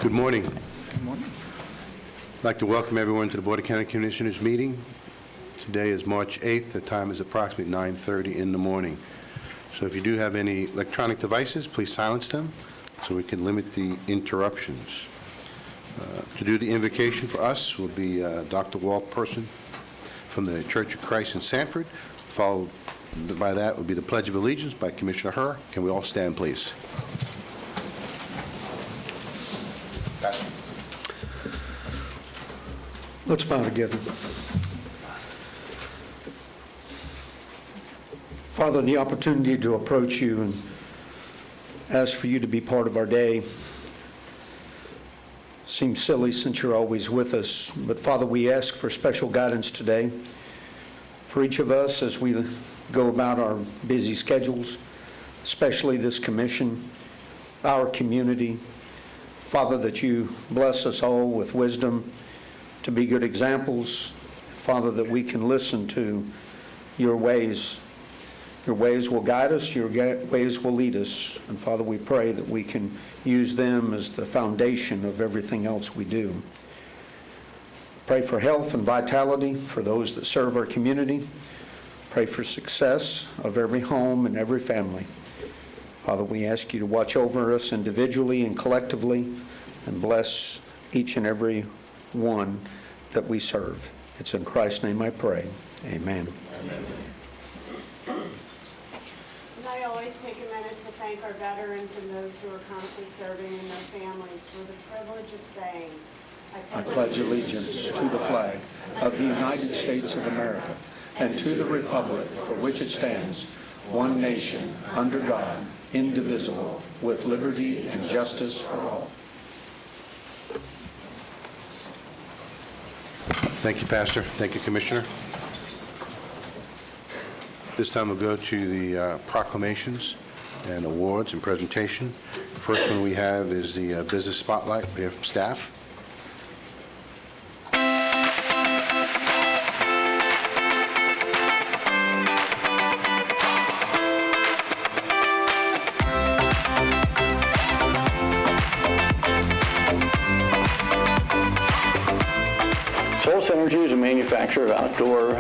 Good morning. Good morning. I'd like to welcome everyone to the Board of County Commissioners meeting. Today is March 8th. The time is approximately 9:30 in the morning. So if you do have any electronic devices, please silence them so we can limit the interruptions. To do the invocation for us will be Dr. Walt Person from the Church of Christ in Sanford. Followed by that will be the Pledge of Allegiance by Commissioner Herr. Can we all stand, please? Let's bow together. Father, the opportunity to approach you and ask for you to be part of our day seems silly since you're always with us. But Father, we ask for special guidance today for each of us as we go about our busy schedules, especially this commission, our community. Father, that you bless us all with wisdom to be good examples. Father, that we can listen to your ways. Your ways will guide us, your ways will lead us. And Father, we pray that we can use them as the foundation of everything else we do. Pray for health and vitality for those that serve our community. Pray for success of every home and every family. Father, we ask you to watch over us individually and collectively and bless each and every one that we serve. It's in Christ's name I pray. Amen. And I always take a minute to thank our veterans and those who are currently serving and their families for the privilege of saying, I pledge allegiance to the flag of the United States of America and to the republic for which it stands, one nation, under God, indivisible, with liberty and justice for all. Thank you, Pastor. Thank you, Commissioner. This time we'll go to the proclamations and awards and presentation. The first one we have is the Business Spotlight. We have from staff. Source Energy is a manufacturer of outdoor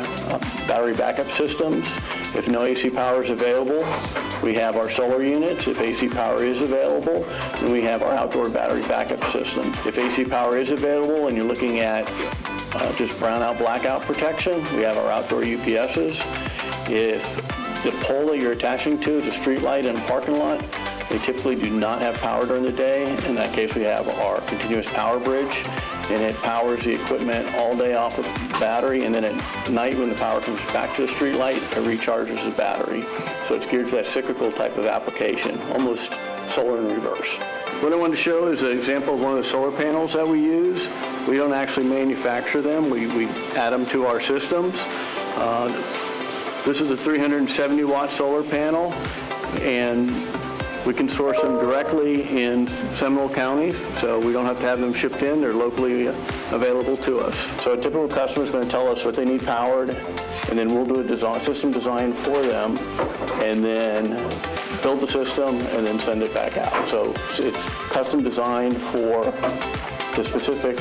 battery backup systems. If no AC power is available, we have our solar units. If AC power is available, then we have our outdoor battery backup system. If AC power is available and you're looking at just brownout blackout protection, we have our outdoor UPSs. If the pole that you're attaching to is a street light in a parking lot, they typically do not have power during the day. In that case, we have our continuous power bridge, and it powers the equipment all day off of battery, and then at night when the power comes back to the street light, it recharges the battery. So it's geared for that cyclical type of application, almost solar in reverse. What I wanted to show is an example of one of the solar panels that we use. We don't actually manufacture them. We add them to our systems. This is a 370-watt solar panel, and we can source them directly in Seminole County, so we don't have to have them shipped in. They're locally available to us. So a typical customer is going to tell us what they need powered, and then we'll do a system design for them, and then build the system, and then send it back out. So it's custom designed for the specific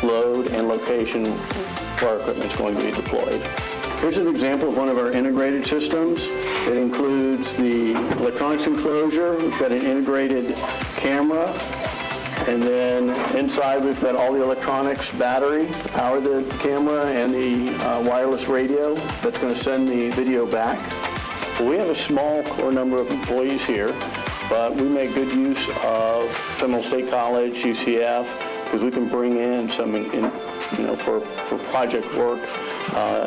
load and location where our equipment is going to be deployed. Here's an example of one of our integrated systems. It includes the electronics enclosure. We've got an integrated camera. And then inside we've got all the electronics, battery to power the camera, and the wireless radio that's going to send the video back. Well, we have a small core number of employees here, but we make good use of Seminole State College, UCF, because we can bring in some, for project work.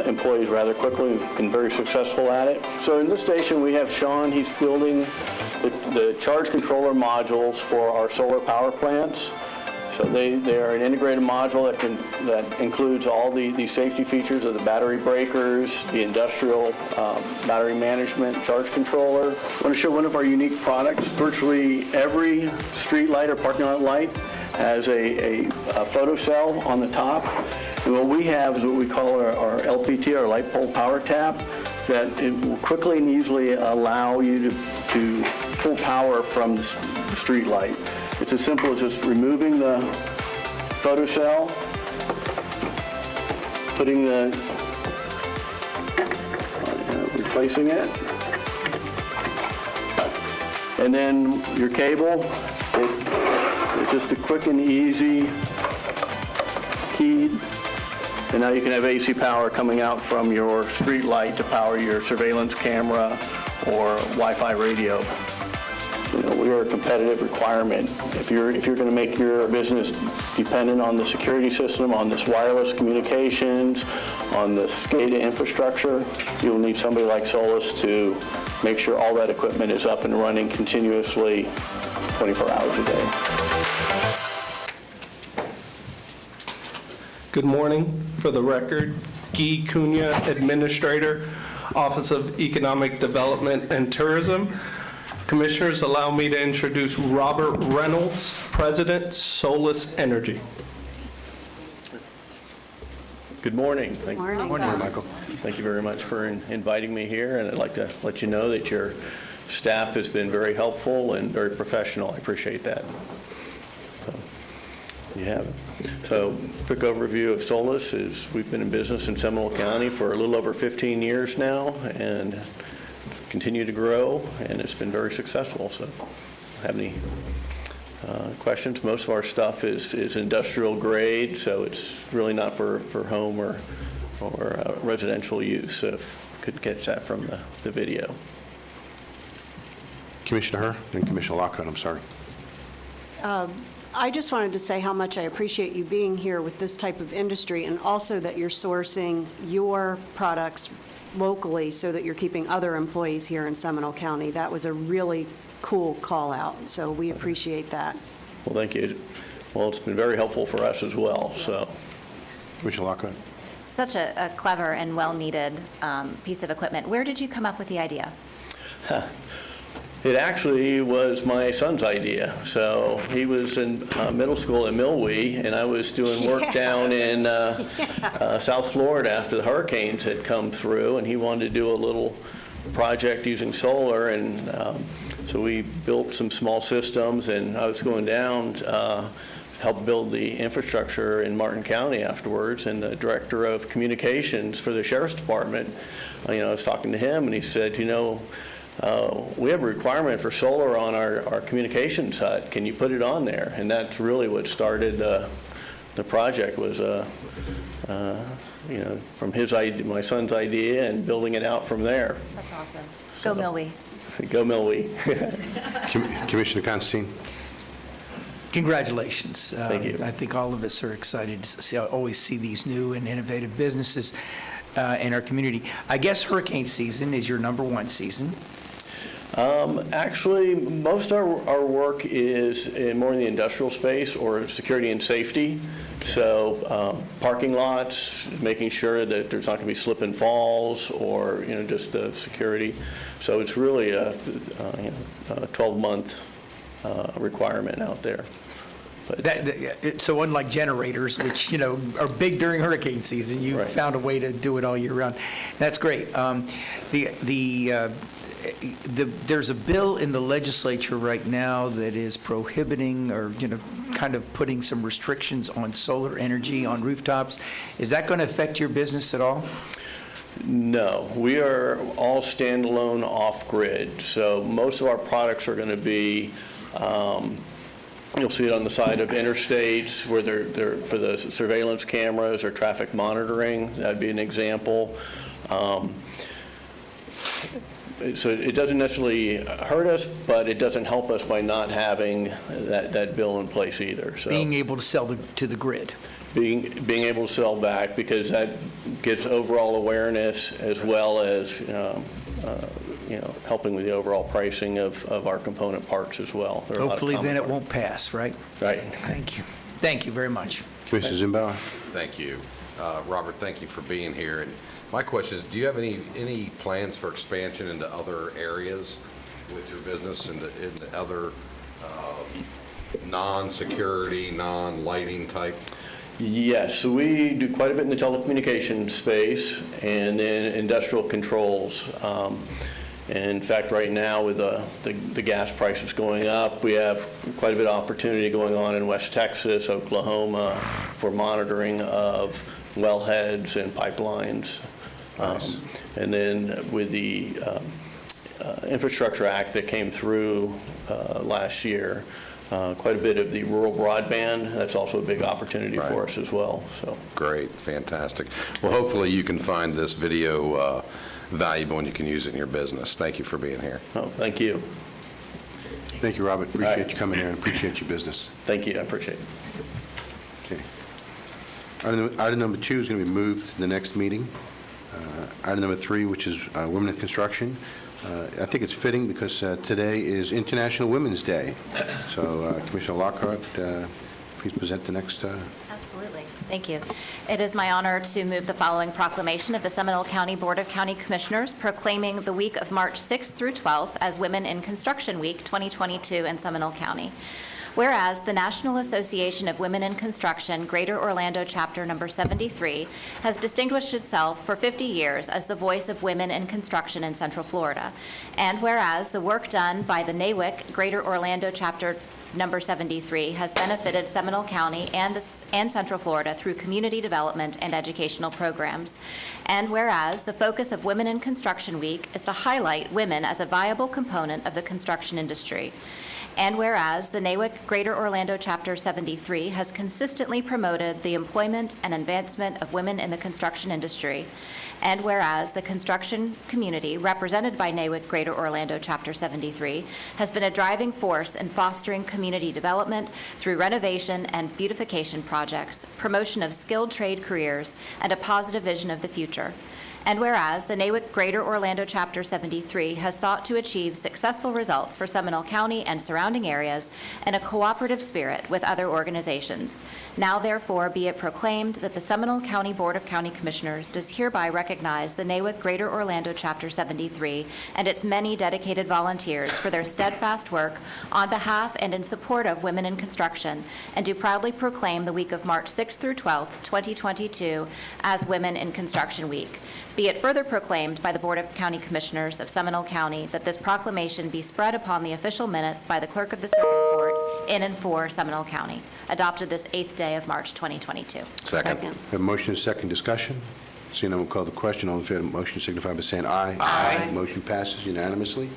Employees rather quickly. We've been very successful at it. So in this station we have Sean. He's building the charge controller modules for our solar power plants. So they are an integrated module that includes all the safety features of the battery breakers, the industrial battery management charge controller. I want to show one of our unique products. Virtually every street light or parking lot light has a photo cell on the top. And what we have is what we call our LPT, our light pole power tap, that it will quickly and easily allow you to pull power from the street light. It's as simple as just removing the photocell, putting replacing it, and then your cable, it's just a quick and easy keyed, and now you can have AC power coming out from your street light to power your surveillance camera or Wi-Fi radio. You know, we are a competitive requirement. If you're going to make your business dependent on the security system, on this wireless communications, on the SCADA infrastructure, you'll need somebody like Solus to make sure all that equipment is up and running continuously 24 hours a day. Good morning. For the record, Guy Cunha, Administrator, Office of Economic Development and Tourism. Commissioners, allow me to introduce Robert Reynolds, President, Solus Energy. Good morning. Thank Morning. Good morning, Michael. Thank you very much for inviting me here, and I'd like to let you know that your staff has been very helpful and very professional. I appreciate that. So, you have it. So, quick overview of Solus is we've been in business in Seminole County for a little over 15 years now, and continue to grow, and it's been very successful. So, have any questions? Most of our stuff is industrial grade, so it's really not for home or residential use. So, if you could catch that from the video. Commissioner Herr and Commissioner Lockhart, I'm sorry. I just wanted to say how much I appreciate you being here with this type of industry, and also that you're sourcing your products locally so that you're keeping other employees here in Seminole County. That was a really cool call out, so we appreciate that. Well, thank you. Well, it's been very helpful for us as well. So, Commissioner Lockhart. Such a clever and well-needed piece of equipment. Where did you come up with the idea? it actually was my son's idea. So he was in middle school at Milwee, and I was doing work down in South Florida after the hurricanes had come through, and he wanted to do a little project using solar, and so we built some small systems, and I was going down help build the infrastructure in Martin County afterwards, and the director of communications for the sheriff's department, I was talking to him, and he said, we have a requirement for solar on our communications hut. Can you put it on there? And that's really what started the project, was from his idea, my son's idea, and building it out from there. That's awesome. Go Milwee. Go Milwee. Commissioner Constantine. Congratulations. Thank you. I think all of us are excited to always see these new and innovative businesses in our community. I guess hurricane season is your #1 season. Actually, most of our work is more in the industrial space or security and safety. So parking lots, making sure that there's not going to be slip and falls, or just security. So it's really a 12-month requirement out there. So unlike generators, which are big during hurricane season, you Right. found a way to do it all year round. That's great. There's a bill in the legislature right now that is prohibiting, or kind of putting some restrictions on solar energy on rooftops. Is that going to affect your business at all? No, we are all standalone off-grid. So most of our products are going to be, you'll see it on the side of interstates where they're for the surveillance cameras or traffic monitoring. That'd be an example. So it doesn't necessarily hurt us, but it doesn't help us by not having that bill in place either. So Being able to sell to the grid. being able to sell back, because that gives overall awareness, as well as helping with the overall pricing of our component parts as well. There are a lot of Hopefully common then it parts. won't pass, right? Right. Thank you. Thank you very much. Commissioner Zimbauer. Thank you. Robert, thank you for being here. And my question is, do you have any plans for expansion into other areas with your business, into other non-security, non-lighting type? Yes, so we do quite a bit in the telecommunications space, and then industrial controls. And in fact, right now, with the gas prices going up, we have quite a bit of opportunity going on in West Texas, Oklahoma, for monitoring of wellheads and pipelines. And then with the Infrastructure Act that came through last year, quite a bit of the rural broadband, that's also a big opportunity for us as well. So Great, fantastic. Well, hopefully you can find this video valuable and you can use it in your business. Thank you for being here. oh, thank you. Thank you, Robert. right. Appreciate you coming here and appreciate your business. Thank you, I appreciate it. Okay. Item number 2 is going to be moved to the next meeting. Item number 3, which is Women in Construction. I think it's fitting because today is International Women's Day. So Commissioner Lockhart, please present the next. Absolutely. Thank you. It is my honor to move the following proclamation of the Seminole County Board of County Commissioners proclaiming the week of March 6th through 12th as Women in Construction Week 2022 in Seminole County. Whereas the National Association of Women in Construction, Greater Orlando Chapter Number 73, has distinguished itself for 50 years as the voice of women in construction in Central Florida. And whereas the work done by the NAWIC, Greater Orlando Chapter Number 73, has benefited Seminole County and Central Florida through community development and educational programs. And whereas the focus of Women in Construction Week is to highlight women as a viable component of the construction industry. And whereas the NAWIC Greater Orlando Chapter 73 has consistently promoted the employment and advancement of women in the construction industry, and whereas the construction community, represented by NAWIC Greater Orlando Chapter 73, has been a driving force in fostering community development through renovation and beautification projects, promotion of skilled trade careers, and a positive vision of the future. And whereas the NAWIC Greater Orlando Chapter 73 has sought to achieve successful results for Seminole County and surrounding areas in a cooperative spirit with other organizations. Now therefore be it proclaimed that the Seminole County Board of County Commissioners does hereby recognize the NAWIC Greater Orlando Chapter 73 and its many dedicated volunteers for their steadfast work on behalf and in support of women in construction, and do proudly proclaim the week of March 6th through 12th, 2022 as Women in Construction Week. Be it further proclaimed by the Board of County Commissioners of Seminole County that this proclamation be spread upon the official minutes by the Clerk of the Circuit Court in and for Seminole County, adopted this 8th day of March 2022. Second. We have a motion and second discussion. Seeing none, we'll call the question. All in favor of the motion signify by saying aye. Aye. Motion passes unanimously.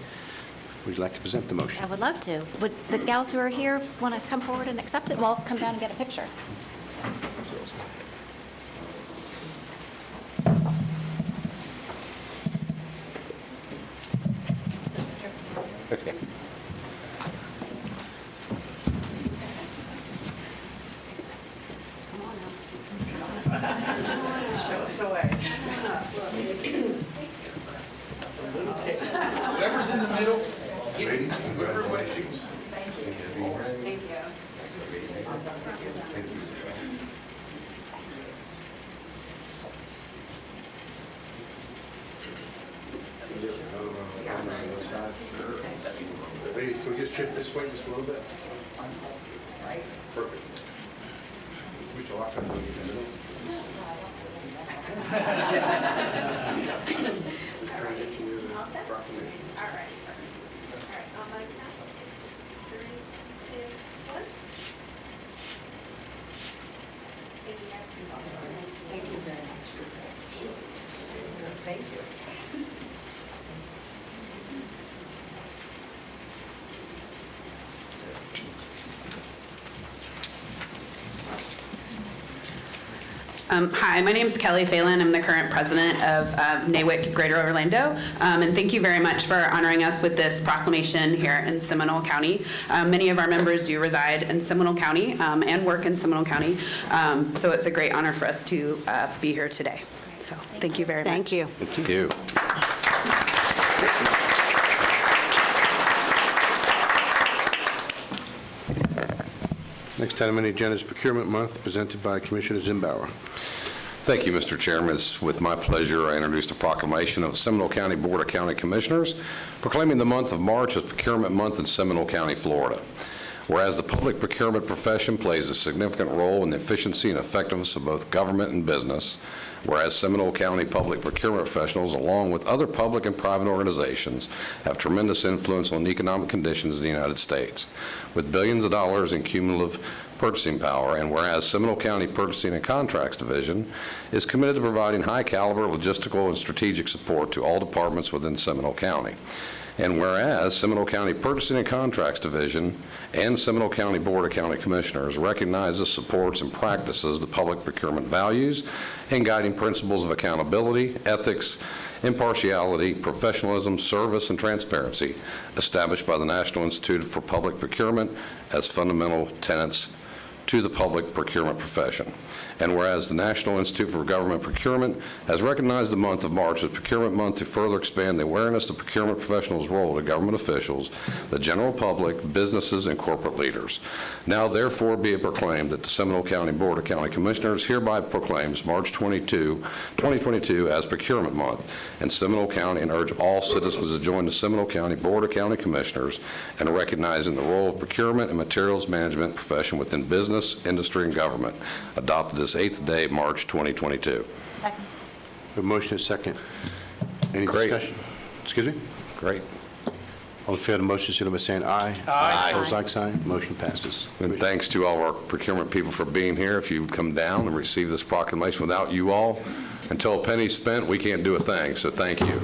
Would you like to present the motion? I would love to. Would the gals who are here want to come forward and accept it? Well, come down and get a picture. Whoever's in the middle. Ladies, can we get shift this way just a little bit? Perfect. We shall often go in the middle. All right. On my count. 3, 2, 1. Thank you very much. Thank you. Hi, my name is Kelly Phelan. I'm the current president of NAWIC Greater Orlando. And thank you very much for honoring us with this proclamation here in Seminole County. Many of our members do reside in Seminole County and work in Seminole County. So it's a great honor for us to be here today. So thank you very much. Thank you. Thank you. Next item on the agenda is Procurement Month, presented by Commissioner Zimbauer. Thank you, Mr. Chairman. It's with my pleasure I introduce a proclamation of the Seminole County Board of County Commissioners proclaiming the month of March as Procurement Month in Seminole County, Florida. Whereas the public procurement profession plays a significant role in the efficiency and effectiveness of both government and business, Whereas Seminole County public procurement professionals, along with other public and private organizations, have tremendous influence on economic conditions in the United States, with billions of dollars in cumulative purchasing power, and whereas Seminole County Purchasing and Contracts Division is committed to providing high-caliber logistical and strategic support to all departments within Seminole County. And whereas Seminole County Purchasing and Contracts Division and Seminole County Board of County Commissioners recognizes, supports, and practices the public procurement values and guiding principles of accountability, ethics, impartiality, professionalism, service, and transparency established by the National Institute for Public Procurement as fundamental tenets to the public procurement profession. And whereas the National Institute for Government Procurement has recognized the month of March as Procurement Month to further expand the awareness of procurement professionals' role to government officials, the general public, businesses, and corporate leaders. Now therefore be it proclaimed that the Seminole County Board of County Commissioners hereby proclaims March 2022 as Procurement Month in Seminole County, and urge all citizens to join the Seminole County Board of County Commissioners in recognizing the role of procurement and materials management profession within business, industry, and government, adopted this 8th day, March 2022. Second. A motion is second. Any Great. discussion? Excuse me? Great. All in favor of the motion, signify by saying aye. Aye. Opposed, like sign. Motion passes. And thanks to all our procurement people for being here. If you would come down and receive this proclamation, without you all, until a penny's spent, we can't do a thing, so thank you.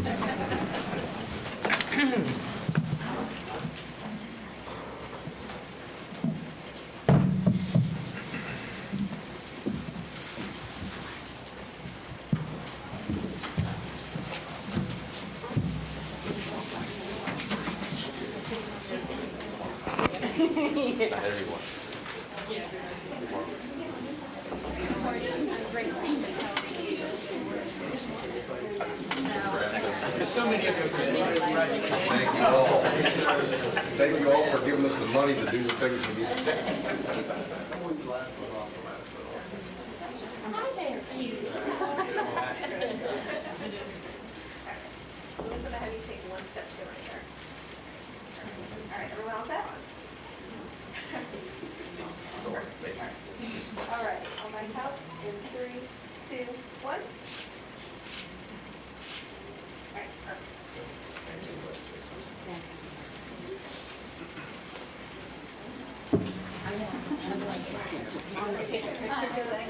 Thank you all for giving us the money to do the things we need to do. Elizabeth, I'm going to have you take one step to the right there. All right, everyone else out? All right, on my count, in 3, 2, 1. All right, perfect. I'm going to take a picture of that.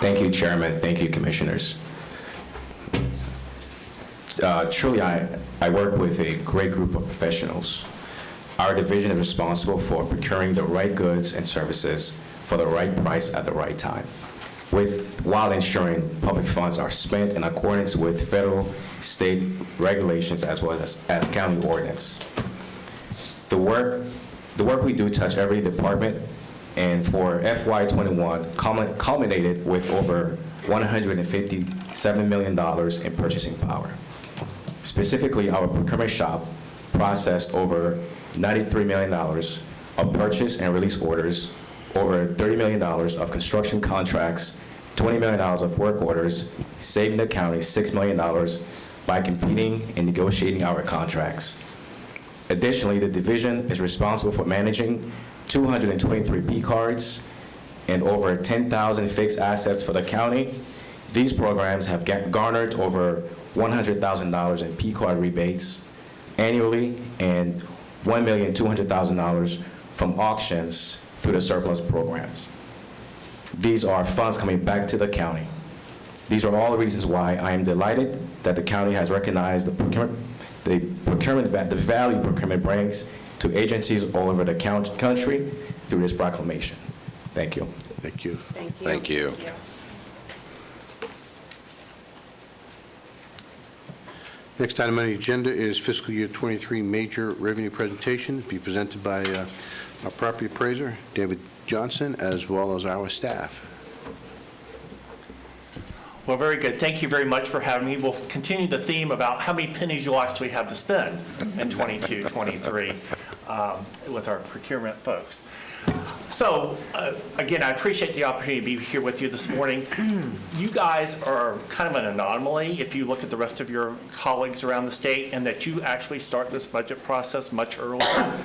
Thank you, Chairman. Thank you, Commissioners. Truly, I work with a great group of professionals. Our division is responsible for procuring the right goods and services for the right price at the right time, while ensuring public funds are spent in accordance with federal, state regulations as well as county ordinance. The work we do touch every department, and for FY21 culminated with over $157 million in purchasing power. Specifically, our procurement shop processed over $93 million of purchase and release orders, over $30 million of construction contracts, $20 million of work orders, saving the county $6 million by competing and negotiating our contracts. Additionally, the division is responsible for managing 223 P cards and over 10,000 fixed assets for the county. These programs have garnered over $100,000 in P card rebates annually and $1,200,000 from auctions through the surplus programs. These are funds coming back to the county. These are all the reasons why I am delighted that the county has recognized the value procurement brings to agencies all over the country through this proclamation. Thank you. Thank you. Thank you. Thank you. Next item on the agenda is fiscal year 23 major revenue presentation, be presented by our property appraiser, David Johnson, as well as our staff. Well, very good. Thank you very much for having me. We'll continue the theme about how many pennies you'll actually have to spend in 22, 23 with our procurement folks. So, again, I appreciate the opportunity to be here with you this morning. You guys are kind of an anomaly if you look at the rest of your colleagues around the state, and that you actually start this budget process much earlier.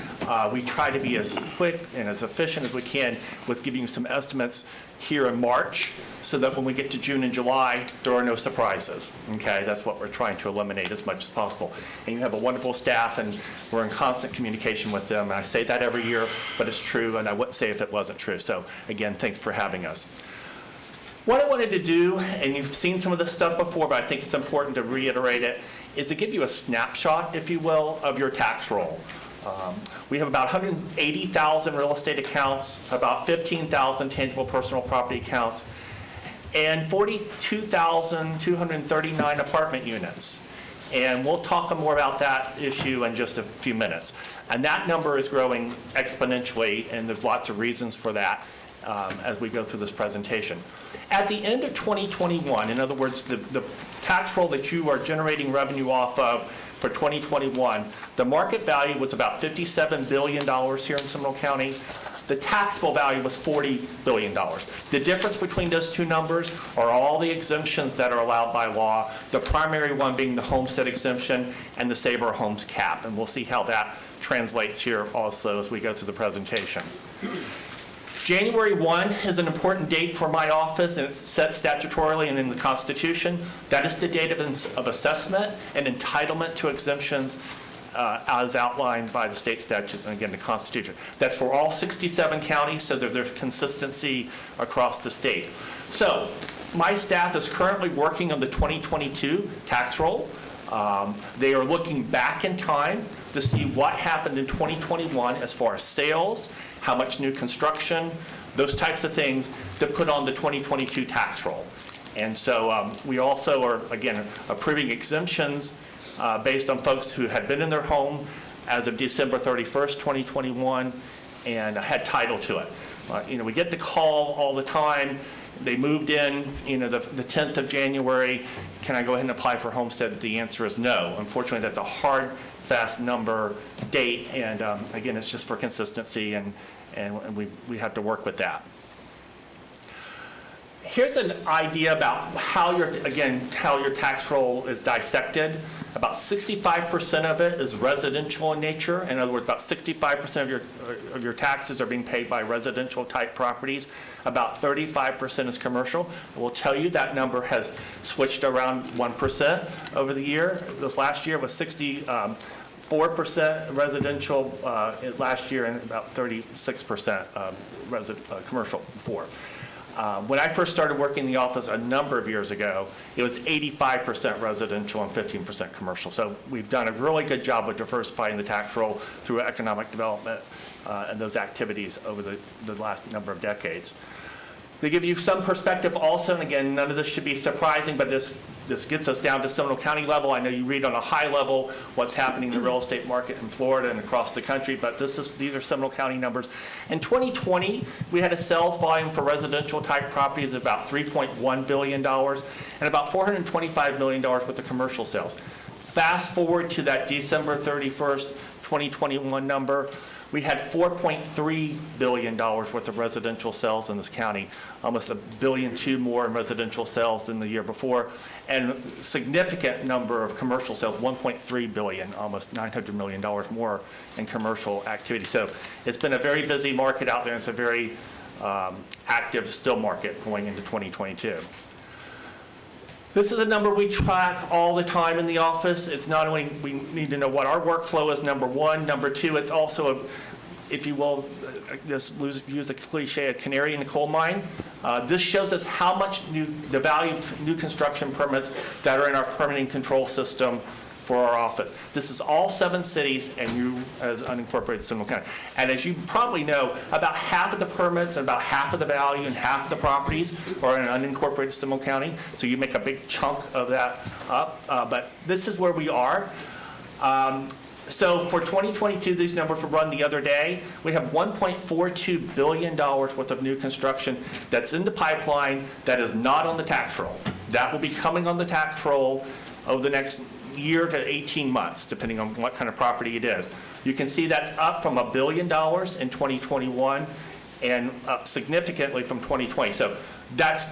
We try to be as quick and as efficient as we can with giving you some estimates here in March, so that when we get to June and July, there are no surprises, okay? That's what we're trying to eliminate as much as possible. And you have a wonderful staff, and we're in constant communication with them. And I say that every year, but it's true, and I wouldn't say if it wasn't true. So again, thanks for having us. What I wanted to do, and you've seen some of this stuff before, but I think it's important to reiterate it, is to give you a snapshot, if you will, of your tax roll. We have about 180,000 real estate accounts, about 15,000 tangible personal property accounts, and 42,239 apartment units. And we'll talk more about that issue in just a few minutes. And that number is growing exponentially, and there's lots of reasons for that as we go through this presentation. At the end of 2021, in other words, the tax roll that you are generating revenue off of for 2021, the market value was about $57 billion here in Seminole County. The taxable value was $40 billion. The difference between those two numbers are all the exemptions that are allowed by law, the primary one being the homestead exemption and the Save Our Homes cap. And we'll see how that translates here also as we go through the presentation. January 1 is an important date for my office, and it's set statutorily and in the Constitution. That is the date of assessment and entitlement to exemptions as outlined by the state statutes and, again, the Constitution. That's for all 67 counties, so there's consistency across the state. So my staff is currently working on the 2022 tax roll. They are looking back in time to see what happened in 2021 as far as sales, how much new construction, those types of things to put on the 2022 tax roll. And so we also are, again, approving exemptions based on folks who had been in their home as of December 31st, 2021, and had title to it. We get the call all the time. They moved in, the 10th of January. Can I go ahead and apply for homestead? The answer is no. Unfortunately, that's a hard, fast number date, and again, it's just for consistency, and we have to work with that. Here's an idea about how your tax roll is dissected. About 65% of it is residential in nature. In other words, about 65% of your taxes are being paid by residential type properties. About 35% is commercial. I will tell you that number has switched around 1% over the year. This last year was 64% residential last year, and about 36% commercial before. When I first started working in the office a number of years ago, it was 85% residential and 15% commercial. So we've done a really good job of diversifying the tax roll through economic development and those activities over the last number of decades. To give you some perspective also, and again, none of this should be surprising, but this gets us down to Seminole County level. I know you read on a high level what's happening in the real estate market in Florida and across the country, but these are Seminole County numbers. In 2020, we had a sales volume for residential type properties of about $3.1 billion and about $425 million worth of commercial sales. Fast forward to that December 31st, 2021 number, we had $4.3 billion worth of residential sales in this county, almost $1.2 billion more in residential sales than the year before, and a significant number of commercial sales, $1.3 billion, almost $900 million more in commercial activity. So it's been a very busy market out there, and it's a very active still market going into 2022. This is a number we track all the time in the office. It's not only we need to know what our workflow is, number one. Number two, it's also, if you will, just use the cliche, a canary in the coal mine. This shows us how much the value of new construction permits that are in our permitting control system for our office. This is all 7 cities and you as unincorporated Seminole County. And as you probably know, about half of the permits and about half of the value and half of the properties are in unincorporated Seminole County. So you make a big chunk of that up. But this is where we are. So for 2022, these numbers were run the other day. We have $1.42 billion worth of new construction that's in the pipeline that is not on the tax roll. That will be coming on the tax roll over the next year to 18 months, depending on what kind of property it is. You can see that's up from $1 billion in 2021 and up significantly from 2020. So that's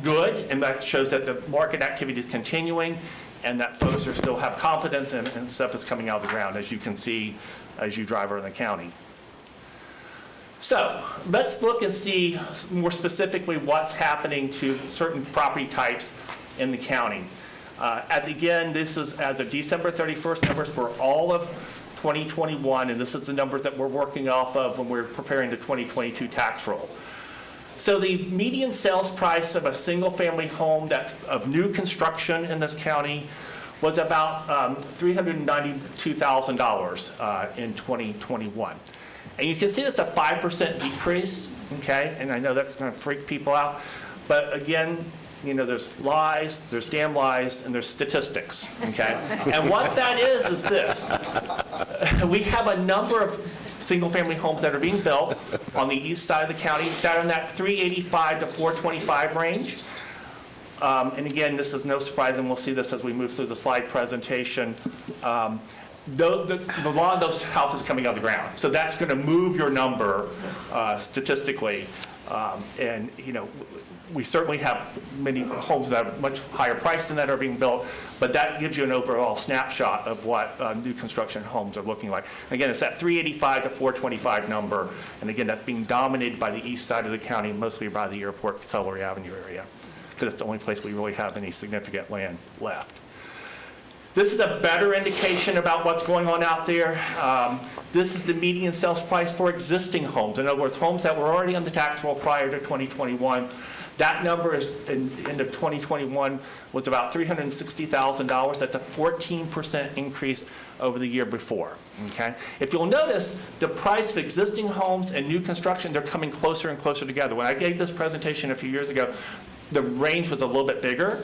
good, and that shows that the market activity is continuing and that folks are still have confidence and stuff is coming out of the ground, as you can see as you drive around the county. So let's look and see more specifically what's happening to certain property types in the county. Again, this is as of December 31st numbers for all of 2021, and this is the numbers that we're working off of when we're preparing the 2022 tax roll. So the median sales price of a single-family home that's of new construction in this county was about $392,000 in 2021. And you can see it's a 5% decrease, okay? And I know that's going to freak people out. But again, you know, there's lies, there's damn lies, and there's statistics, okay? And what that is this. We have a number of single-family homes that are being built on the east side of the county that are in that 385 to 425 range. And again, this is no surprise, and we'll see this as we move through the slide presentation. A lot of those houses coming out of the ground. So that's going to move your number statistically. And, you know, we certainly have many homes that are much higher priced than that are being built, but that gives you an overall snapshot of what new construction homes are looking like. Again, it's that 385 to 425 number, and again, that's being dominated by the east side of the county, mostly by the airport, Celery Avenue area, because it's the only place we really have any significant land left. This is a better indication about what's going on out there. This is the median sales price for existing homes. In other words, homes that were already on the tax roll prior to 2021. That number is, in the end of 2021, was about $360,000. That's a 14% increase over the year before, okay? If you'll notice, the price of existing homes and new construction, they're coming closer and closer together. When I gave this presentation a few years ago, the range was a little bit bigger.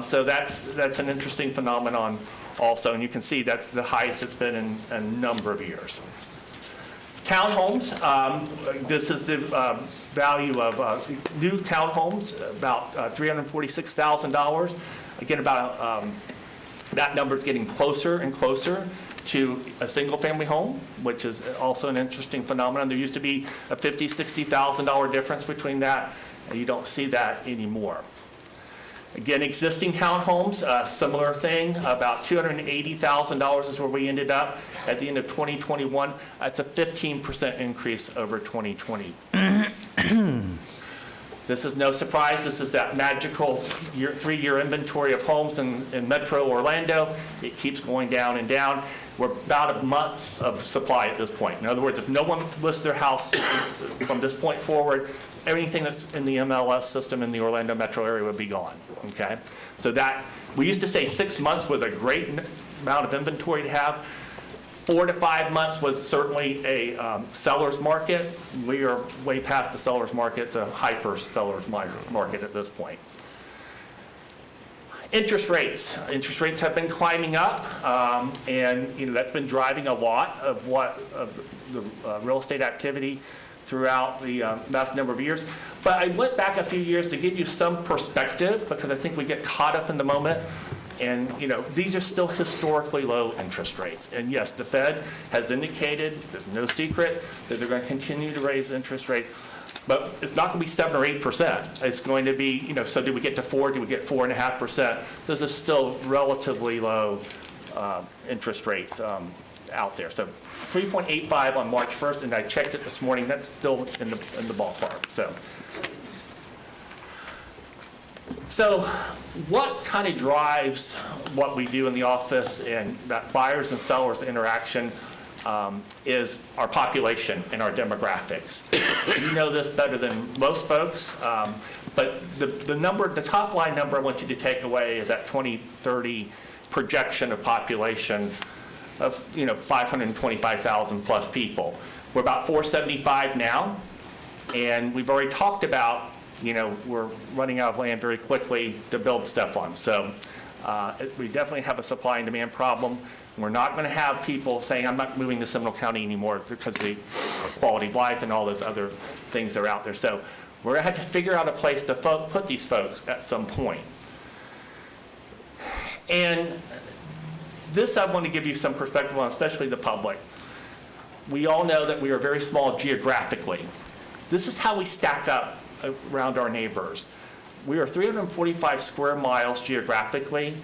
So that's an interesting phenomenon also, and you can see that's the highest it's been in a number of years. Townhomes, this is the value of new townhomes, about $346,000. Again, about that number is getting closer and closer to a single-family home, which is also an interesting phenomenon. There used to be a $50,000, $60,000 difference between that, and you don't see that anymore. Again, existing townhomes, similar thing, about $280,000 is where we ended up at the end of 2021. That's a 15% increase over 2020. This is no surprise. This is that magical three-year inventory of homes in Metro Orlando. It keeps going down and down. We're about a month of supply at this point. In other words, if no one lists their house from this point forward, everything that's in the MLS system in the Orlando metro area would be gone, okay? So that, we used to say 6 months was a great amount of inventory to have. 4 to 5 months was certainly a seller's market. We are way past the seller's market. It's a hyper seller's market at this point. Interest rates. Interest rates have been climbing up, and you know that's been driving a lot of the real estate activity throughout the last number of years. But I went back a few years to give you some perspective because I think we get caught up in the moment. And you know, these are still historically low interest rates. And yes, the Fed has indicated, there's no secret, that they're going to continue to raise interest rates. But it's not going to be 7 or 8%. It's going to be, you know, so do we get to 4? Do we get 4.5%? Those are still relatively low interest rates out there. So 3.85 on March 1st, and I checked it this morning. That's still in the ballpark. So what kind of drives what we do in the office and that buyers and sellers interaction is our population and our demographics. You know this better than most folks, but the top line number I want you to take away is that 2030 projection of population of 525,000 plus people. We're about 475 now, and we've already talked about we're running out of land very quickly to build stuff on. So we definitely have a supply and demand problem. We're not going to have people saying, I'm not moving to Seminole County anymore because of the quality of life and all those other things that are out there. So We're going to have to figure out a place to put these folks at some point. And this I want to give you some perspective on, especially the public. We all know that we are very small geographically. This is how we stack up around our neighbors. We are 345 square miles geographically.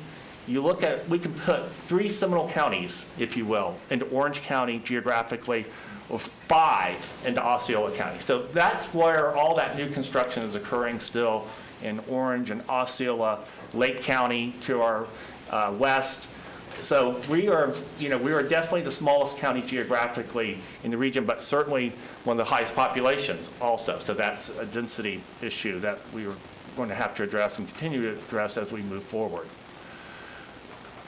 You look at, we can put 3 Seminole counties, if you will, into Orange County geographically, or 5 into Osceola County. So that's where all that new construction is occurring still, in Orange and Osceola, Lake County to our west. So we are definitely the smallest county geographically in the region, but certainly one of the highest populations also. So that's a density issue that we are going to have to address and continue to address as we move forward.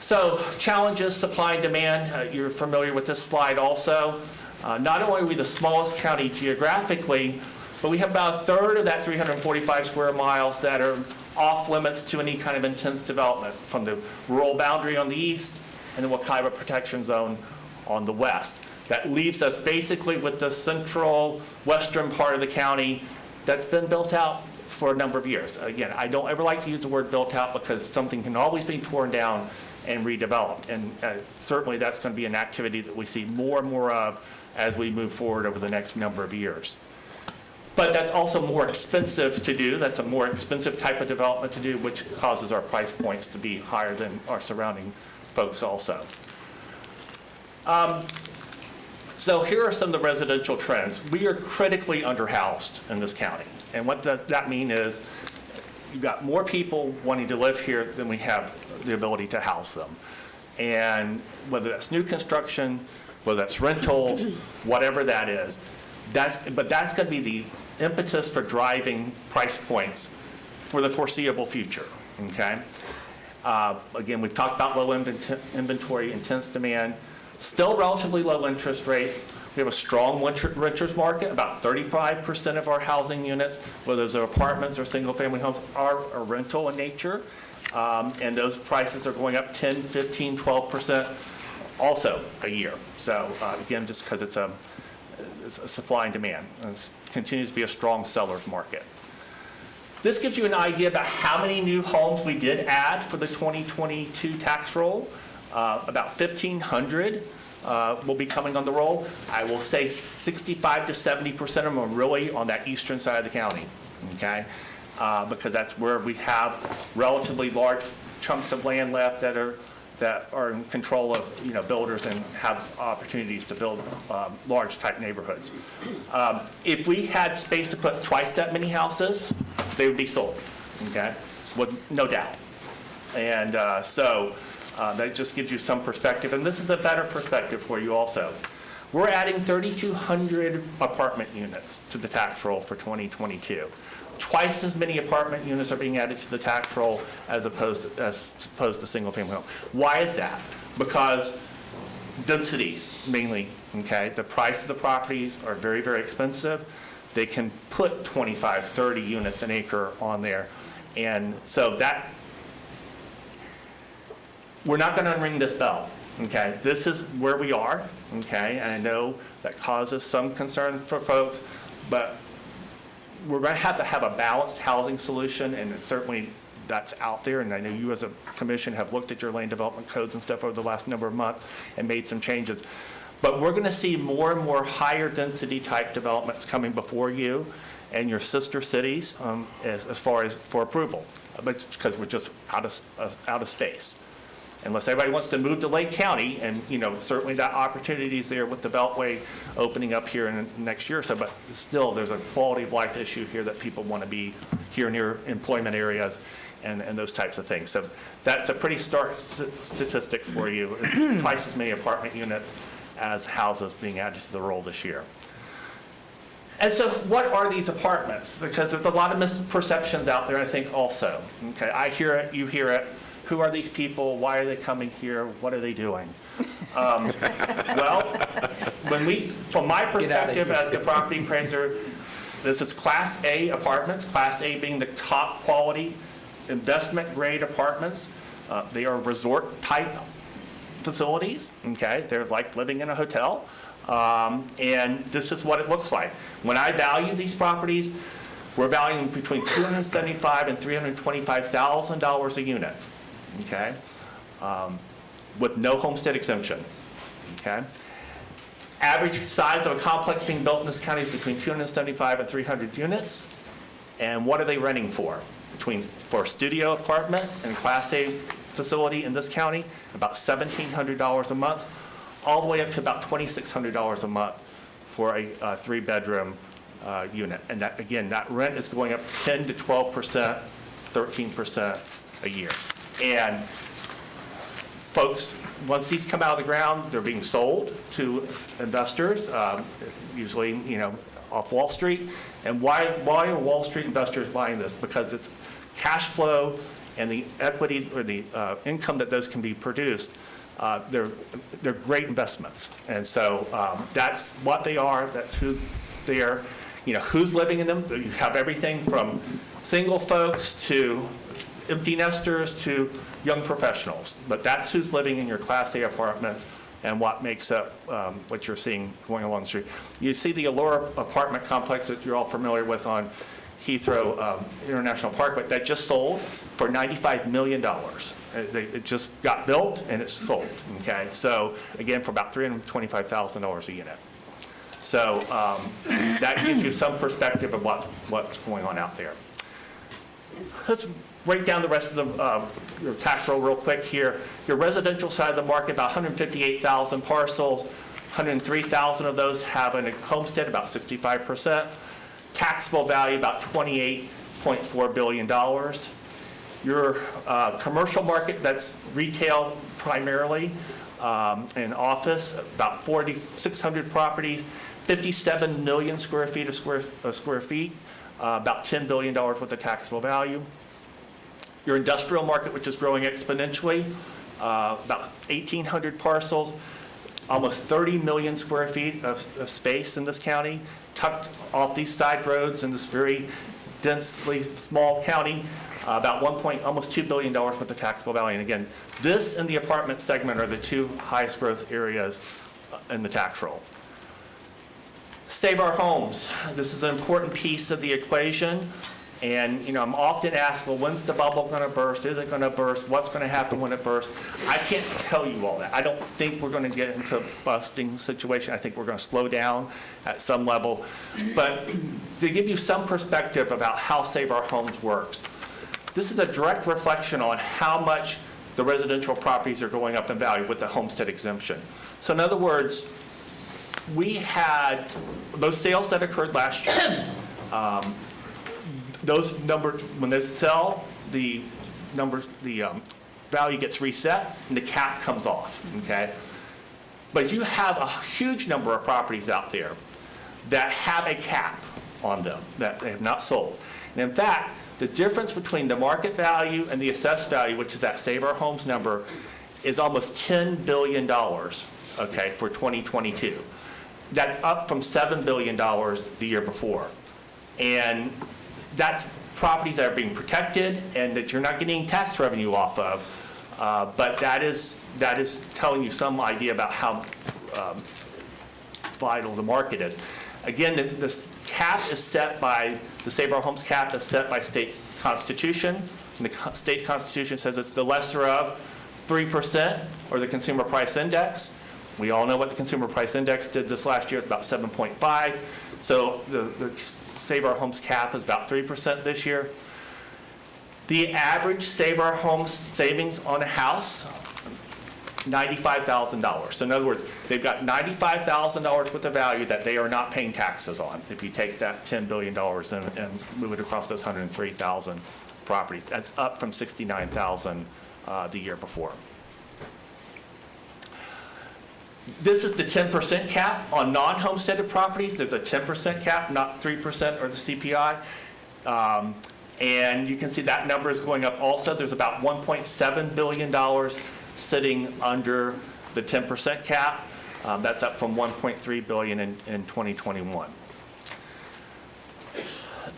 So challenges, supply and demand, you're familiar with this slide also. Not only are we the smallest county geographically, but we have about a third of that 345 square miles that are off limits to any kind of intense development, from the rural boundary on the east and the Wekiwa Protection Zone on the west. That leaves us basically with the central western part of the county that's been built out for a number of years. Again, I don't ever like to use the word built out because something can always be torn down and redeveloped. And certainly that's going to be an activity that we see more and more of as we move forward over the next number of years. But that's also more expensive to do. That's a more expensive type of development to do, which causes our price points to be higher than our surrounding folks also. So here are some of the residential trends. We are critically underhoused in this county. And what does that mean is you've got more people wanting to live here than we have the ability to house them. And whether that's new construction, whether that's rentals, whatever that is, that's going to be the impetus for driving price points for the foreseeable future, okay? Again, we've talked about low inventory, intense demand, still relatively low interest rates. We have a strong renters market. About 35% of our housing units, whether those are apartments or single-family homes, are rental in nature. And those prices are going up 10, 15, 12% also a year. So again, just because it's a supply and demand. It continues to be a strong seller's market. This gives you an idea about how many new homes we did add for the 2022 tax roll. About 1,500 will be coming on the roll. I will say 65 to 70% of them are really on that eastern side of the county, okay? Because that's where we have relatively large chunks of land left that are in control of builders and have opportunities to build large type neighborhoods. If we had space to put twice that many houses, they would be sold, okay, with no doubt. And so that just gives you some perspective, and this is a better perspective for you also. We're adding 3,200 apartment units to the tax roll for 2022. Twice as many apartment units are being added to the tax roll as opposed to single-family home. Why is that? Because density, mainly, okay? The price of the properties are very, very expensive. They can put 25, 30 units an acre on there. And so that, we're not going to unring this bell, okay? This is where we are, okay? And I know that causes some concern for folks, but we're going to have a balanced housing solution, and certainly that's out there. And I know you as a commission have looked at your land development codes and stuff over the last number of months and made some changes. But we're going to see more and more higher density type developments coming before you and your sister cities as far as for approval, because we're just out of space. Unless everybody wants to move to Lake County, and certainly that opportunity is there with the Beltway opening up here in the next year or so, but still there's a quality of life issue here that people want to be here near employment areas and those types of things. So that's a pretty stark statistic for you. It's twice as many apartment units as houses being added to the roll this year. And so what are these apartments? Because there's a lot of misperceptions out there, I think, also. Okay, I hear it, you hear it. Who are these people? Why are they coming here? What are they doing? Well, from my perspective as the property appraiser, this is Class A apartments, Class A being the top quality investment grade apartments. They are resort type facilities, okay? They're like living in a hotel. And this is what it looks like. When I value these properties, We're valuing between $275,000 and $325,000 a unit, okay? With no homestead exemption, okay? Average size of a complex being built in this county is between 275 and 300 units. And what are they renting for? For a studio apartment and Class A facility in this county, about $1,700 a month, all the way up to about $2,600 a month for a 3-bedroom unit. And that, again, that rent is going up 10 to 12%, 13% a year. And folks, once these come out of the ground, they're being sold to investors, usually, off Wall Street. And why are Wall Street investors buying this? Because it's cash flow and the equity or the income that those can be produced. They're great investments. And so that's what they are. That's who they are. Who's living in them? You have everything from single folks to empty nesters to young professionals. But that's who's living in your Class A apartments and what makes up what you're seeing going along the street. You see the Allure apartment complex that you're all familiar with on Heathrow International Parkway that just sold for $95 million. It just got built and it's sold, okay? So again, for about $325,000 a unit. So that gives you some perspective of what's going on out there. Let's break down the rest of your tax roll real quick here. Your residential side of the market, about 158,000 parcels, 103,000 of those have a homestead, about 65%. Taxable value, about $28.4 billion. Your commercial market, that's retail primarily, and office, about 4,600 properties, 57 million square feet of square feet, about $10 billion worth of taxable value. Your industrial market, which is growing exponentially, about 1,800 parcels, almost 30 million square feet of space in this county, tucked off these side roads in this very densely small county, about almost $2 billion worth of taxable value. And again, this and the apartment segment are the two highest growth areas in the tax roll. Save our homes. This is an important piece of the equation. And, I'm often asked, well, when's the bubble going to burst? Is it going to burst? What's going to happen when it bursts? I can't tell you all that. I don't think we're going to get into a busting situation. I think we're going to slow down at some level. But to give you some perspective about how Save Our Homes works, this is a direct reflection on how much the residential properties are going up in value with the homestead exemption. So in other words, we had those sales that occurred last year. Those numbers, when they sell, the value gets reset and the cap comes off, okay? But you have a huge number of properties out there that have a cap on them that they have not sold. And in fact, the difference between the market value and the assessed value, which is that Save Our Homes number, is almost $10 billion, okay, for 2022. That's up from $7 billion the year before. And that's properties that are being protected and that you're not getting tax revenue off of. But that is telling you some idea about how vital the market is. Again, the cap is set by, the Save Our Homes cap is set by state's constitution. And the state constitution says it's the lesser of 3% or the consumer price index. We all know what the consumer price index did this last year. It's about 7.5. So the Save Our Homes cap is about 3% this year. The average Save Our Homes savings on a house, $95,000. So in other words, they've got $95,000 worth of value that they are not paying taxes on. If you take that $10 billion and move it across those 103,000 properties, that's up from $69,000 the year before. This is the 10% cap on non-homesteaded properties. There's a 10% cap, not 3% or the CPI. And you can see that number is going up also. There's about $1.7 billion sitting under the 10% cap. That's up from $1.3 billion in 2021.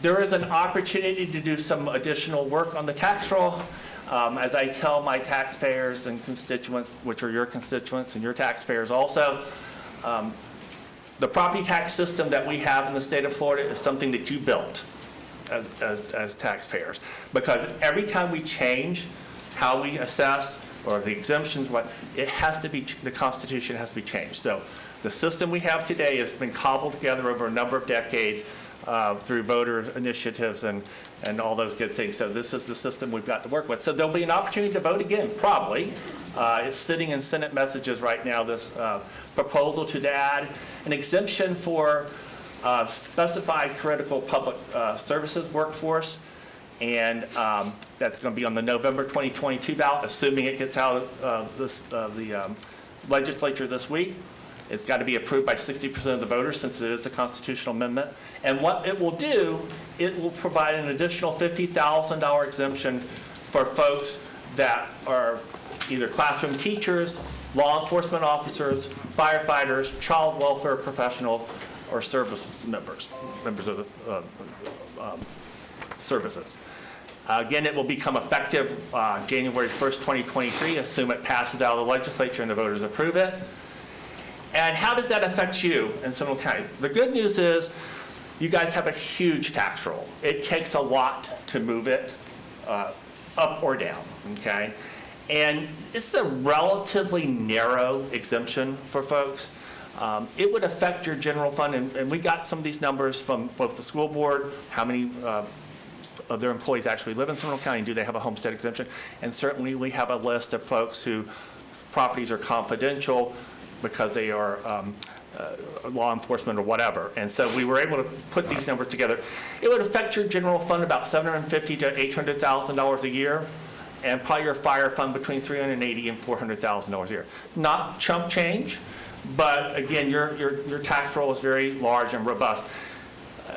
There is an opportunity to do some additional work on the tax roll. As I tell my taxpayers and constituents, which are your constituents and your taxpayers also, the property tax system that we have in the state of Florida is something that you built. as taxpayers. Because every time we change how we assess or the exemptions, it has to be, the Constitution has to be changed. So the system we have today has been cobbled together over a number of decades through voter initiatives and all those good things. So this is the system we've got to work with. So there'll be an opportunity to vote again, probably. It's sitting in Senate messages right now, this proposal to add an exemption for specified critical public services workforce. And that's going to be on the November 2022 ballot, assuming it gets out of the legislature this week. It's got to be approved by 60% of the voters since it is a constitutional amendment. And what it will do, it will provide an additional $50,000 exemption for folks that are either classroom teachers, law enforcement officers, firefighters, child welfare professionals, or service members of the services. Again, it will become effective January 1st, 2023, assume it passes out of the legislature and the voters approve it. And how does that affect you in Seminole County? The good news is you guys have a huge tax roll. It takes a lot to move it up or down, okay? And it's a relatively narrow exemption for folks. It would affect your general fund, and we got some of these numbers from both the school board, how many of their employees actually live in Seminole County, and do they have a homestead exemption? And certainly we have a list of folks whose properties are confidential because they are law enforcement or whatever. And so we were able to put these numbers together. It would affect your general fund about $750,000 to $800,000 a year, and probably your fire fund between $380,000 and $400,000 a year. Not chump change, but again, your tax roll is very large and robust.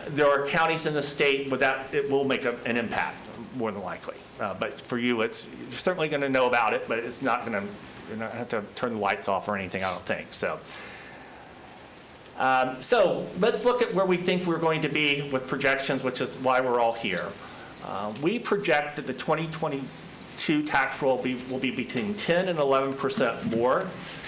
There are counties in the state where that it will make an impact, more than likely. But for you, you're certainly going to know about it, but it's not going to. You're not going to have to turn the lights off or anything, I don't think. So let's look at where we think we're going to be with projections, which is why we're all here. We project that the 2022 tax roll will be between 10 and 11% more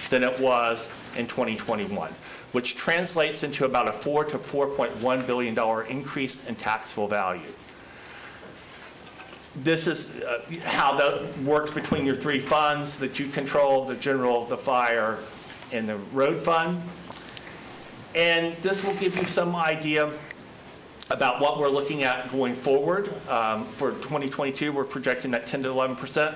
than it was in 2021, which translates into about a $4 to $4.1 billion increase in taxable value. This is how that works between your three funds that you control, the general, the fire, and the road fund. And this will give you some idea about what we're looking at going forward. For 2022, we're projecting that 10 to 11%.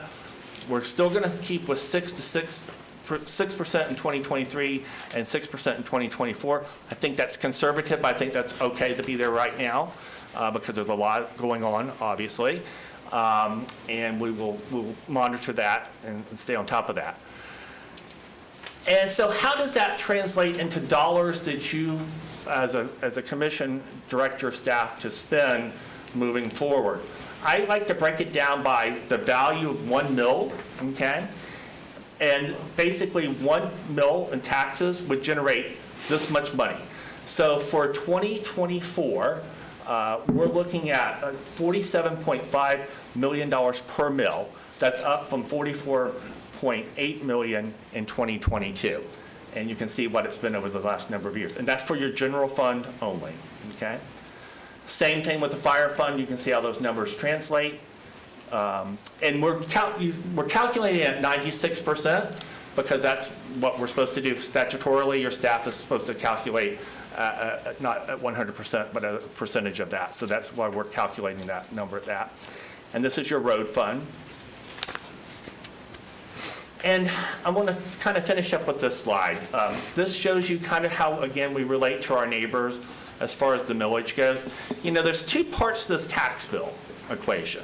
We're still going to keep with 6% in 2023 and 6% in 2024. I think that's conservative, but I think that's okay to be there right now because there's a lot going on, obviously. And we'll monitor that and stay on top of that. And so how does that translate into dollars that you, as a commission, direct your staff to spend moving forward? I like to break it down by the value of 1 mil, okay? And basically 1 mil in taxes would generate this much money. So for 2024, we're looking at $47.5 million per mil. That's up from $44.8 million in 2022. And you can see what it's been over the last number of years. And that's for your general fund only, okay? Same thing with the fire fund. You can see how those numbers translate. And we're calculating at 96% because that's what we're supposed to do statutorily. Your staff is supposed to calculate not at 100%, but a percentage of that. So that's why we're calculating that number at that. And this is your road fund. And I want to kind of finish up with this slide. This shows you kind of how, again, we relate to our neighbors as far as the millage goes. You know, there's two parts to this tax bill equation.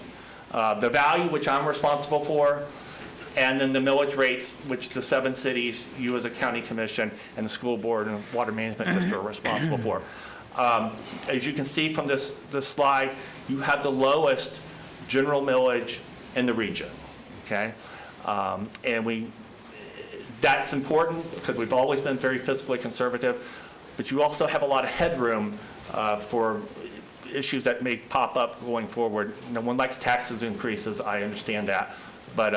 The value, which I'm responsible for, and then the millage rates, which the 7 cities, you as a county commission, and the school board and water management district are responsible for. As you can see from this slide, you have the lowest general millage in the region, okay? And that's important because we've always been very fiscally conservative, but you also have a lot of headroom for issues that may pop up going forward. No one likes taxes increases, I understand that, but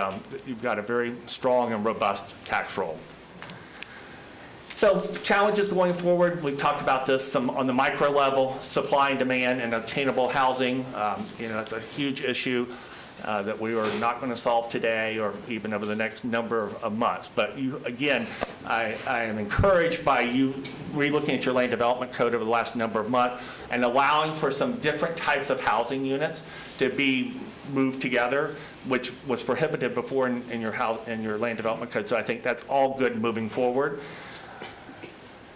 you've got a very strong and robust tax roll. So challenges going forward, we've talked about this some on the micro level, supply and demand and attainable housing. It's a huge issue that we are not going to solve today or even over the next number of months. But I am encouraged by you relooking at your land development code over the last number of months and allowing for some different types of housing units to be moved together, which was prohibited before in your land development code. So I think that's all good moving forward.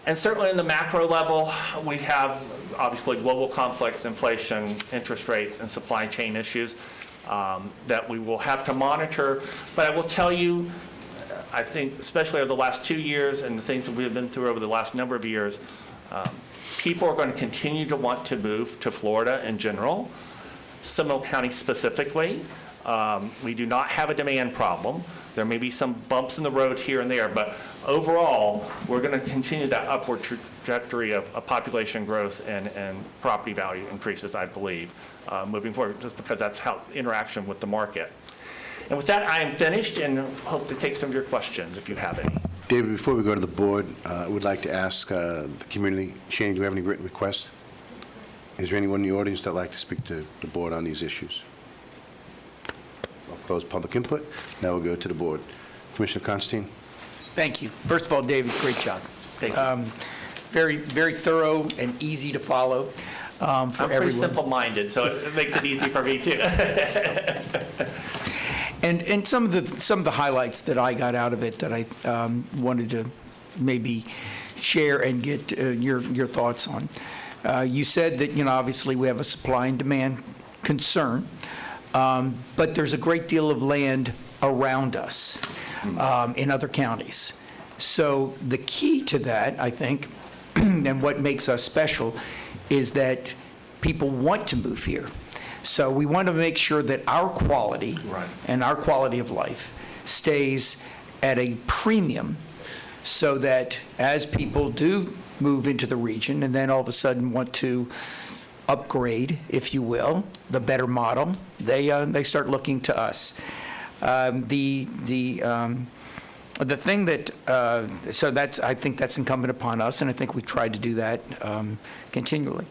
And certainly in the macro level, we have obviously global conflicts, inflation, interest rates, and supply chain issues that we will have to monitor. But I will tell you, I think especially over the last 2 years and the things that we've been through over the last number of years, people are going to continue to want to move to Florida in general, Seminole County specifically. We do not have a demand problem. There may be some bumps in the road here and there, but overall, we're going to continue that upward trajectory of population growth and property value increases, I believe, moving forward, just because that's how interaction with the market. And with that, I am finished and hope to take some of your questions if you have any. David, before we go to the board, I would like to ask the community, Shane, do we have any written requests? Is there anyone in the audience that would like to speak to the board on these issues? I'll close public input. Now we'll go to the board. Commissioner Constantine? Thank you. First of all, David, great job. Thank you. Very, very thorough and easy to follow for I'm pretty everyone. simple-minded, so it makes it easy for me too. And some of the highlights that I got out of it that I wanted to maybe share and get your thoughts on. You said that, obviously we have a supply and demand concern, but there's a great deal of land around us in other counties. So the key to that, I think, and what makes us special is that people want to move here. So we want to make sure that our quality and our quality of life stays at a premium so that as people do move into the region and then all of a sudden want to upgrade, if you will, the better model, they start looking to us. The thing that, I think that's incumbent upon us, and I think we tried to do that continually.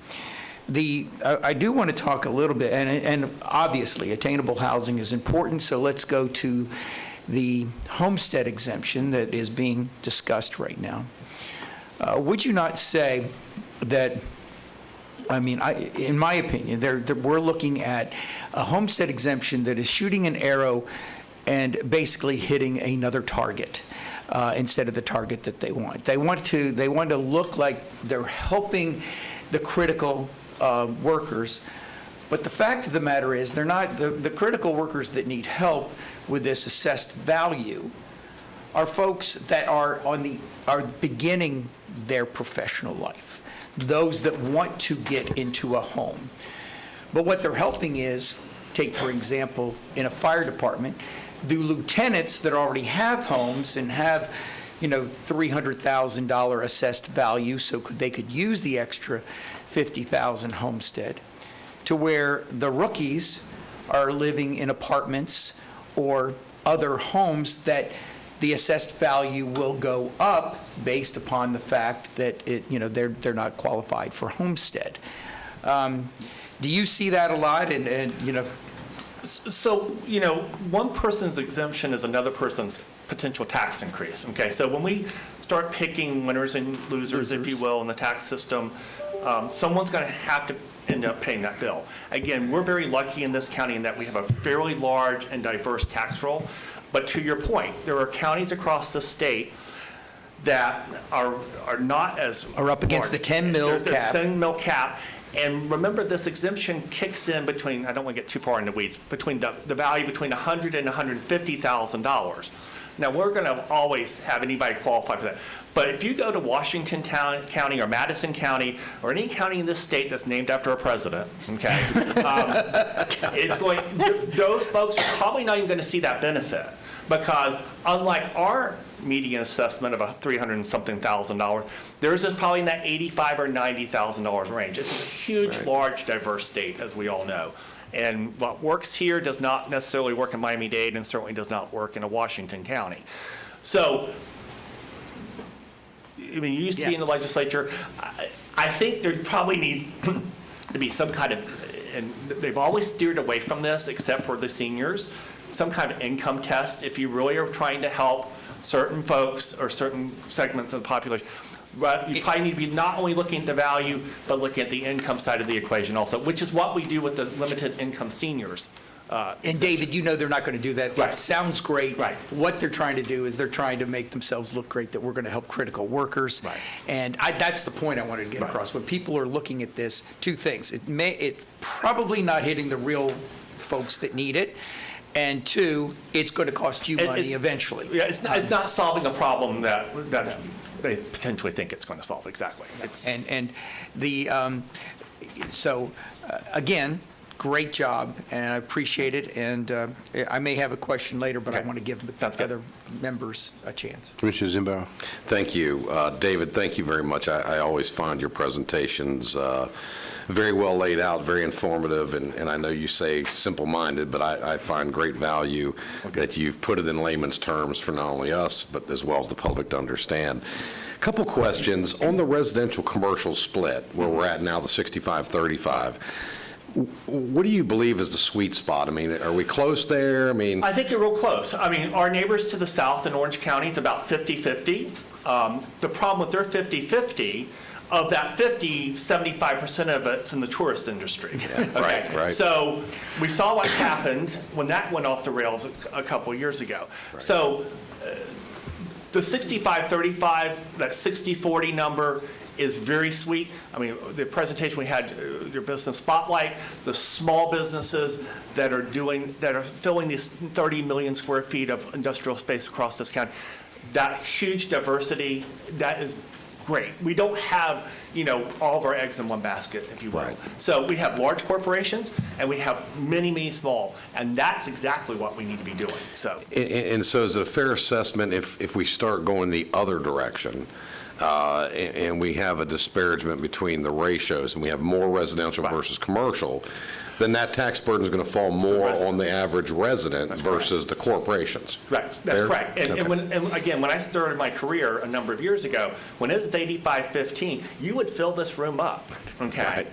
I do want to talk a little bit, and obviously attainable housing is important, so let's go to the homestead exemption that is being discussed right now. Would you not say that, in my opinion, we're looking at a homestead exemption that is shooting an arrow and basically hitting another target instead of the target that they want. They want to look like they're helping the critical workers, but the fact of the matter is they're not. The critical workers that need help with this assessed value are folks that are beginning their professional life, those that want to get into a home. But what they're helping is, take for example, in a fire department, the lieutenants that already have homes and have $300,000 assessed value, so they could use the extra $50,000 homestead, to where the rookies are living in apartments or other homes that the assessed value will go up based upon the fact that they're not qualified for homestead. Do you see that a lot? So, one person's exemption is another person's potential tax increase, okay? So when we start picking winners and losers, if you will, in the tax system, someone's going to have to end up paying that bill. Again, we're very lucky in this county in that we have a fairly large and diverse tax roll. But to your point, there are counties across the state that are not as Are up against large. the 10 mil They're cap. 10 mil cap. And remember, this exemption kicks in between, I don't want to get too far in the weeds, between the value between $100,000 and $150,000. Now, we're going to always have anybody qualify for that. But if you go to Washington County or Madison County or any county in this state that's named after a president, okay, those folks are probably not even going to see that benefit, because unlike our median assessment of $300-something thousand, theirs is probably in that $85,000 or $90,000 range. It's a huge, large, diverse state, as we all know. And what works here does not necessarily work in Miami-Dade and certainly does not work in a Washington County. So I mean, you used to be in the legislature. I think there probably needs to be some kind of, and they've always steered away from this except for the seniors, some kind of income test if you really are trying to help certain folks or certain segments of the population. But you probably need to be not only looking at the value, but looking at the income side of the equation also, which is what we do with the limited income seniors. And David, you know they're not going to do that. Right. It sounds great. Right. What they're trying to do is they're trying to make themselves look great, that we're going to help critical workers. Right. And that's the point I wanted to get Right. across. When people are looking at this, two things. It's probably not hitting the real folks that need it. And two, it's going to cost you money eventually. Yeah, it's not solving a problem that's they potentially think it's going to solve, exactly. And the, again, great job, and I appreciate it. And I may have a question later, but I Okay. want to give Sounds the good. other members a chance. Commissioner Zimbauer. Thank you. David, thank you very much. I always find your presentations very well laid out, very informative, and I know you say simple-minded, but I find great value that you've put it in layman's terms for not only us, but as well as the public to understand. A couple questions. On the residential-commercial split, where we're at now, the 65-35, what do you believe is the sweet spot? I mean, are we close there? I mean, I think you're real close. I mean, our neighbors to the south in Orange County, it's about 50-50. The problem with their 50-50, of that 50, 75% of it's in the tourist industry. Okay? right. So we saw what happened when that went off the rails a couple years ago. Right. So the 65-35, that 60-40 number is very sweet. I mean, the presentation we had, your business spotlight, the small businesses that are filling these 30 million square feet of industrial space across this county, that huge diversity, that is great. We don't have, all of our eggs in one basket, if you will. Right. So we have large corporations and we have many, many small, and that's exactly what we need to be doing, so. and so is it a fair assessment if we start going the other direction, and we have a disparagement between the ratios, and we have more residential versus commercial, then that tax burden is going to fall more on the average resident versus the corporations. Right, that's Fair? correct. And Okay. again, when I started my career a number of years ago, when it was 85-15, you would fill this room up, okay? Right.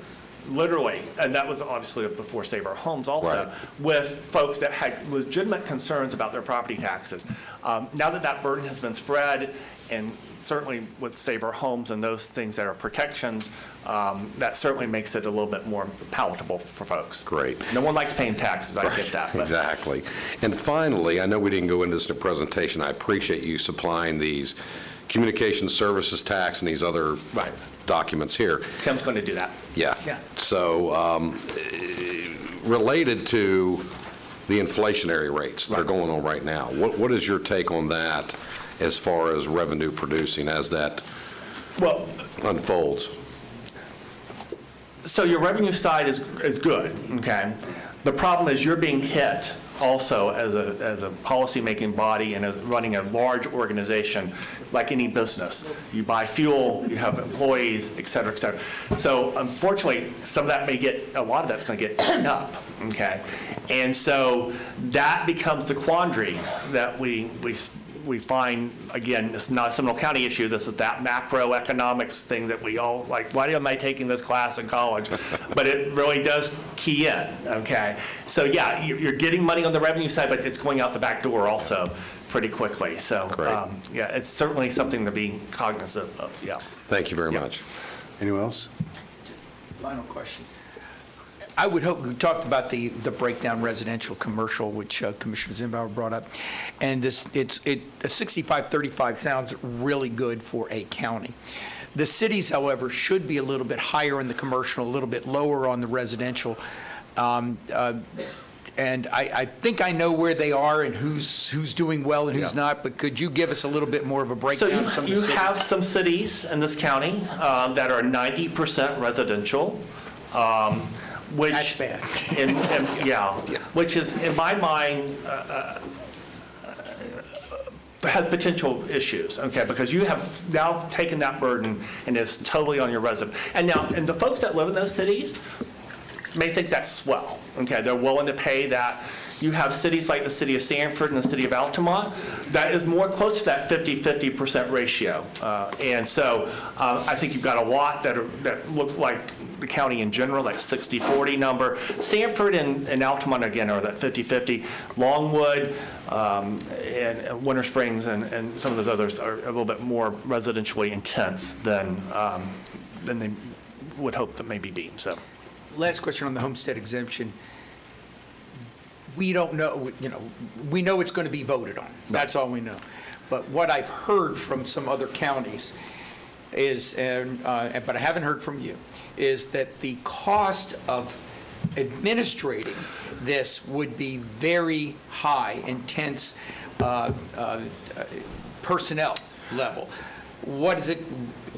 Literally, and that was obviously before Save Our Homes also, Right. with folks that had legitimate concerns about their property taxes. Now that burden has been spread, and certainly with Save Our Homes and those things that are protections, that certainly makes it a little bit more palatable for folks. Great. No one likes paying taxes, I get that. but- Exactly. And finally, I know we didn't go into this in the presentation. I appreciate you supplying these communication services tax and these other Right. documents here. Tim's going to do that. Yeah. Yeah. So related to the inflationary rates that are going on right now, what is your take on that as far as revenue producing as that Well, unfolds? so your revenue side is good, okay? The problem is you're being hit also as a policymaking body and as running a large organization like any business. You buy fuel, you have employees, et cetera, et cetera. So unfortunately, some of that a lot of that's going to get eaten up, okay? And so that becomes the quandary that we find, again, this is not a Seminole County issue, this is that macroeconomics thing that we all, like, why am I taking this class in college? But it really does key in, okay? So yeah, you're getting money on the revenue side, but it's going out the back door also pretty quickly. So, Great. yeah, it's certainly something to be cognizant of, yeah. Thank you very much. Anyone else? Final question. I would hope, we talked about the breakdown residential, commercial, which Commissioner Zimbauer brought up, and a 65-35 sounds really good for a county. The cities, however, should be a little bit higher in the commercial, a little bit lower on the residential. And I think I know where they are and who's doing well and who's Yeah. not, but could you give us a little bit more of a breakdown of some of the So cities? you have some cities in this county that are 90% residential, which. That's bad. Yeah, which is, in my mind, has potential issues, okay? Because you have now taken that burden and it's totally on your resident. And the folks that live in those cities may think that's swell, okay? They're willing to pay that, You have cities like the city of Sanford and the city of Altamont that is more close to that 50-50% ratio. And so I think you've got a lot that looks like the county in general, like 60-40 number. Sanford and Altamont, again, are that 50-50. Longwood and Winter Springs and some of those others are a little bit more residentially intense than they would hope that may be deemed. So, Last question on the homestead exemption. We don't know, we know it's going to be voted on. That's all we know. But what I've heard from some other counties is, but I haven't heard from you, is that the cost of administrating this would be very high, intense personnel level. What is it,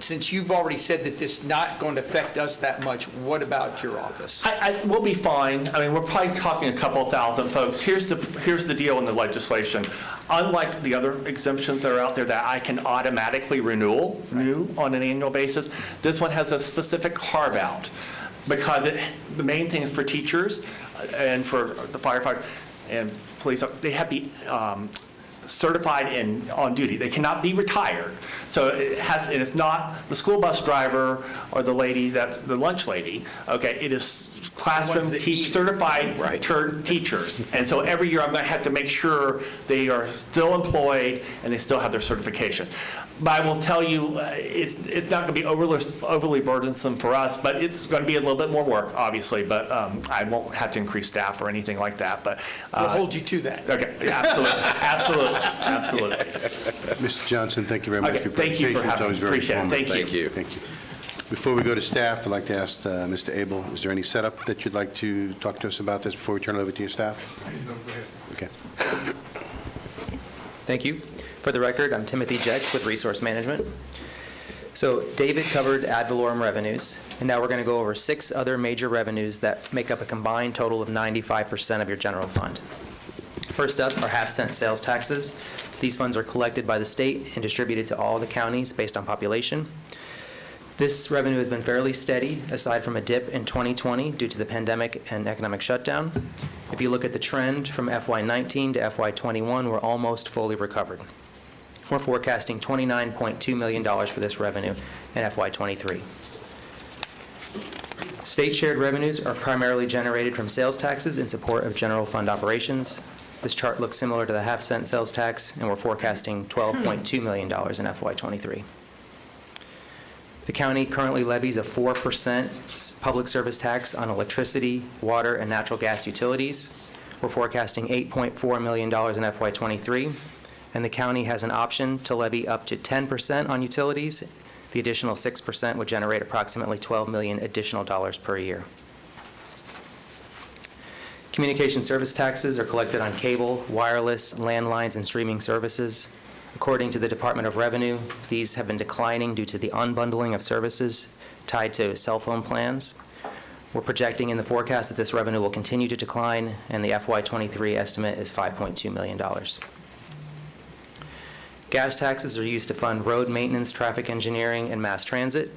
since you've already said that this is not going to affect us that much, what about your office? we'll be fine. I mean, we're probably talking a couple thousand folks. Here's the deal in the legislation. Unlike the other exemptions that are out there that I can automatically renew on an annual basis, this one has a specific carve-out because the main thing is for teachers and for the firefighter and police. They have to be certified and on duty. They cannot be retired. So and it's not the school bus driver or the lady, that's the lunch lady. Okay, it is classroom certified teachers. And so every year I'm going to have to make sure they are still employed and they still have their certification. But I will tell you, it's not going to be overly burdensome for us, but it's going to be a little bit more work, obviously. But I won't have to increase staff or anything like that. But We'll hold you to that. Okay, absolutely. Mr. Johnson, thank you very much for your Thank you presentation. for It's having always me. very Appreciate it. informative. Thank you. Thank you. Thank you. Before we go to staff, I'd like to ask Mr. Abel, is there any setup that you'd like to talk to us about this before we turn it over to your staff? Okay. Thank you. For the record, I'm Timothy Jetz with Resource Management. So David covered ad valorem revenues, and now we're going to go over 6 other major revenues that make up a combined total of 95% of your general fund. First up are half-cent sales taxes. These funds are collected by the state and distributed to all the counties based on population. This revenue has been fairly steady, aside from a dip in 2020 due to the pandemic and economic shutdown. If you look at the trend from FY19 to FY21, we're almost fully recovered. We're forecasting $29.2 million for this revenue in FY23. State shared revenues are primarily generated from sales taxes in support of general fund operations. This chart looks similar to the half-cent sales tax, and we're forecasting $12.2 million in FY23. The county currently levies a 4% public service tax on electricity, water, and natural gas utilities. We're forecasting $8.4 million in FY23, and the county has an option to levy up to 10% on utilities. The additional 6% would generate approximately $12 million additional dollars per year. Communication service taxes are collected on cable, wireless, landlines, and streaming services. According to the Department of Revenue, these have been declining due to the unbundling of services tied to cell phone plans. We're projecting in the forecast that this revenue will continue to decline, and the FY23 estimate is $5.2 million. Gas taxes are used to fund road maintenance, traffic engineering, and mass transit.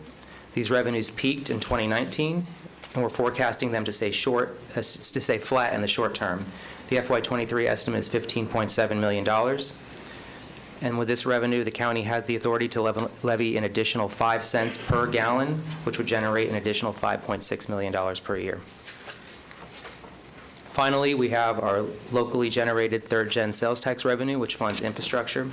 These revenues peaked in 2019, and we're forecasting them to stay flat in the short term. The FY23 estimate is $15.7 million. And with this revenue, the county has the authority to levy an additional 5 cents per gallon, which would generate an additional $5.6 million per year. Finally, we have our locally generated third-gen sales tax revenue, which funds infrastructure.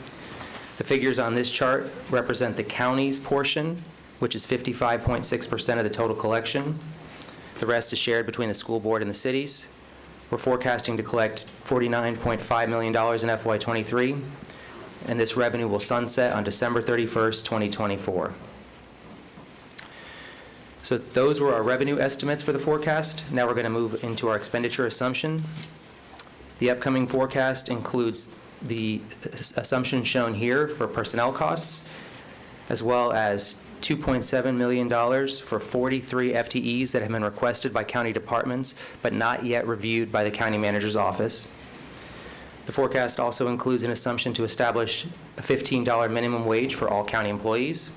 The figures on this chart represent the county's portion, which is 55.6% of the total collection. The rest is shared between the school board and the cities. We're forecasting to collect $49.5 million in FY23. And this revenue will sunset on December 31st, 2024. So those were our revenue estimates for the forecast. Now we're going to move into our expenditure assumption. The upcoming forecast includes the assumption shown here for personnel costs, as well as $2.7 million for 43 FTEs that have been requested by county departments, but not yet reviewed by the county manager's office. The forecast also includes an assumption to establish a $15 minimum wage for all county employees.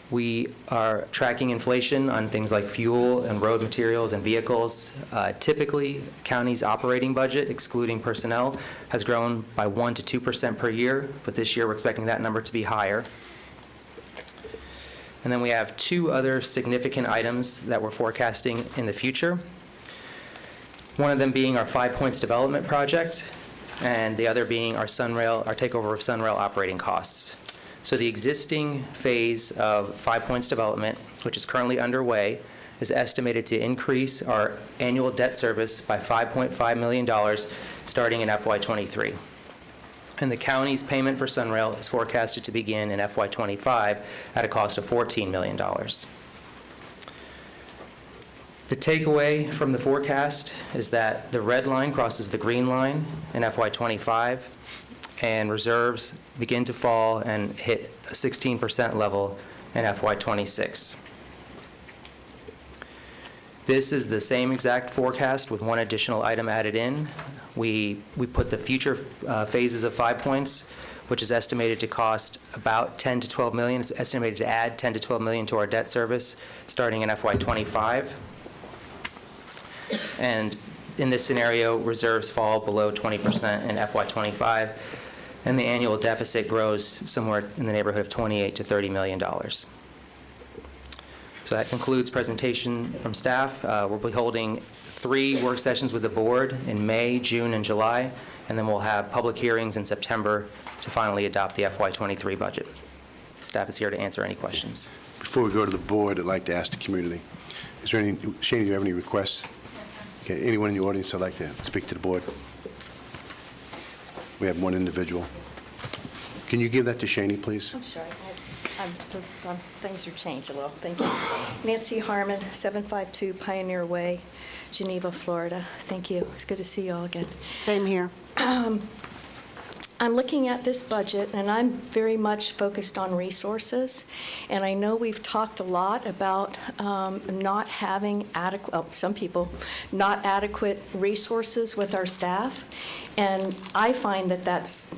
We are tracking inflation on things like fuel and road materials and vehicles. Typically, county's operating budget, excluding personnel, has grown by 1% to 2% per year, but this year we're expecting that number to be higher. And then we have two other significant items that we're forecasting in the future. One of them being our 5 Points Development Project, and the other being our takeover of Sunrail operating costs. So the existing phase of 5 Points Development, which is currently underway, is estimated to increase our annual debt service by $5.5 million starting in FY23. And the county's payment for Sunrail is forecasted to begin in FY25 at a cost of $14 million. The takeaway from the forecast is that the red line crosses the green line in FY25, and reserves begin to fall and hit a 16% level in FY26. This is the same exact forecast with one additional item added in. We put the future phases of 5 Points, which is estimated to cost about $10 to $12 million. It's estimated to add $10 to $12 million to our debt service starting in FY25. And in this scenario, reserves fall below 20% in FY25, and the annual deficit grows somewhere in the neighborhood of $28 to $30 million. So that concludes presentation from staff. We'll be holding 3 work sessions with the board in May, June, and July, and then we'll have public hearings in September to finally adopt the FY23 budget. Staff is here to answer any questions. Before we go to the board, I'd like to ask the community, is there any, Shane, do you have any requests? Okay, anyone in the audience would like to speak to the board? We have one individual. Can you give that to Shaney, please? I'm sorry. Things are changed a little. Thank you. Nancy Harmon, 752 Pioneer Way, Geneva, Florida. Thank you. It's good to see you all again. Same here. I'm looking at this budget, and I'm very much focused on resources. And I know we've talked a lot about not having adequate, well, some people, not adequate resources with our staff. And I find that that's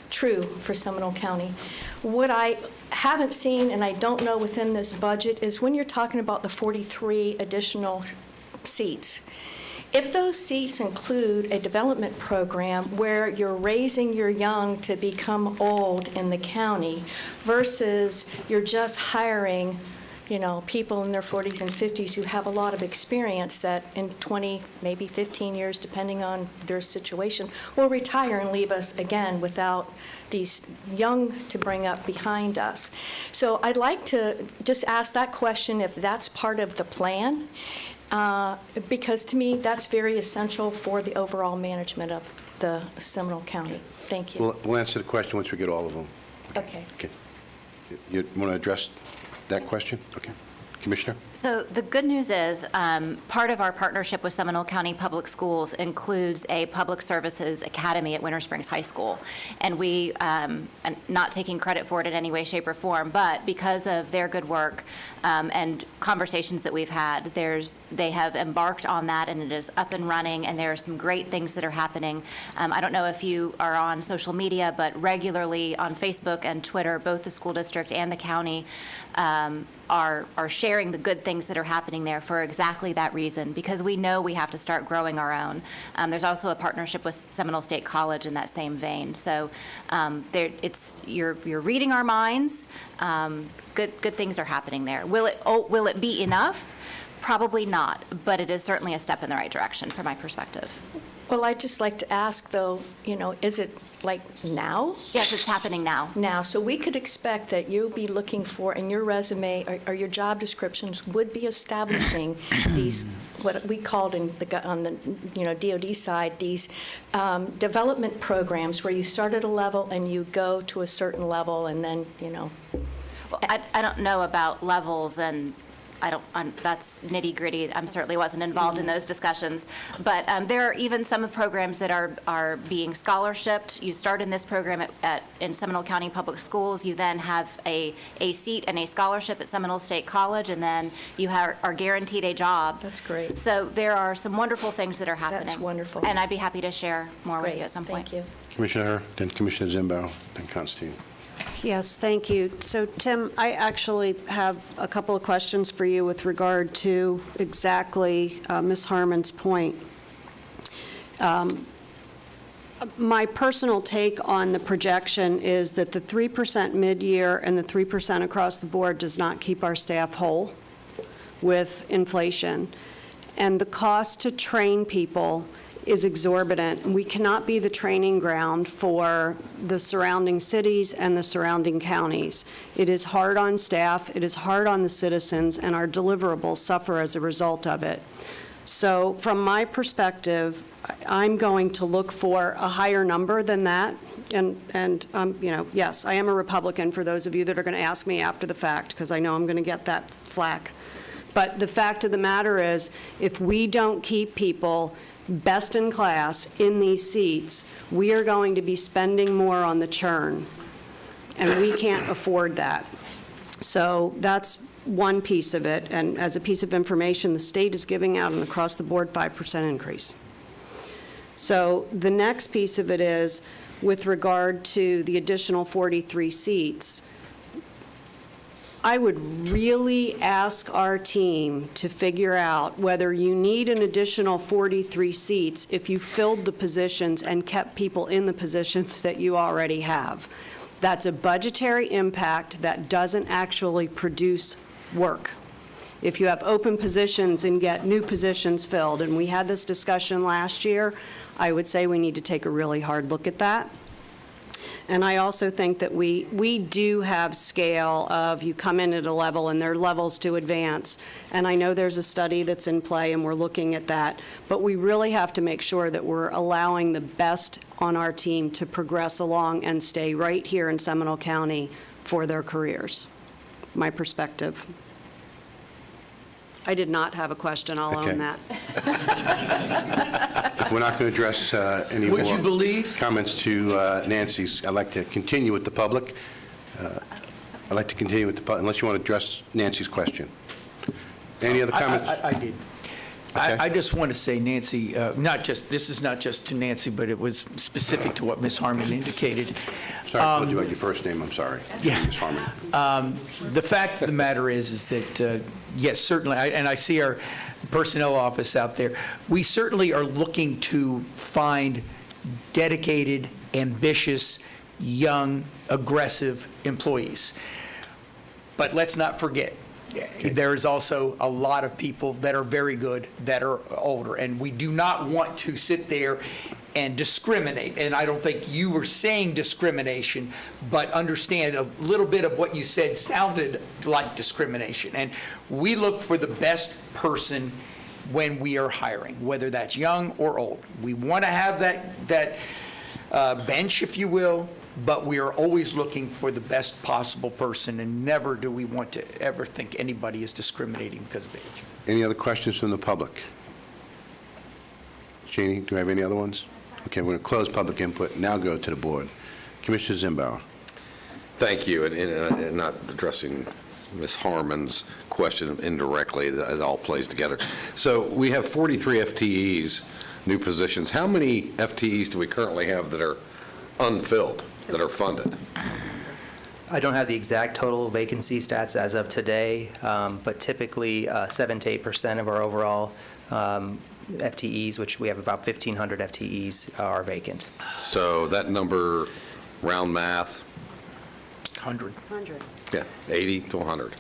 true for Seminole County. What I haven't seen, and I don't know within this budget, is when you're talking about the 43 additional seats. If those seats include a development program where you're raising your young to become old in the county versus you're just hiring, people in their 40s and 50s who have a lot of experience that in 20, maybe 15 years, depending on their situation, will retire and leave us again without these young to bring up behind us. So I'd like to just ask that question if that's part of the plan. Because to me, that's very essential for the overall management of the Seminole County. Thank you. We'll answer the question once we get all of them. Okay. Okay. You want to address that question? Okay. Commissioner? So the good news is, part of our partnership with Seminole County Public Schools includes a public services academy at Winter Springs High School. And we, and not taking credit for it in any way, shape, or form, but because of their good work and conversations that we've had, they have embarked on that, and it is up and running, and there are some great things that are happening. I don't know if you are on social media, but regularly on Facebook and Twitter, both the school district and the county are sharing the good things that are happening there for exactly that reason, because we know we have to start growing our own. There's also a partnership with Seminole State College in that same vein. So you're reading our minds. Good things are happening there. Will it be enough? Probably not, but it is certainly a step in the right direction from my perspective. Well, I'd just like to ask, though, is it like now? Yes, it's happening now. Now, so we could expect that you'll be looking for, in your resume or your job descriptions would be establishing these, what we called on the DOD side, these development programs where you start at a level and you go to a certain level and then, Well, I don't know about levels, and that's nitty-gritty. I certainly wasn't involved in those discussions. But there are even some programs that are being scholarshiped. You start in this program in Seminole County Public Schools. You then have a seat and a scholarship at Seminole State College, and then you are guaranteed a job. That's great. So there are some wonderful things that are happening. That's wonderful. And I'd be happy to share more with you at some point. Thank you. Commissioner, then Commissioner Zimbow, then Constantine. Yes, thank you. So, Tim, I actually have a couple of questions for you with regard to exactly Ms. Harmon's point. My personal take on the projection is that the 3% mid-year and the 3% across the board does not keep our staff whole with inflation. And the cost to train people is exorbitant. We cannot be the training ground for the surrounding cities and the surrounding counties. It is hard on staff, it is hard on the citizens, and our deliverables suffer as a result of it. So from my perspective, I'm going to look for a higher number than that. And yes, I am a Republican, for those of you that are going to ask me after the fact, because I know I'm going to get that flack. But the fact of the matter is, if we don't keep people best in class in these seats, we are going to be spending more on the churn, and we can't afford that. So that's one piece of it, and as a piece of information, the state is giving out an across-the-board 5% increase. So the next piece of it is, with regard to the additional 43 seats, I would really ask our team to figure out whether you need an additional 43 seats if you filled the positions and kept people in the positions that you already have. That's a budgetary impact that doesn't actually produce work. If you have open positions and get new positions filled, and we had this discussion last year, I would say we need to take a really hard look at that. And I also think that we do have scale of, you come in at a level and there are levels to advance. And I know there's a study that's in play and we're looking at that. But we really have to make sure that we're allowing the best on our team to progress along and stay right here in Seminole County for their careers. My perspective. I did not have a question, I'll own that. If we're not going to address any Would you more believe? comments to Nancy's, I'd like to continue with the public. Unless you want to address Nancy's question. Any other comments? I did. Okay. I just want to say, Nancy, this is not just to Nancy, but it was specific to what Ms. Harmon indicated. Sorry, I told you about your first name, I'm sorry. Yeah. Ms. Harmon. The fact of the matter is that, yes, certainly, and I see our personnel office out there, we certainly are looking to find dedicated, ambitious, young, aggressive employees. But let's not forget, there is also a lot of people that are very good that are older, and we do not want to sit there and discriminate. And I don't think you were saying discrimination, but understand a little bit of what you said sounded like discrimination. And we look for the best person when we are hiring, whether that's young or old. We want to have that bench, if you will, but we are always looking for the best possible person, and never do we want to ever think anybody is discriminating because of age. Any other questions from the public? Jeannie, do I have any other ones? Okay, we're going to close public input, now go to the board. Commissioner Zimbauer. Thank you, and not addressing Ms. Harmon's question indirectly, it all plays together. So we have 43 FTEs, new positions. How many FTEs do we currently have that are unfilled, that are funded? I don't have the exact total vacancy stats as of today, but typically 7 to 8% of our overall FTEs, which we have about 1,500 FTEs, are vacant. So that number, round math, 100. yeah, 80 to 100.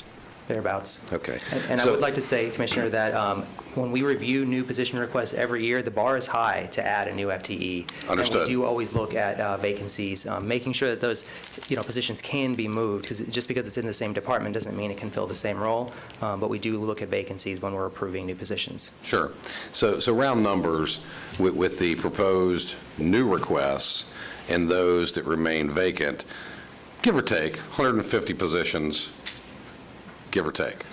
Thereabouts. Okay. And I So- would like to say, Commissioner, that when we review new position requests every year, the bar is high to add a new FTE. Understood. And we do always look at vacancies, making sure that those, positions can be moved, because just because it's in the same department doesn't mean it can fill the same role. But we do look at vacancies when we're approving new positions. Sure. So round numbers, with the proposed new requests and those that remain vacant, give or take, 150 positions, give or take.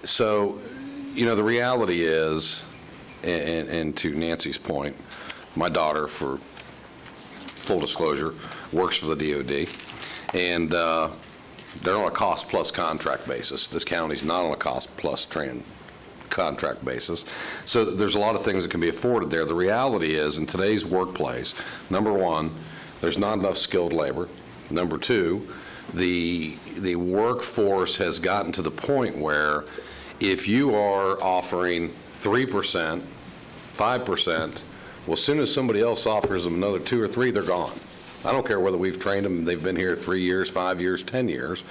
So, the reality is, and to Nancy's point, my daughter, for full disclosure, works for the DOD, and they're on a cost-plus contract basis. This county's not on a cost-plus contract basis. So there's a lot of things that can be afforded there. The reality is, in today's workplace, number one, there's not enough skilled labor Number two, the workforce has gotten to the point where if you are offering 3%, 5%, well, as soon as somebody else offers them another 2 or 3, they're gone. I don't care whether we've trained them, they've been here 3 years, 5 years, 10 years.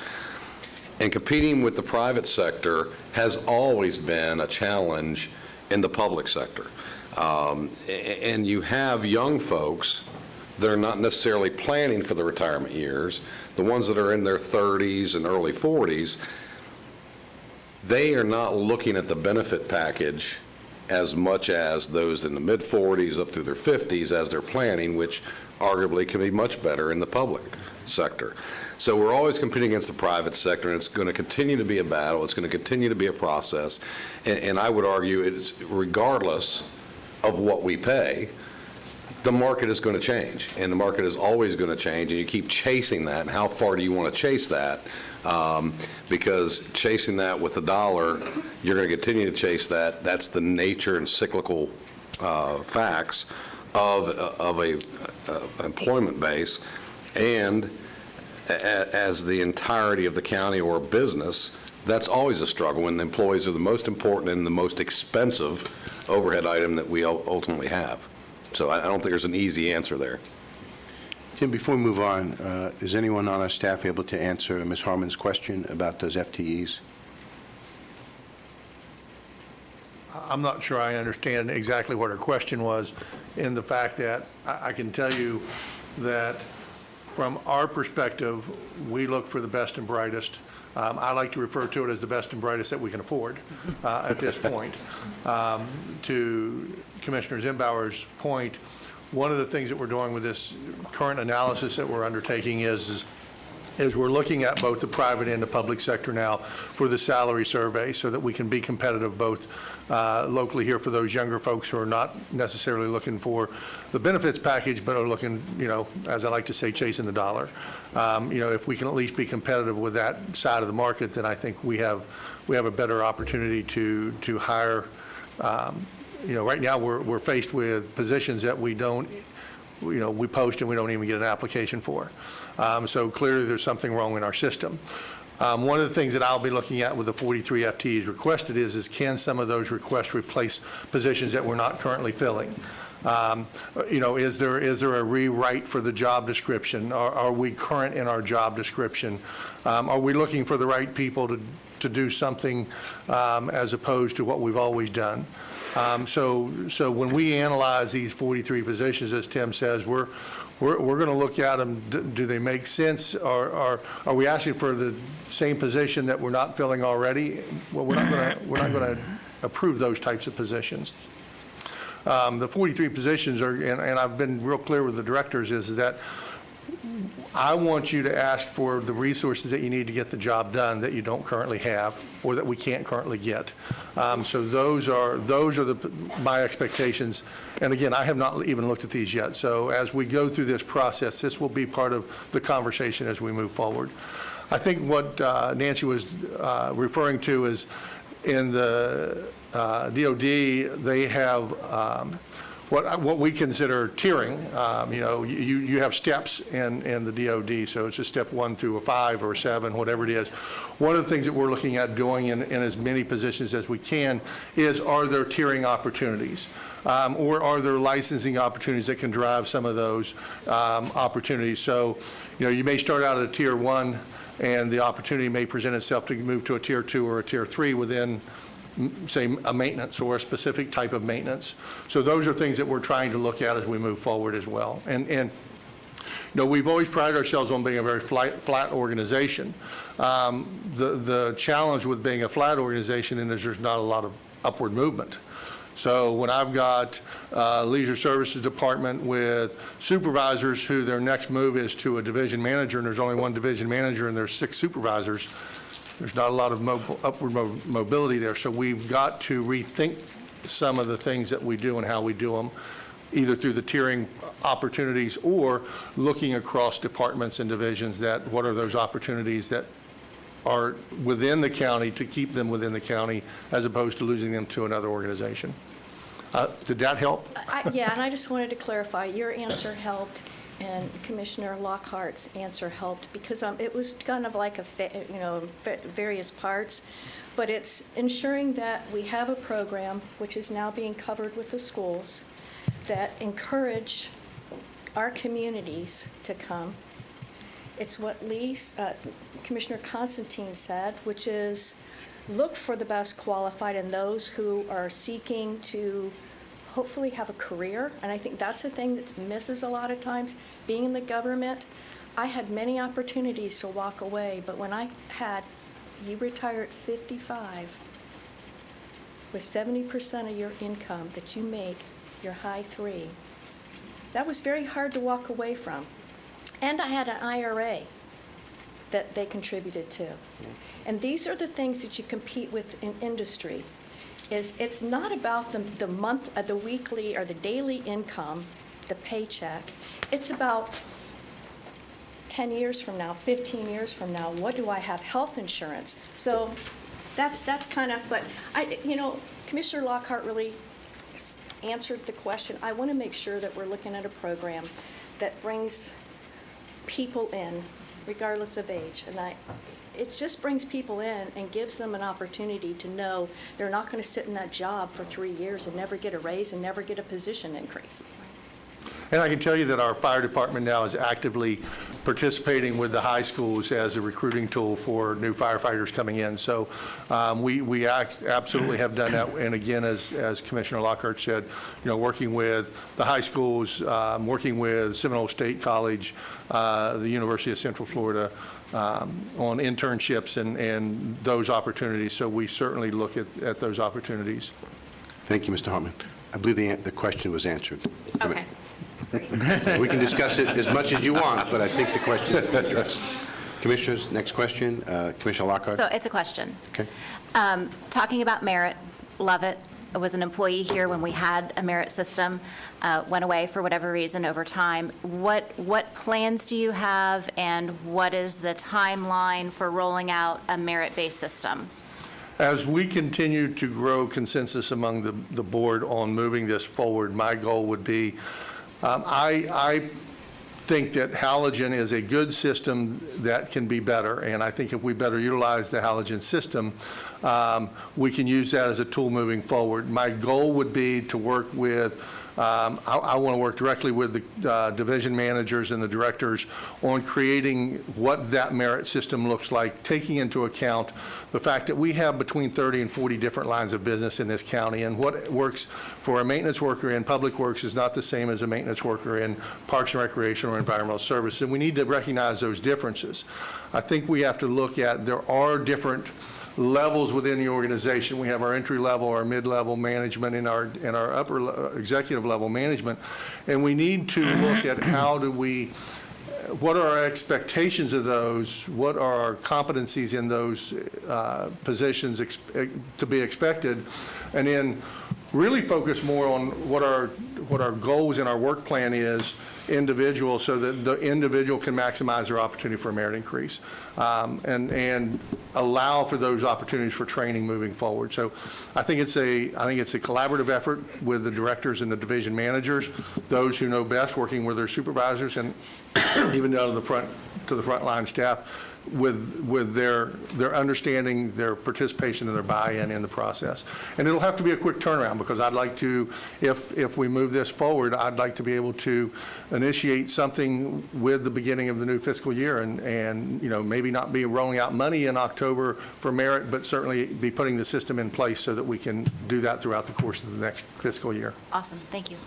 And competing with the private sector has always been a challenge in the public sector. And you have young folks that are not necessarily planning for the retirement years, the ones that are in their 30s and early 40s, they are not looking at the benefit package as much as those in the mid-40s up through their 50s as they're planning, which arguably can be much better in the public sector. So we're always competing against the private sector, and it's going to continue to be a battle. It's going to continue to be a process. And I would argue it's regardless of what we pay, the market is going to change, and the market is always going to change, and you keep chasing that. And how far do you want to chase that? Because chasing that with a dollar, you're going to continue to chase that. That's the nature and cyclical facts of a employment base. And as the entirety of the county or business, that's always a struggle when the employees are the most important and the most expensive overhead item that we ultimately have. So I don't think there's an easy answer there. Tim, before we move on, is anyone on our staff able to answer Ms. Harmon's question about those FTEs? I'm not sure I understand exactly what her question was, in the fact that I can tell you that from our perspective, we look for the best and brightest. I like to refer to it as the best and brightest that we can afford at this point. To Commissioner Zimbauer's point, one of the things that we're doing with this current analysis that we're undertaking is we're looking at both the private and the public sector now for the salary survey, so that we can be competitive both locally here for those younger folks who are not necessarily looking for the benefits package, but are looking, as I like to say, chasing the dollar. If we can at least be competitive with that side of the market, then I think we have a better opportunity to hire. Right now we're faced with positions that we don't, we post and we don't even get an application for. So clearly there's something wrong in our system. One of the things that I'll be looking at with the 43 FTEs requested is can some of those requests replace positions that we're not currently filling? Is there a rewrite for the job description? Are we current in our job description? Are we looking for the right people to do something as opposed to what we've always done? So when we analyze these 43 positions, as Tim says, we're going to look at them. Do they make sense? Or are we asking for the same position that we're not filling already? Well, we're not going to approve those types of positions. The 43 positions are, and I've been real clear with the directors, is that I want you to ask for the resources that you need to get the job done that you don't currently have or that we can't currently get. So those are my expectations. And again, I have not even looked at these yet. So as we go through this process, this will be part of the conversation as we move forward. I think what Nancy was referring to is in the DOD, they have what we consider tiering. You have steps in the DOD, so it's a step 1 through a 5 or a 7, whatever it is. One of the things that we're looking at doing in as many positions as we can is, are there tiering opportunities? Or are there licensing opportunities that can drive some of those opportunities? So, you may start out at a tier 1, and the opportunity may present itself to move to a tier 2 or a tier 3 within, say, a maintenance or a specific type of maintenance. So those are things that we're trying to look at as we move forward as well. And we've always prided ourselves on being a very flat organization. The challenge with being a flat organization is there's not a lot of upward movement. So when I've got a leisure services department with supervisors who their next move is to a division manager, and there's only one division manager and there's 6 supervisors, there's not a lot of upward mobility there. So we've got to rethink some of the things that we do and how we do them, either through the tiering opportunities or looking across departments and divisions that what are those opportunities that are within the county to keep them within the county as opposed to losing them to another organization. Did that help? Yeah, and I just wanted to clarify, your answer helped and Commissioner Lockhart's answer helped, because it was kind of like various parts, but it's ensuring that we have a program, which is now being covered with the schools, that encourage our communities to come. It's what Commissioner Constantine said, which is look for the best qualified and those who are seeking to hopefully have a career. And I think that's the thing that misses a lot of times. Being in the government, I had many opportunities to walk away, but when you retire at 55 with 70% of your income that you make, your high three, that was very hard to walk away from. And I had an IRA that they contributed to. And these are the things that you compete with in industry. It's not about the weekly or the daily income, the paycheck. It's about 10 years from now, 15 years from now, what do I have health insurance? So that's kind of, but Commissioner Lockhart really answered the question. I want to make sure that we're looking at a program that brings people in, regardless of age. And it just brings people in and gives them an opportunity to know they're not going to sit in that job for 3 years and never get a raise and never get a position increase. And I can tell you that our fire department now is actively participating with the high schools as a recruiting tool for new firefighters coming in. So we absolutely have done that. And again, as Commissioner Lockhart said, working with the high schools, working with Seminole State College, the University of Central Florida, on internships and those opportunities. So we certainly look at those opportunities. Thank you, Mr. Hartman. I believe the question was answered. Okay. We can discuss it as much as you want, but I think the question is addressed. Commissioners, next question. Commissioner Lockhart. So it's a question. Okay. Talking about merit, love it. I was an employee here when we had a merit system, went away for whatever reason over time. What plans do you have, and what is the timeline for rolling out a merit-based system? As we continue to grow consensus among the board on moving this forward, my goal would be, I think that halogen is a good system that can be better, and I think if we better utilize the halogen system, we can use that as a tool moving forward. My goal would be to work with I want to work directly with the division managers and the directors on creating what that merit system looks like, taking into account the fact that we have between 30 and 40 different lines of business in this county, and what works for a maintenance worker in Public Works is not the same as a maintenance worker in Parks and Recreation or Environmental Service, and we need to recognize those differences. I think we have to look at, there are different levels within the organization. We have our entry level, our mid-level management, and our upper executive level management, and we need to look at what are our expectations of those, what are our competencies in those positions to be expected, and then really focus more on what our goals in our work plan is individual, so that the individual can maximize their opportunity for a merit increase, and allow for those opportunities for training moving forward. So I think it's a collaborative effort with the directors and the division managers, those who know best, working with their supervisors, and even down to the frontline staff, with their understanding, their participation, and their buy-in in the process. And it'll have to be a quick turnaround, because I'd like to, if we move this forward, I'd like to be able to initiate something with the beginning of the new fiscal year, and maybe not be rolling out money in October for merit, but certainly be putting the system in place so that we can do that throughout the course of the next fiscal year. Awesome. Thank you.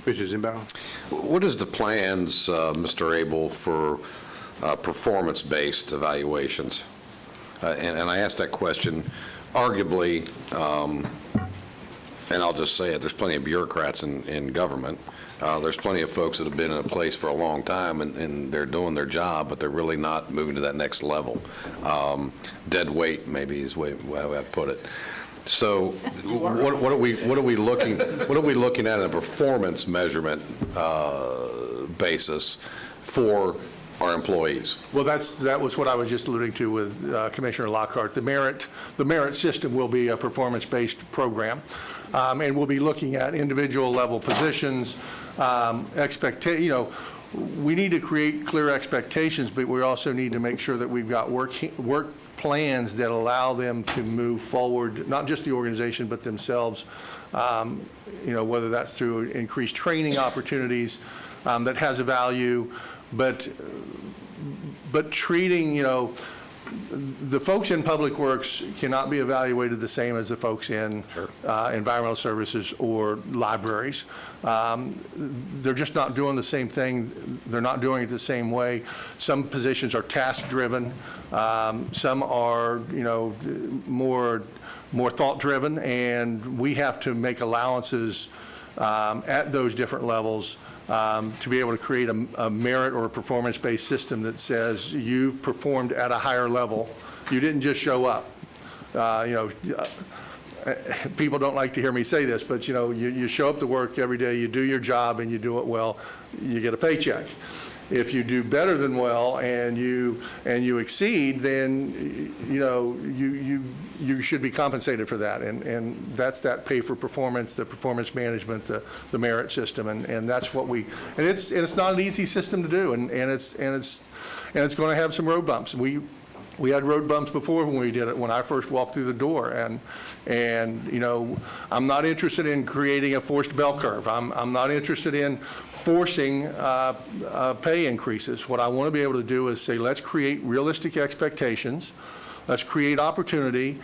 Commissioner Zimbauer. What is the plans, Mr. Abel, for performance-based evaluations? And I asked that question arguably, and I'll just say it, there's plenty of bureaucrats in government. There's plenty of folks that have been in a place for a long time, and they're doing their job, but they're really not moving to that next level. Dead weight, maybe, is the way I put it. So what are we looking at in a performance measurement basis for our employees? Well, that was what I was just alluding to with Commissioner Lockhart. The merit system will be a performance-based program, and we'll be looking at individual level positions, we need to create clear expectations, but we also need to make sure that we've got work plans that allow them to move forward, not just the organization, but themselves, whether that's through increased training opportunities that has a value, but treating, the folks in Public Works cannot be evaluated the same as the folks in environmental services or libraries. They're just not doing the same thing. They're not doing it the same way. Some positions are task-driven. Some are, more thought-driven, and we have to make allowances at those different levels to be able to create a merit or a performance-based system that says you've performed at a higher level. You didn't just show up. People don't like to hear me say this, but you show up to work every day, you do your job, and you do it well, you get a paycheck. If you do better than well and you exceed, then you should be compensated for that, and that's that pay for performance, the performance management, the merit system, and that's what and it's not an easy system to do, and it's going to have some road bumps. We had road bumps before when we did it, when I first walked through the door, and I'm not interested in creating a forced bell curve. I'm not interested in forcing pay increases. What I want to be able to do is say, let's create realistic expectations, let's create opportunity,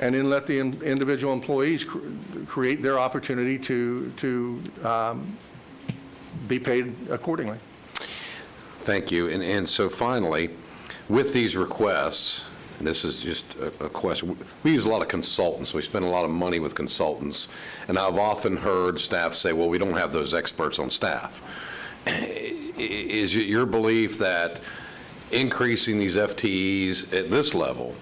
and then let the individual employees create their opportunity to be paid accordingly. Thank you. And so finally, with these requests, and this is just a question, we use a lot of consultants. We spend a lot of money with consultants, and I've often heard staff say, well, we don't have those experts on staff. Is it your belief that increasing these FTEs at this level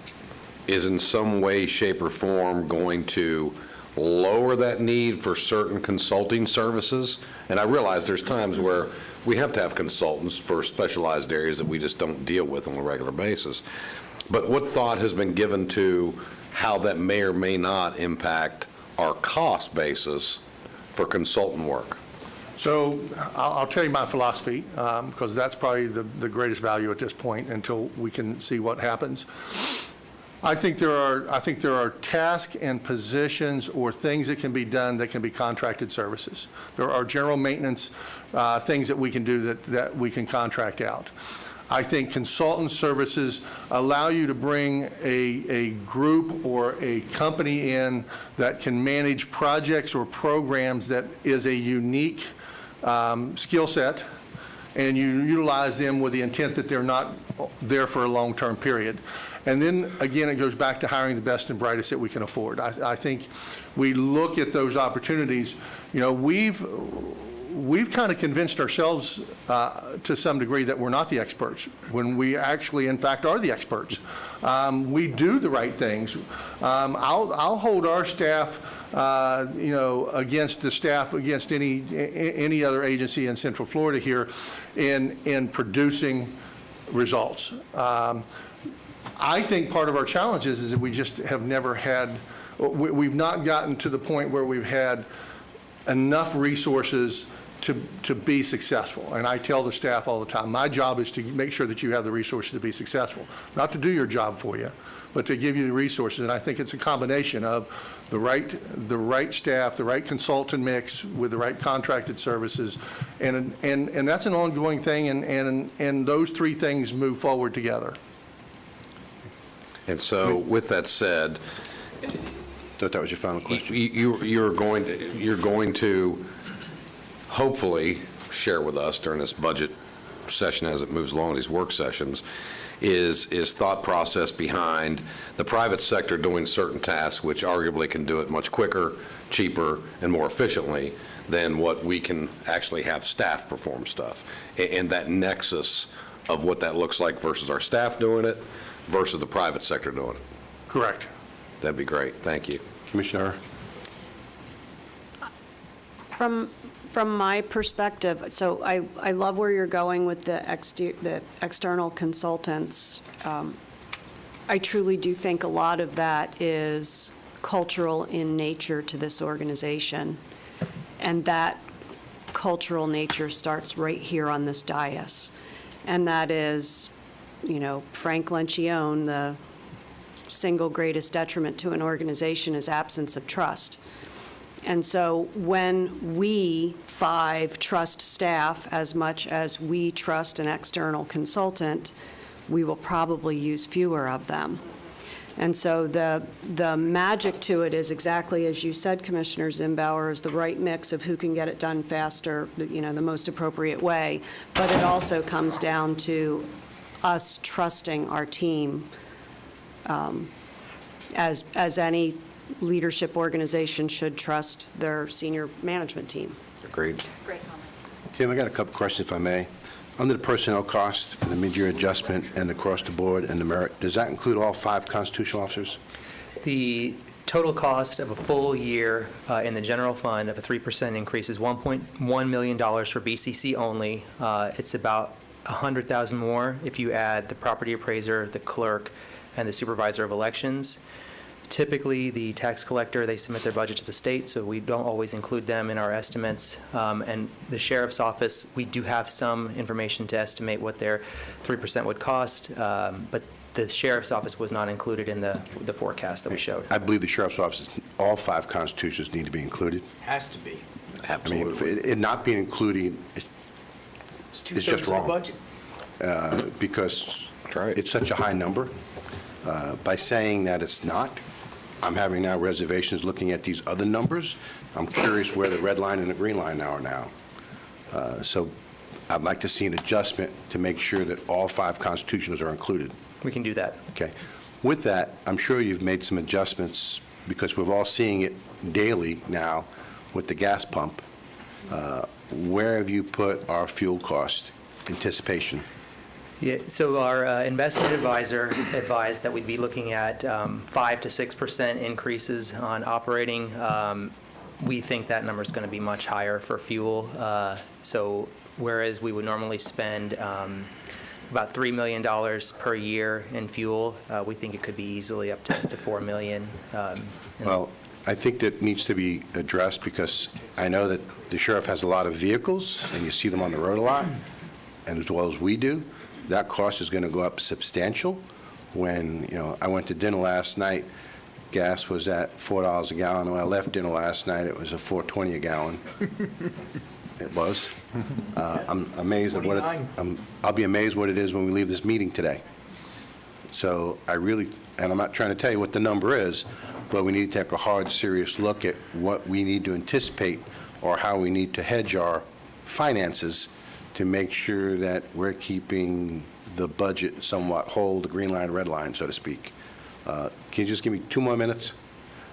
is in some way, shape, or form going to lower that need for certain consulting services? And I realize there's times where we have to have consultants for specialized areas that we just don't deal with on a regular basis. But what thought has been given to how that may or may not impact our cost basis for consultant work? So I'll tell you my philosophy, because that's probably the greatest value at this point until we can see what happens. I think there are tasks and positions or things that can be done that can be contracted services. There are general maintenance things that we can do that we can contract out. I think consultant services allow you to bring a group or a company in that can manage projects or programs that is a unique skill set, and you utilize them with the intent that they're not there for a long-term period. And then, again, it goes back to hiring the best and brightest that we can afford. I think we look at those opportunities. We've kind of convinced ourselves to some degree that we're not the experts, when we actually, in fact, are the experts. We do the right things. I'll hold our staff, against the staff, against any other agency in Central Florida here in producing results. I think part of our challenge is that we just have never had, we've not gotten to the point where we've had enough resources to be successful. And I tell the staff all the time, my job is to make sure that you have the resources to be successful, not to do your job for you, but to give you the resources. And I think it's a combination of the right staff, the right consultant mix with the right contracted services, and that's an ongoing thing, and those three things move forward together. And so, with that said, Thought that was your final question. you're going to hopefully share with us during this budget session as it moves along, these work sessions, is thought process behind the private sector doing certain tasks which arguably can do it much quicker, cheaper, and more efficiently than what we can actually have staff perform stuff. And that nexus of what that looks like versus our staff doing it versus the private sector doing it. Correct. That'd be great. Thank you. Commissioner? From my perspective, so I love where you're going with the external consultants. I truly do think a lot of that is cultural in nature to this organization, and that cultural nature starts right here on this dais. And that is, Frank Lencioni, the single greatest detriment to an organization is absence of trust. And so when we 5 trust staff as much as we trust an external consultant, we will probably use fewer of them. And so the magic to it is exactly as you said, Commissioner Zimbauer, is the right mix of who can get it done faster, the most appropriate way. But it also comes down to us trusting our team, as any leadership organization should trust their senior management team. Agreed. Great comment. Tim, I got a couple questions, if I may. Under the personnel cost for the mid-year adjustment and across the board and the merit, does that include all 5 constitutional officers? The total cost of a full year in the general fund of a 3% increase is $1.1 million for BCC only. It's about $100,000 more if you add the property appraiser, the clerk, and the supervisor of elections. Typically, the tax collector, they submit their budget to the state, so we don't always include them in our estimates. And the sheriff's office, we do have some information to estimate what their 3% would cost, but the sheriff's office was not included in the forecast that we showed. I believe the sheriff's office, all 5 constitutions need to be included. Has to be. I mean, it not being included, it's just wrong. Because it's such a high number. By saying that it's not, I'm having now reservations looking at these other numbers. I'm curious where the red line and the green line are now. So I'd like to see an adjustment to make sure that all 5 constitutionals are included. We can do that. Okay. With that, I'm sure you've made some adjustments because we're all seeing it daily now with the gas pump. Where have you put our fuel cost anticipation? Yeah, so our investment advisor advised that we'd be looking at 5 to 6% increases on operating. We think that number is going to be much higher for fuel. So whereas we would normally spend about $3 million per year in fuel, we think it could be easily up to $4 million. Well, I think that needs to be addressed because I know that the sheriff has a lot of vehicles and you see them on the road a lot, and as well as we do. That cost is going to go up substantial. When, I went to dinner last night, gas was at $4 a gallon. When I left dinner last night, it was a $4.20 a gallon. It was. I'm amazed at what I'll be amazed what it is when we leave this meeting today. So I really, and I'm not trying to tell you what the number is, but we need to take a hard, serious look at what we need to anticipate or how we need to hedge our finances to make sure that we're keeping the budget somewhat whole, the green line, red line, so to speak. Can you just give me 2 more minutes?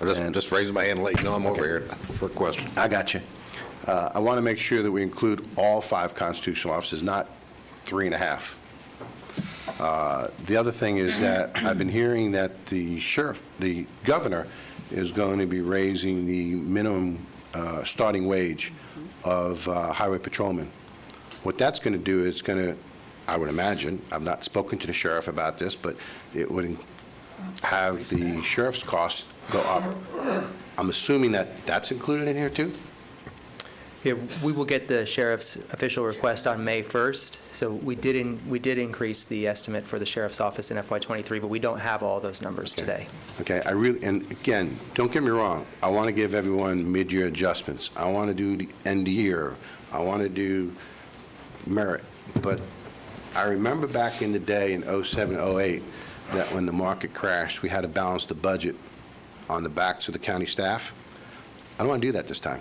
I'm just raising my hand and let you know I'm over here for a question. I got you. I want to make sure that we include all 5 constitutional officers, not 3.5. The other thing is that I've been hearing that the governor is going to be raising the minimum starting wage of highway patrolmen. What that's going to do is I would imagine, I've not spoken to the sheriff about this, but it would have the sheriff's costs go up. I'm assuming that that's included in here too? Yeah, we will get the sheriff's official request on May 1st. So we did increase the estimate for the sheriff's office in FY23, but we don't have all those numbers today. Okay, and again, don't get me wrong, I want to give everyone mid-year adjustments. I want to do the end of year. I want to do merit. But I remember back in the day in 07, 08, that when the market crashed, we had to balance the budget on the backs of the county staff. I don't want to do that this time.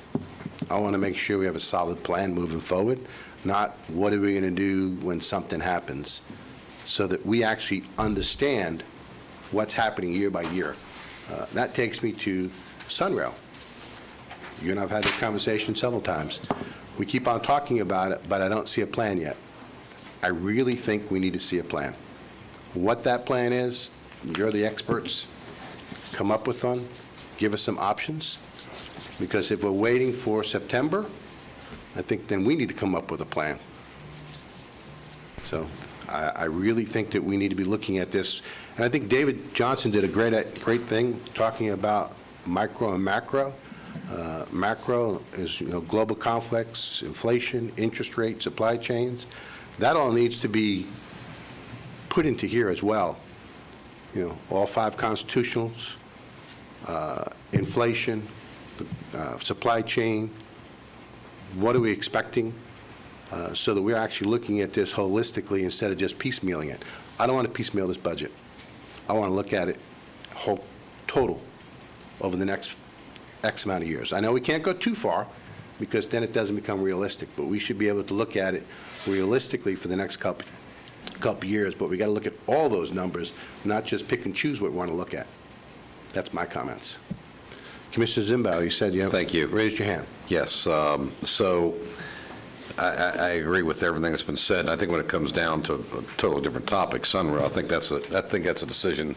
I want to make sure we have a solid plan moving forward, not what are we going to do when something happens, so that we actually understand what's happening year by year. That takes me to Sunrail. You and I have had this conversation several times. We keep on talking about it, but I don't see a plan yet. I really think we need to see a plan. What that plan is, you're the experts. Come up with one. Give us some options. Because if we're waiting for September, I think then we need to come up with a plan. So I really think that we need to be looking at this. And I think David Johnson did a great thing talking about micro and macro. Macro is, global conflicts, inflation, interest rate, supply chains. That all needs to be put into here as well. All 5 constitutionals, inflation, supply chain, what are we expecting, so that we're actually looking at this holistically instead of just piecemealing it. I don't want to piecemeal this budget. I want to look at it whole total over the next X amount of years. I know we can't go too far because then it doesn't become realistic, but we should be able to look at it realistically for the next couple years, but we got to look at all those numbers, not just pick and choose what we want to look at. That's my comments. Commissioner Zimbow, you said you have... Thank you. Raised your hand. Yes, so I agree with everything that's been said. I think when it comes down to a totally different topic, Sunrail, I think that's a decision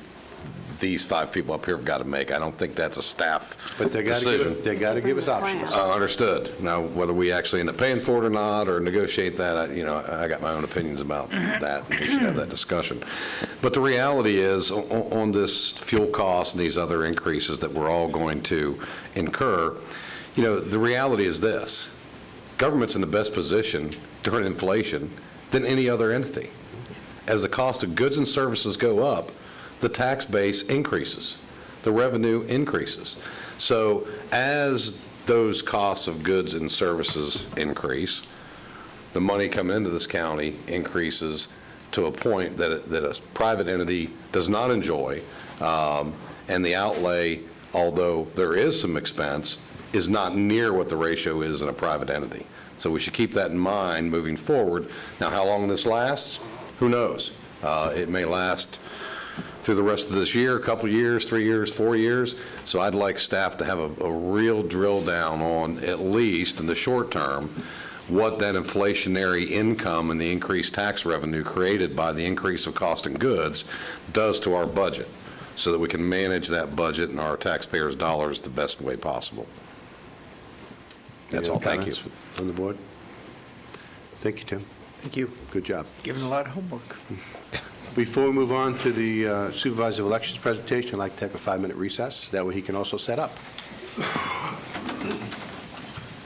these 5 people up here have got to make. I don't think that's a staff But they got to give us options. Understood. Now, whether we actually end up paying for it or not, or negotiate that, I got my own opinions about that, and we should have that discussion. But the reality is, on this fuel cost and these other increases that we're all going to incur, the reality is this: government's in the best position during inflation than any other entity. As the cost of goods and services go up, the tax base increases, the revenue increases. So as those costs of goods and services increase, the money coming into this county increases to a point that a private entity does not enjoy, and the outlay, although there is some expense, is not near what the ratio is in a private entity. So we should keep that in mind moving forward. Now, how long this lasts, who knows? It may last through the rest of this year, a couple years, 3 years, 4 years. So I'd like staff to have a real drill down on, at least in the short term, what that inflationary income and the increased tax revenue created by the increase of cost of goods does to our budget, so that we can manage that budget and our taxpayers' dollars the best way possible. That's all. Thank you. On the board? Thank you, Tim. Thank you. Good job. Given a lot of homework. Before we move on to the Supervisor of Elections presentation, I'd like to take a 5-minute recess. That way he can also set up.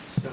So,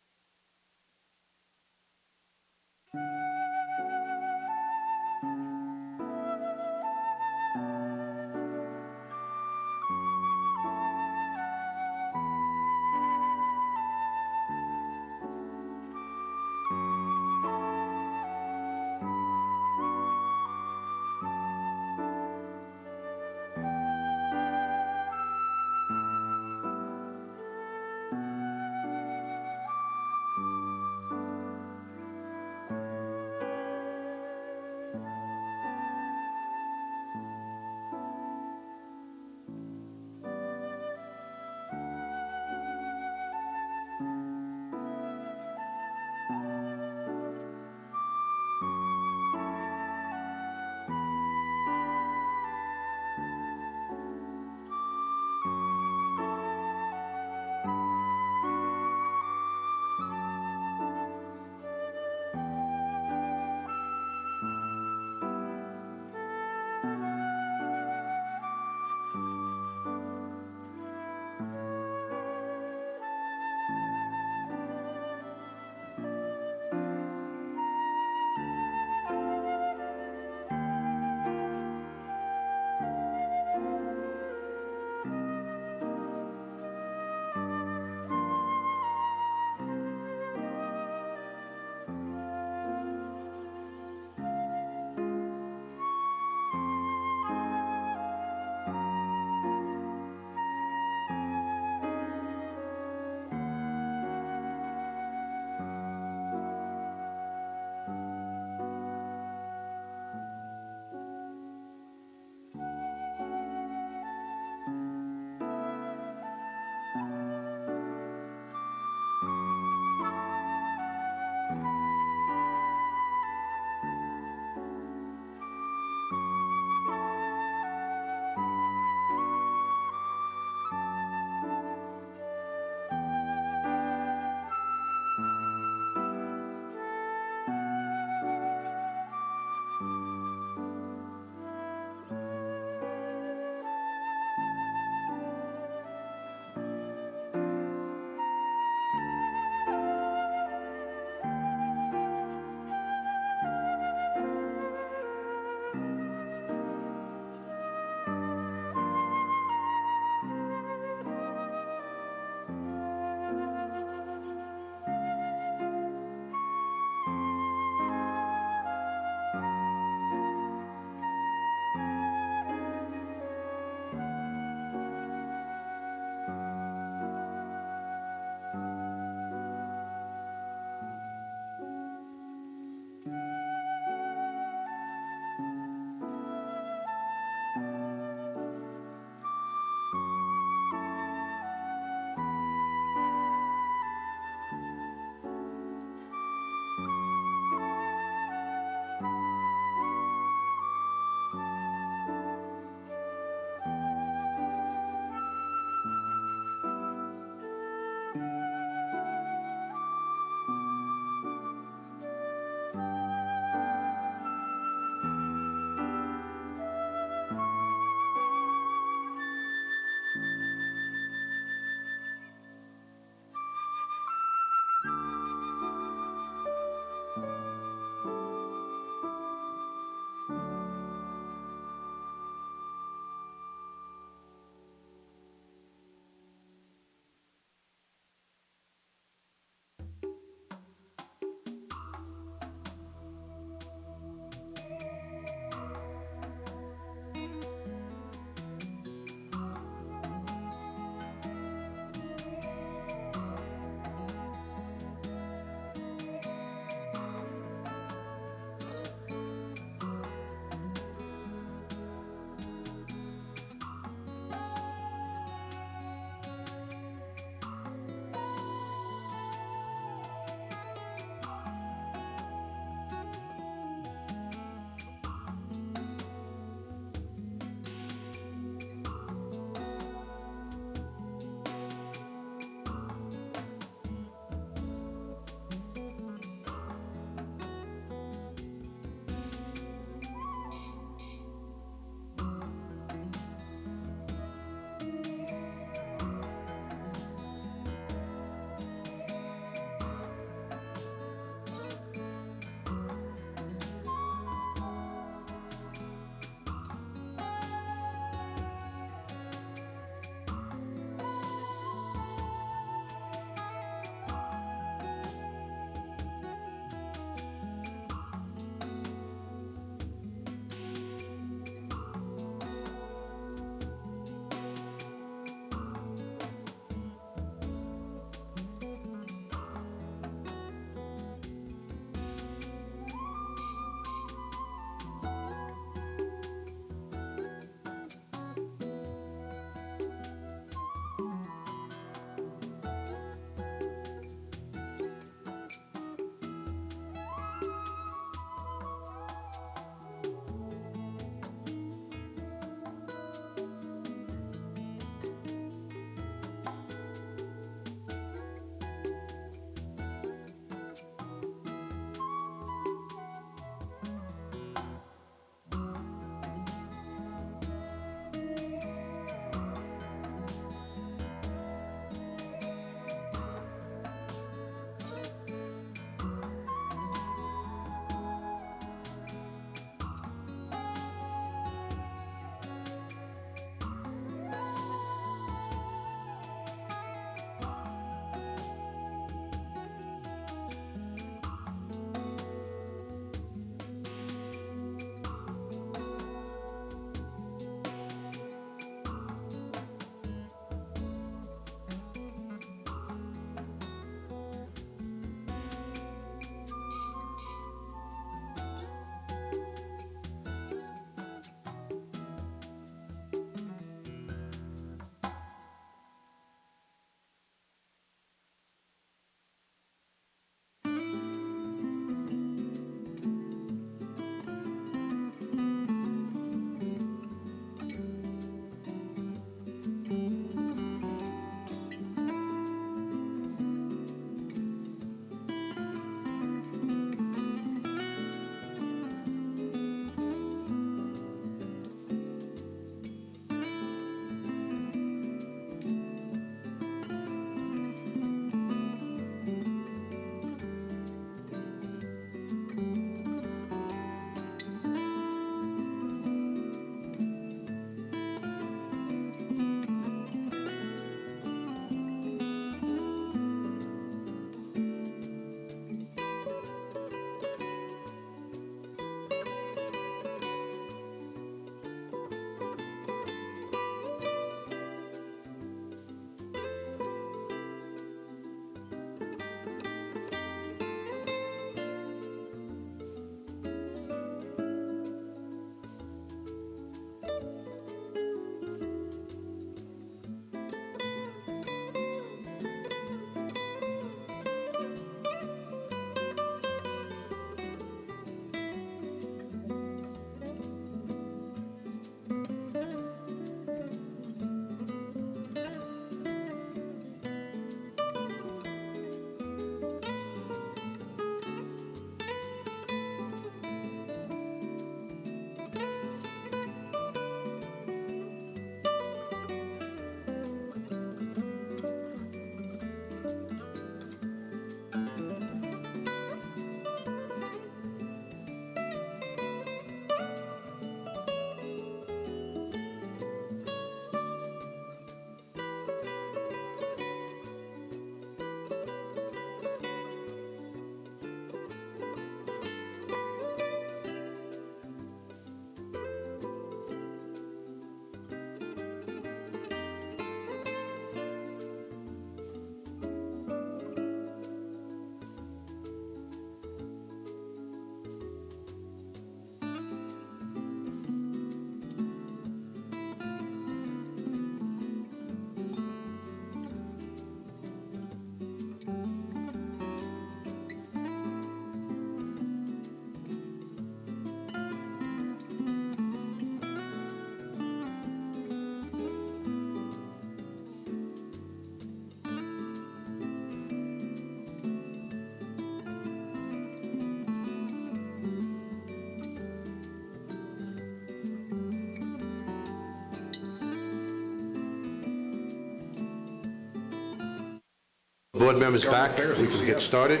Board members back, we can get started.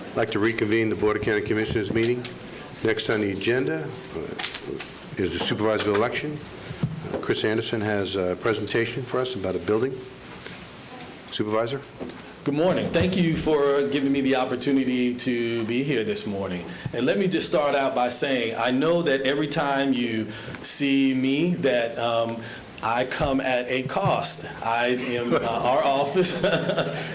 I'd like to reconvene the Board of County Commissioners meeting. Next on the agenda is the supervisor election. Chris Anderson has a presentation for us about a building. Supervisor? Good morning. Thank you for giving me the opportunity to be here this morning. And let me just start out by saying, I know that every time you see me that I come at a cost. Our office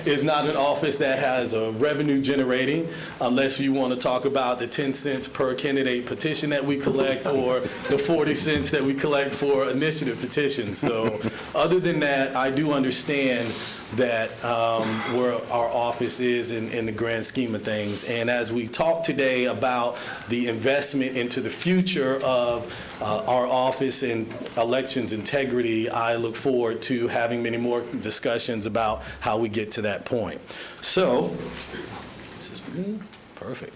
is not an office that has a revenue generating, unless you want to talk about the 10 cents per candidate petition that we collect or the 40 cents that we collect for initiative petitions. So other than that, I do understand that where our office is in the grand scheme of things. And as we talk today about the investment into the future of our office and elections integrity, I look forward to having many more discussions about how we get to that point. So, perfect.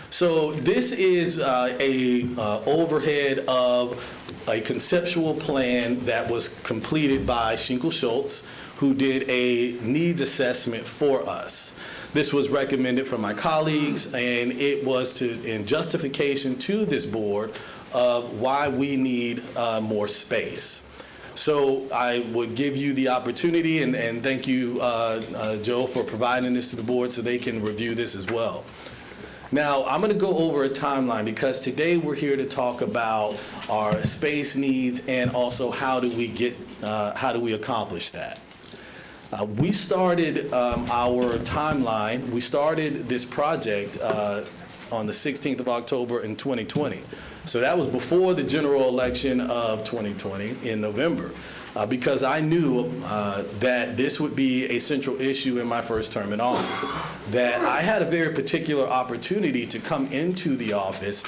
So this is a overhead of a conceptual plan that was completed by Schinkel Schultz, who did a needs assessment for us. This was recommended from my colleagues, and it was in justification to this board of why we need more space. So I would give you the opportunity, and thank you, Joe, for providing this to the board so they can review this as well. Now, I'm going to go over a timeline because today we're here to talk about our space needs and also how do we accomplish that. We started our timeline, we started this project on the 16th of October in 2020. So that was before the general election of 2020 in November, because I knew that this would be a central issue in my first term in office, that I had a very particular opportunity to come into the office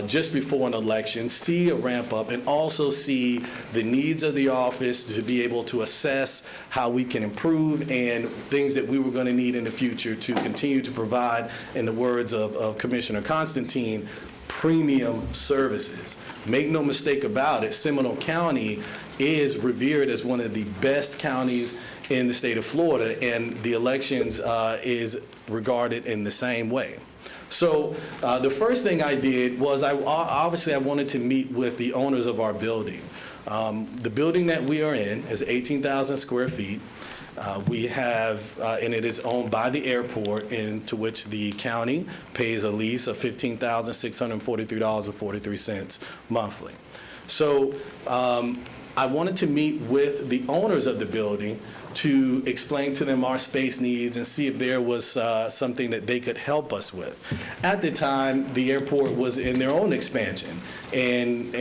just before an election, see a ramp up, and also see the needs of the office to be able to assess how we can improve and things that we were going to need in the future to continue to provide, in the words of Commissioner Constantine, premium services. Make no mistake about it, Seminole County is revered as one of the best counties in the state of Florida, and the elections is regarded in the same way. So the first thing I did was I wanted to meet with the owners of our building. The building that we are in is 18,000 square feet. We have, and it is owned by the airport, into which the county pays a lease of $15,643.43 monthly. So I wanted to meet with the owners of the building to explain to them our space needs and see if there was something that they could help us with. At the time, the airport was in their own expansion and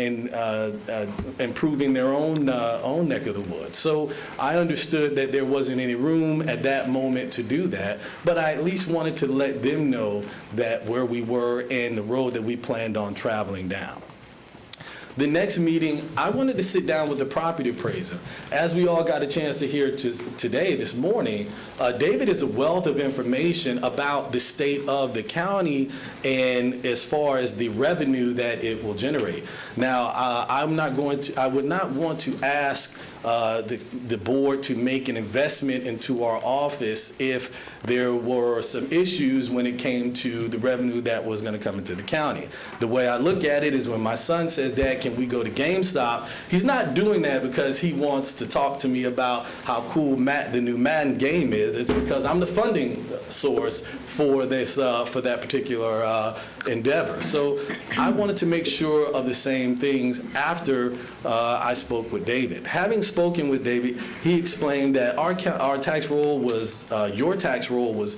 improving their own neck of the woods. So I understood that there wasn't any room at that moment to do that, but I at least wanted to let them know that where we were and the road that we planned on traveling down. The next meeting, I wanted to sit down with the property appraiser. As we all got a chance to hear today, this morning, David is a wealth of information about the state of the county and as far as the revenue that it will generate. Now, I would not want to ask the board to make an investment into our office if there were some issues when it came to the revenue that was going to come into the county. The way I look at it is when my son says, "Dad, can we go to GameStop?" He's not doing that because he wants to talk to me about how cool the new Madden game is. It's because I'm the funding source for this for that particular endeavor. So I wanted to make sure of the same things after I spoke with David. Having spoken with David, he explained that our tax roll was, your tax roll was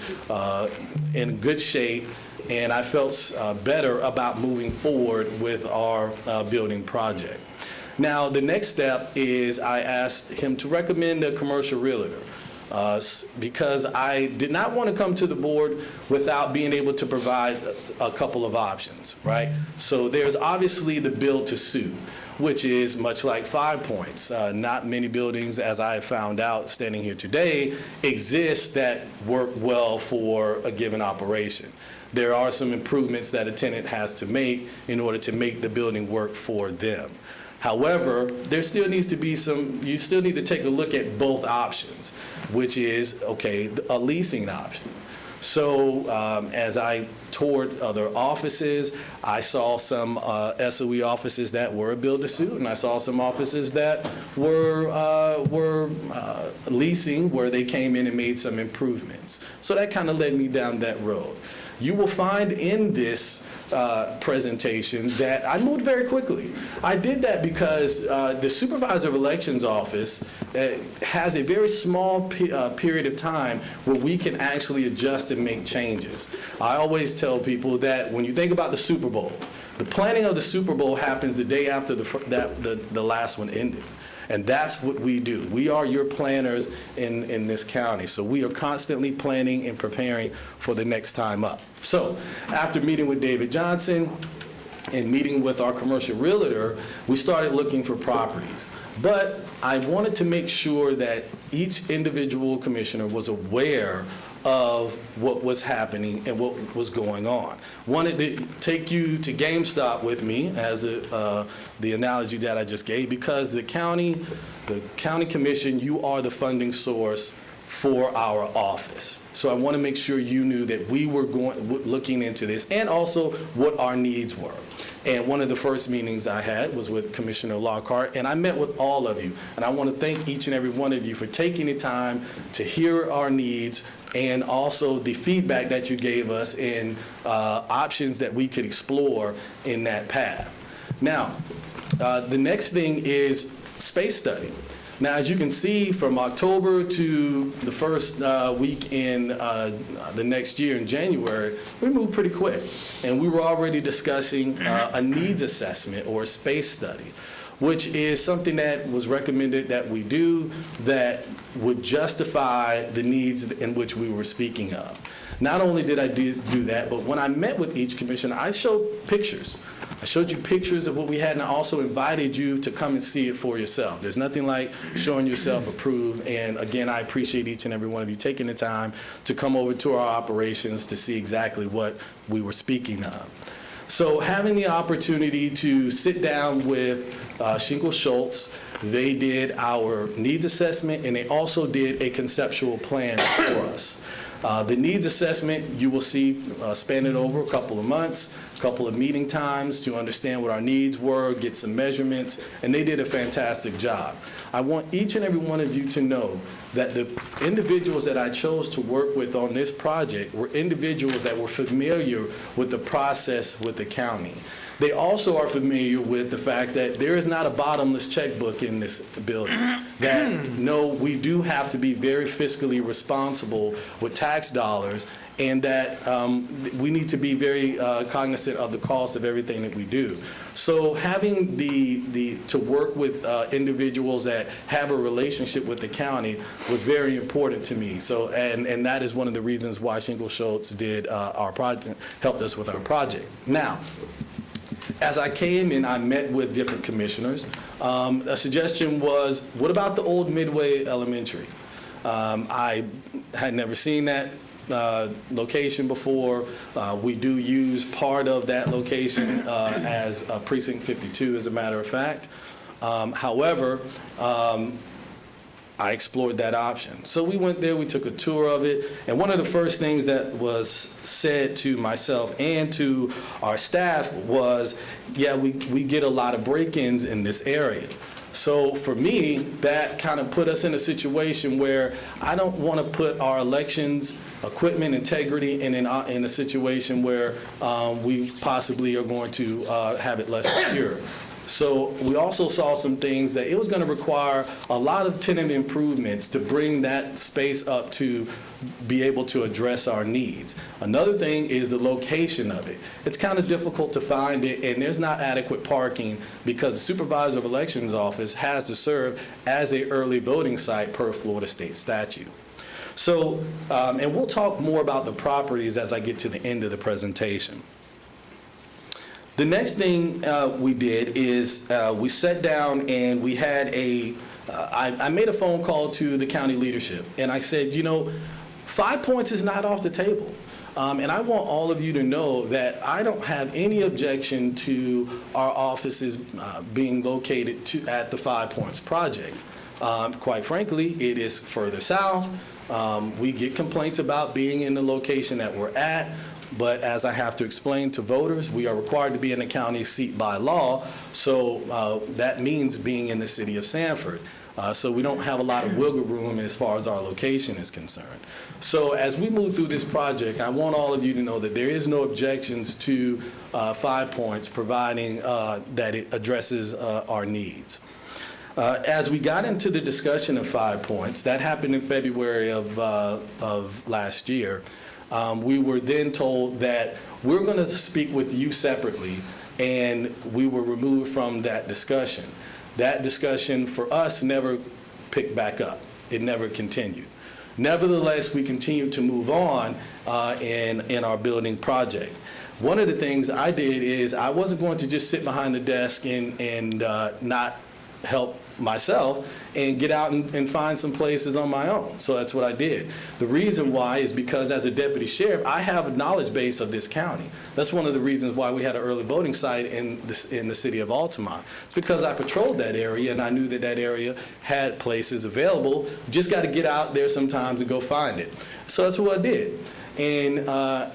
in good shape, and I felt better about moving forward with our building project. Now, the next step is I asked him to recommend a commercial realtor. Because I did not want to come to the board without being able to provide a couple of options, right? So there's obviously the build to suit, which is much like 5 Points. Not many buildings, as I have found out standing here today, exist that work well for a given operation. there are some improvements that a tenant has to make in order to make the building work for them. However, there still needs to be you still need to take a look at both options, which is, okay, a leasing option. So as I toured other offices, I saw some SOE offices that were a build-to-suit, and I saw some offices that were leasing, where they came in and made some improvements. So that kind of led me down that road. You will find in this presentation that I moved very quickly. I did that because the Supervisor of Elections Office has a very small period of time where we can actually adjust and make changes. I always tell people that when you think about the Super Bowl, the planning of the Super Bowl happens the day after the last one ended. And that's what we do. We are your planners in this county. So we are constantly planning and preparing for the next time up. So after meeting with David Johnson and meeting with our commercial realtor, we started looking for properties. But I wanted to make sure that each individual commissioner was aware of what was happening and what was going on. Wanted to take you to GameStop with me, as the analogy that I just gave, because the county commission, you are the funding source for our office. So I want to make sure you knew that we were looking into this, and also what our needs were. And one of the first meetings I had was with Commissioner Lockhart, and I met with all of you. And I want to thank each and every one of you for taking the time to hear our needs, and also the feedback that you gave us in options that we could explore in that path. Now, the next thing is space study. Now, as you can see, from October to the first week in the next year in January, we moved pretty quick. And we were already discussing a needs assessment or a space study, which is something that was recommended that we do that would justify the needs in which we were speaking of. Not only did I do that, but when I met with each commissioner, I showed pictures. I showed you pictures of what we had, and I also invited you to come and see it for yourself. There's nothing like showing yourself approved, and again, I appreciate each and every one of you taking the time to come over to our operations to see exactly what we were speaking of. So having the opportunity to sit down with Schinkel Schultz, they did our needs assessment, and they also did a conceptual plan for us. The needs assessment, you will see, spanned over a couple of months, a couple of meeting times to understand what our needs were, get some measurements, and they did a fantastic job. I want each and every one of you to know that the individuals that I chose to work with on this project were individuals that were familiar with the process with the county. They also are familiar with the fact that there is not a bottomless checkbook in this building. That, no, we do have to be very fiscally responsible with tax dollars, and that we need to be very cognizant of the cost of everything that we do. So having to work with individuals that have a relationship with the county was very important to me. So, and that is one of the reasons why Schinkel Schultz did our project, helped us with our project. Now, as I came in, I met with different commissioners. A suggestion was, what about the old Midway Elementary? I had never seen that location before. We do use part of that location as Precinct 52, as a matter of fact. However, I explored that option. So we went there, we took a tour of it, and one of the first things that was said to myself and to our staff was, yeah, we get a lot of break-ins in this area. So for me, that kind of put us in a situation where I don't want to put our elections, equipment integrity in a situation where we possibly are going to have it less secure. So we also saw some things that it was going to require a lot of tenant improvements to bring that space up to be able to address our needs. Another thing is the location of it. It's kind of difficult to find it, and there's not adequate parking because the Supervisor of Elections Office has to serve as an early voting site per Florida state statute. So, and we'll talk more about the properties as I get to the end of the presentation. The next thing we did is we sat down and we had I made a phone call to the county leadership, and I said, you know, 5 points is not off the table. And I want all of you to know that I don't have any objection to our offices being located at the 5 Points project. Quite frankly, it is further south. We get complaints about being in the location that we're at, but as I have to explain to voters, we are required to be in the county seat by law, so that means being in the city of Sanford. So we don't have a lot of wiggle room as far as our location is concerned. So as we move through this project, I want all of you to know that there is no objections to 5 Points, providing that it addresses our needs. As we got into the discussion of 5 Points, that happened in February of last year, we were then told that we're going to speak with you separately, and we were removed from that discussion. That discussion for us never picked back up. It never continued. Nevertheless, we continued to move on in our building project. One of the things I did is I wasn't going to just sit behind the desk and not help myself and get out and find some places on my own. So that's what I did. The reason why is because as a deputy sheriff, I have a knowledge base of this county. That's one of the reasons why we had an early voting site in the city of Altamont. It's because I patrolled that area and I knew that that area had places available. You just got to get out there sometimes and go find it. So that's what I did. And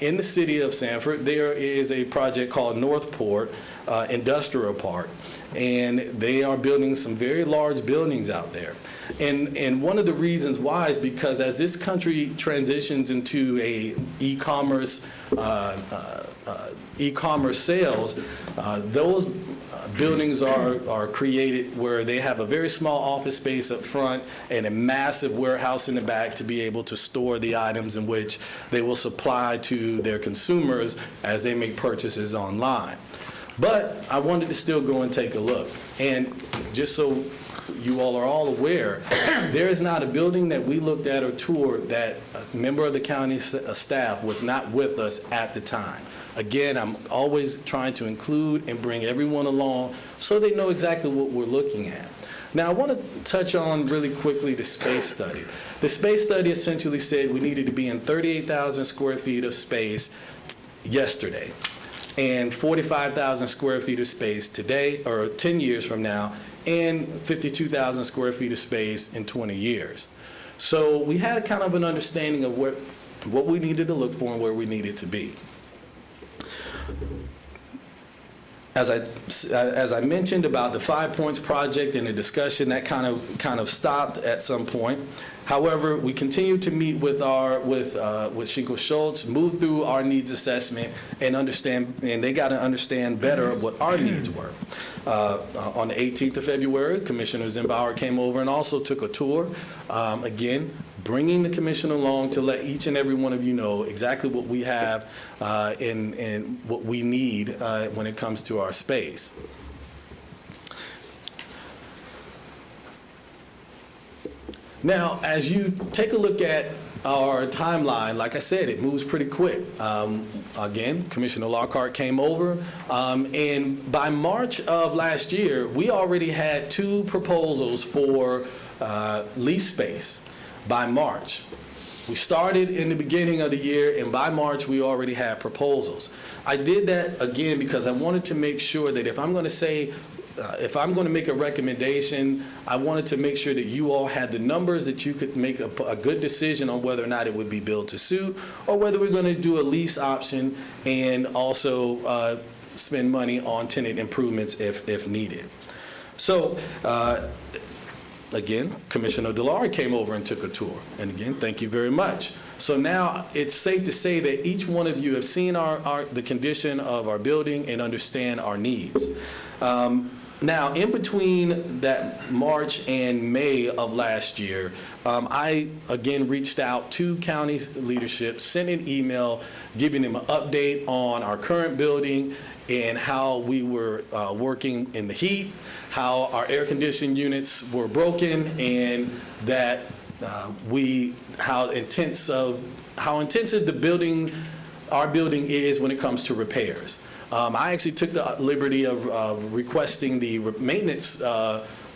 in the city of Sanford, there is a project called Northport Industrial Park. And they are building some very large buildings out there. And one of the reasons why is because as this country transitions into a e-commerce sales, those buildings are created where they have a very small office space up front and a massive warehouse in the back to be able to store the items in which they will supply to their consumers as they make purchases online. But I wanted to still go and take a look. And just so you all are all aware, there is not a building that we looked at or toured that a member of the county staff was not with us at the time. Again, I'm always trying to include and bring everyone along so they know exactly what we're looking at. Now, I want to touch on really quickly the space study. The space study essentially said we needed to be in 38,000 square feet of space yesterday, and 45,000 square feet of space today, or 10 years from now, and 52,000 square feet of space in 20 years. So we had kind of an understanding of what we needed to look for and where we needed to be. As I mentioned about the 5 Points project and the discussion, that kind of stopped at some point. However, we continued to meet with Shinko Schultz, move through our needs assessment, and understand, and they got to understand better what our needs were. On the 18th of February, Commissioner Zimbauer came over and also took a tour. Again, bringing the commission along to let each and every one of you know exactly what we have and what we need when it comes to our space. Now, as you take a look at our timeline, like I said, it moves pretty quick. Again, Commissioner Lockhart came over, and by March of last year, we already had 2 proposals for lease space by March. We started in the beginning of the year, and by March, we already had proposals. I did that, again, because I wanted to make sure that if I'm going to make a recommendation, I wanted to make sure that you all had the numbers that you could make a good decision on whether or not it would be built to suit, or whether we're going to do a lease option and also spend money on tenant improvements if needed. So, again, Commissioner DeLaury came over and took a tour. And again, thank you very much. So now it's safe to say that each one of you have seen the condition of our building and understand our needs. Now, in between that March and May of last year, I again reached out to county leadership, sent an email giving them an update on our current building and how we were working in the heat, how our air conditioning units were broken, and that how intensive our building is when it comes to repairs. I actually took the liberty of requesting the maintenance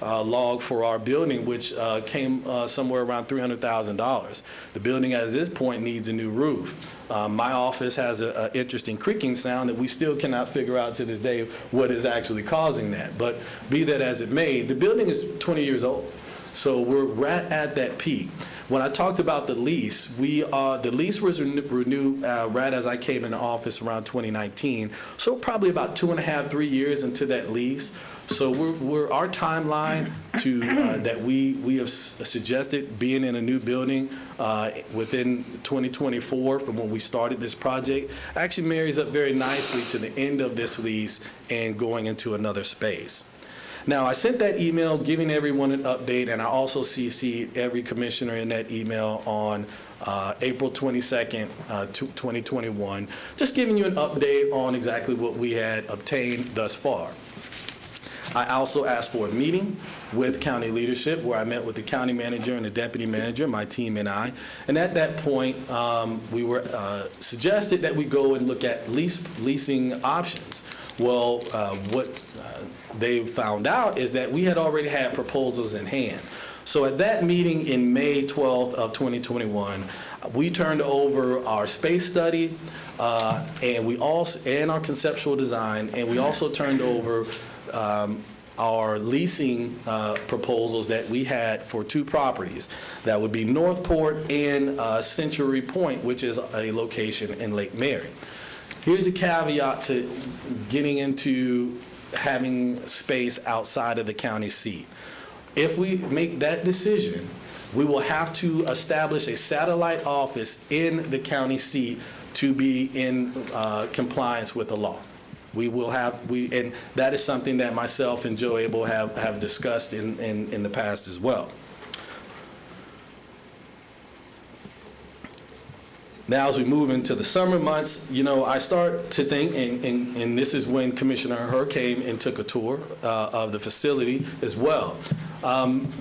log for our building, which came somewhere around $300,000. The building at this point needs a new roof. My office has an interesting creaking sound that we still cannot figure out to this day what is actually causing that. But be that as it may, the building is 20 years old. So we're right at that peak. When I talked about the lease, the lease was renewed right as I came into office around 2019. So probably about 2.5, 3 years into that lease. So our timeline to that we have suggested being in a new building within 2024 from when we started this project actually marries up very nicely to the end of this lease and going into another space. Now, I sent that email giving everyone an update, and I also CC'd every commissioner in that email on April 22nd, 2021, just giving you an update on exactly what we had obtained thus far. I also asked for a meeting with county leadership where I met with the county manager and the deputy manager, my team and I. And at that point, we were suggested that we go and look at leasing options. Well, what they found out is that we had already had proposals in hand. So at that meeting in May 12th of 2021, we turned over our space study and our conceptual design, and we also turned over our leasing proposals that we had for 2 properties. That would be Northport and Century Point, which is a location in Lake Mary. Here's a caveat to getting into having space outside of the county seat. If we make that decision, we will have to establish a satellite office in the county seat to be in compliance with the law. And that is something that myself and Joe Abel have discussed in the past as well. Now, as we move into the summer months, I start to think, and this is when Commissioner Herr came and took a tour of the facility as well.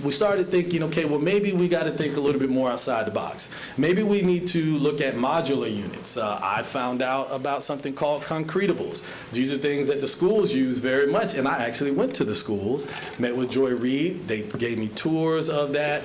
We started thinking, okay, well, maybe we got to think a little bit more outside the box. Maybe we need to look at modular units. I found out about something called concretables. These are things that the schools use very much, and I actually went to the schools, met with Joy Reid. They gave me tours of that.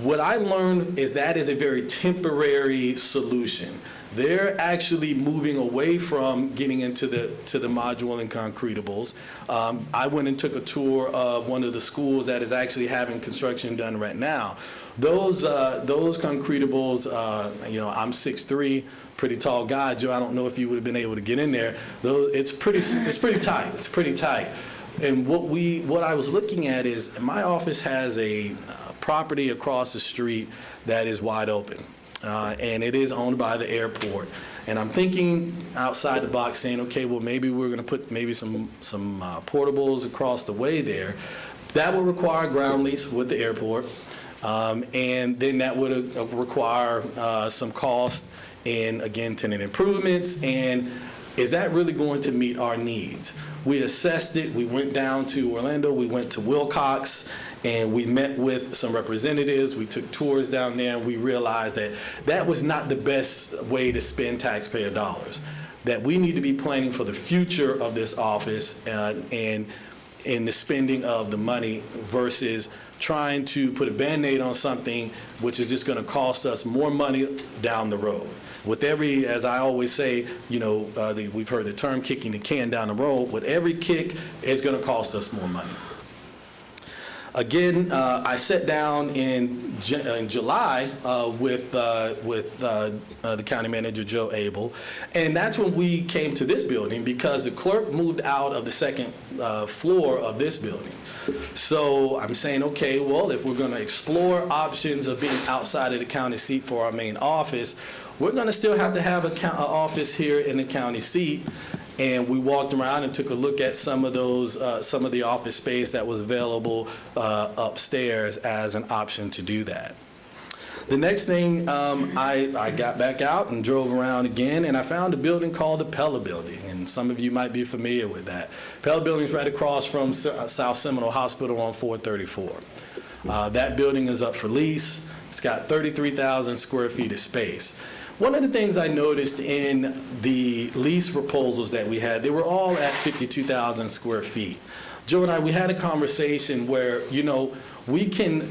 What I learned is that is a very temporary solution. They're actually moving away from getting into the module and concretables. I went and took a tour of one of the schools that is actually having construction done right now. Those concretables, I'm 6'3", pretty tall guy. Joe, I don't know if you would have been able to get in there. It's pretty tight. It's pretty tight. And what I was looking at is my office has a property across the street that is wide open. And it is owned by the airport. And I'm thinking outside the box saying, okay, well, maybe we're going to put maybe some portables across the way there. That would require a ground lease with the airport. And then that would require some cost and, again, tenant improvements. And is that really going to meet our needs? We assessed it. We went down to Orlando. We went to Wilcox. And we met with some representatives. We took tours down there, and we realized that that was not the best way to spend taxpayer dollars. That we need to be planning for the future of this office and in the spending of the money versus trying to put a Band-Aid on something which is just going to cost us more money down the road. With every, as I always say, we've heard the term kicking the can down the road. With every kick, it's going to cost us more money. Again, I sat down in July with the county manager, Joe Abel, and that's when we came to this building because the clerk moved out of the second floor of this building. So I'm saying, okay, well, if we're going to explore options of being outside of the county seat for our main office, we're going to still have to have an office here in the county seat. And we walked around and took a look at some of the office space that was available upstairs as an option to do that. The next thing, I got back out and drove around again, and I found a building called the Pella Building, and some of you might be familiar with that. Pella Building is right across from South Seminole Hospital on 434. That building is up for lease. It's got 33,000 square feet of space. One of the things I noticed in the lease proposals that we had, they were all at 52,000 square feet. Joe and I, we had a conversation where, we can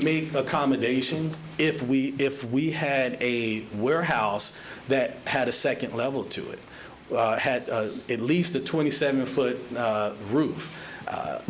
make accommodations if we had a warehouse that had a second level to it, had at least a 27-foot roof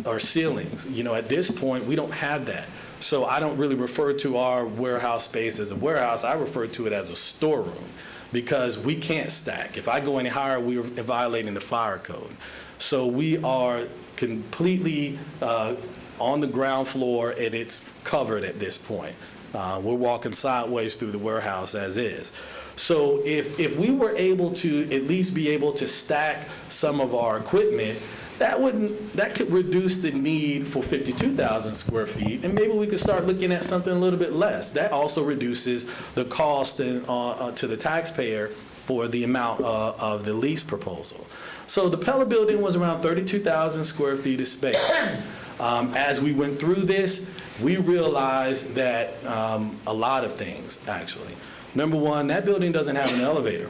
or ceilings. At this point, we don't have that. So I don't really refer to our warehouse space as a warehouse. I refer to it as a storeroom because we can't stack. If I go any higher, we're violating the fire code. So we are completely on the ground floor, and it's covered at this point. We're walking sideways through the warehouse as is. So if we were able to at least be able to stack some of our equipment, that could reduce the need for 52,000 square feet, and maybe we could start looking at something a little bit less. That also reduces the cost to the taxpayer for the amount of the lease proposal. So the Pella building was around 32,000 square feet of space. As we went through this, we realized that a lot of things, actually. Number one, that building doesn't have an elevator.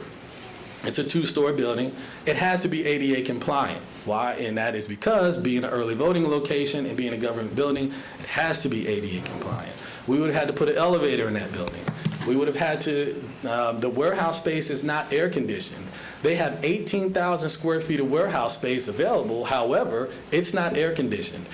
It's a two-story building. It has to be ADA compliant. Why? And that is because being an early voting location and being a government building, it has to be ADA compliant. We would have had to put an elevator in that building. We would have had to, the warehouse space is not air conditioned. They have 18,000 square feet of warehouse space available. However, it's not air conditioned.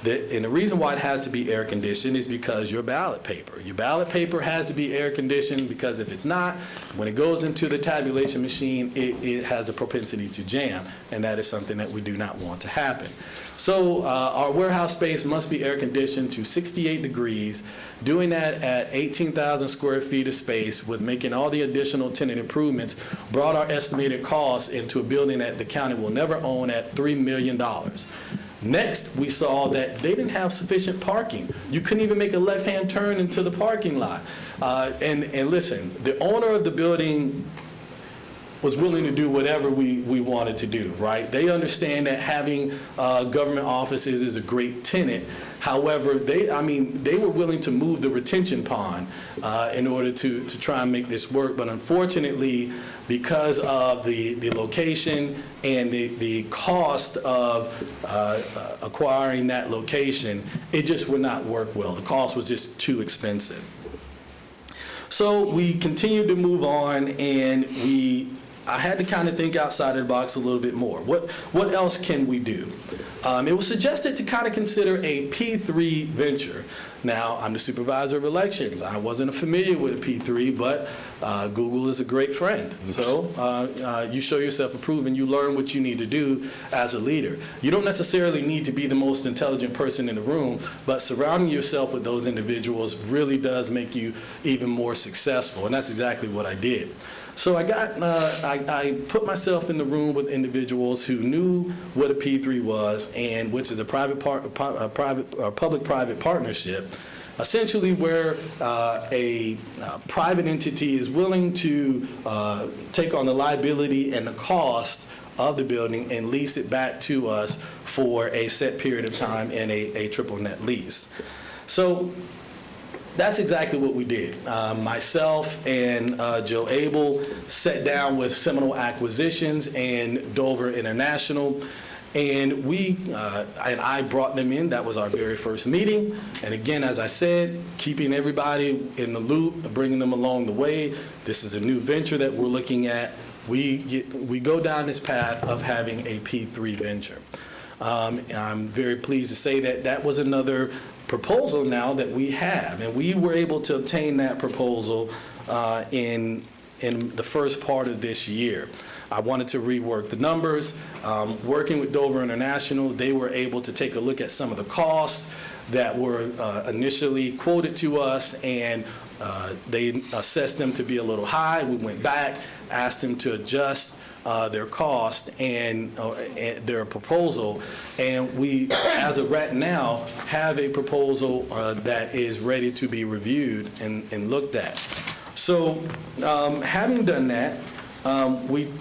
And the reason why it has to be air conditioned is because your ballot paper has to be air conditioned, because if it's not, when it goes into the tabulation machine, it has a propensity to jam, and that is something that we do not want to happen. So our warehouse space must be air conditioned to 68 degrees. Doing that at 18,000 square feet of space with making all the additional tenant improvements brought our estimated costs into a building that the county will never own at $3 million. Next, we saw that they didn't have sufficient parking. You couldn't even make a left-hand turn into the parking lot. And listen, the owner of the building was willing to do whatever we wanted to do, right? They understand that having government offices is a great tenant. However, they were willing to move the retention pond in order to try and make this work. But unfortunately, because of the location and the cost of acquiring that location, it just would not work well. The cost was just too expensive. So we continued to move on, and I had to kind of think outside of the box a little bit more. What else can we do? It was suggested to kind of consider a P3 venture. Now, I'm the supervisor of elections. I wasn't familiar with a P3, but Google is a great friend. So you show yourself approved and you learn what you need to do as a leader. You don't necessarily need to be the most intelligent person in the room, but surrounding yourself with those individuals really does make you even more successful, and that's exactly what I did. So I put myself in the room with individuals who knew what a P3 was, and which is a public-private partnership, essentially where a private entity is willing to take on the liability and the cost of the building and lease it back to us for a set period of time in a triple net lease. So that's exactly what we did. Myself and Joe Abel sat down with Seminole Acquisitions and Dover International, and I brought them in. That was our very first meeting. And again, as I said, keeping everybody in the loop, bringing them along the way. This is a new venture that we're looking at. We go down this path of having a P3 venture. I'm very pleased to say that was another proposal now that we have, and we were able to obtain that proposal in the first part of this year. I wanted to rework the numbers. Working with Dover International, they were able to take a look at some of the costs that were initially quoted to us, and they assessed them to be a little high. We went back, asked them to adjust their cost and their proposal, and we, as of right now, have a proposal that is ready to be reviewed and looked at. So having done that, we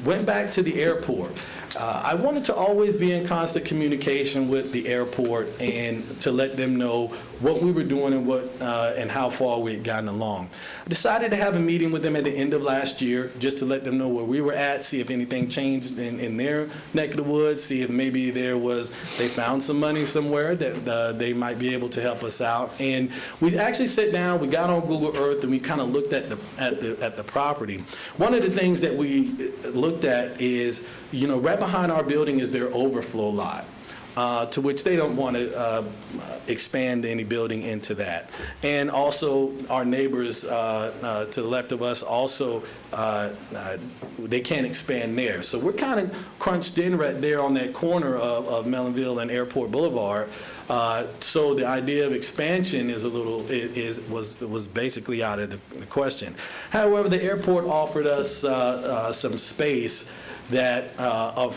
went back to the airport. I wanted to always be in constant communication with the airport and to let them know what we were doing and and how far we had gotten along. I decided to have a meeting with them at the end of last year just to let them know where we were at, see if anything changed in their neck of the woods, see if maybe they found some money somewhere that they might be able to help us out. And we actually sat down, we got on Google Earth, and we kind of looked at the property. One of the things that we looked at is, right behind our building is their overflow lot. To which they don't want to expand any building into that. And also our neighbors to the left of us also, they can't expand there. So we're kind of crunched in right there on that corner of Mellonville and Airport Boulevard. So the idea of expansion was basically out of the question. However, the airport offered us some space that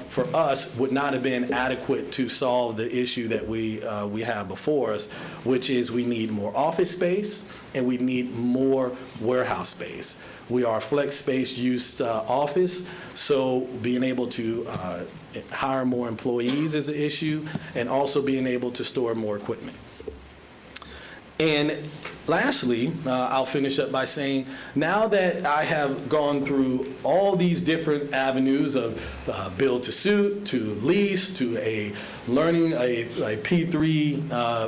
for us would not have been adequate to solve the issue that we have before us, which is we need more office space and we need more warehouse space. We are a flex space use office, so being able to hire more employees is an issue, and also being able to store more equipment. And lastly, I'll finish up by saying, now that I have gone through all these different avenues of build to suit, to lease, to a P3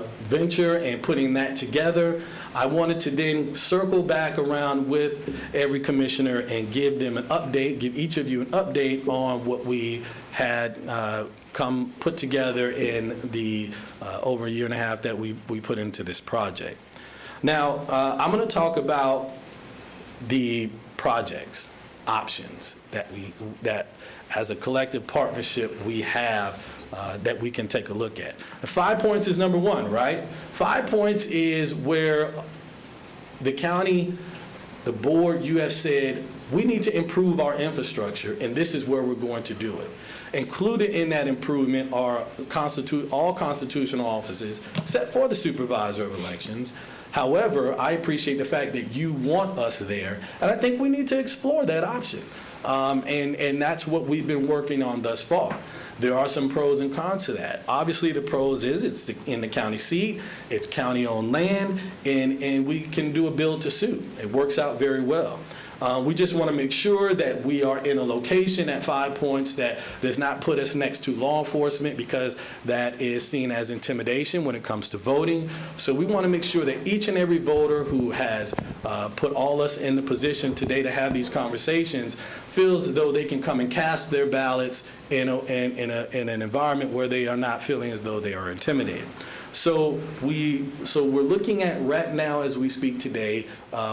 venture and putting that together, I wanted to then circle back around with every commissioner and give them an update, give each of you an update on what we had put together in the over a year and a half that we put into this project. Now, I'm going to talk about the projects, options that as a collective partnership we have that we can take a look at. The 5 points is number one, right? 5 points is where the county, the board, you have said, we need to improve our infrastructure, and this is where we're going to do it. Included in that improvement are all constitutional offices, except for the supervisor of elections. However, I appreciate the fact that you want us there, and I think we need to explore that option. And that's what we've been working on thus far. There are some pros and cons to that. Obviously, the pros is it's in the county seat, it's county-owned land, and we can do a build to suit. It works out very well. We just want to make sure that we are in a location at 5 points that does not put us next to law enforcement, because that is seen as intimidation when it comes to voting. So we want to make sure that each and every voter who has put all us in the position today to have these conversations feels as though they can come and cast their ballots in an environment where they are not feeling as though they are intimidated. So we're looking at right now as we speak today,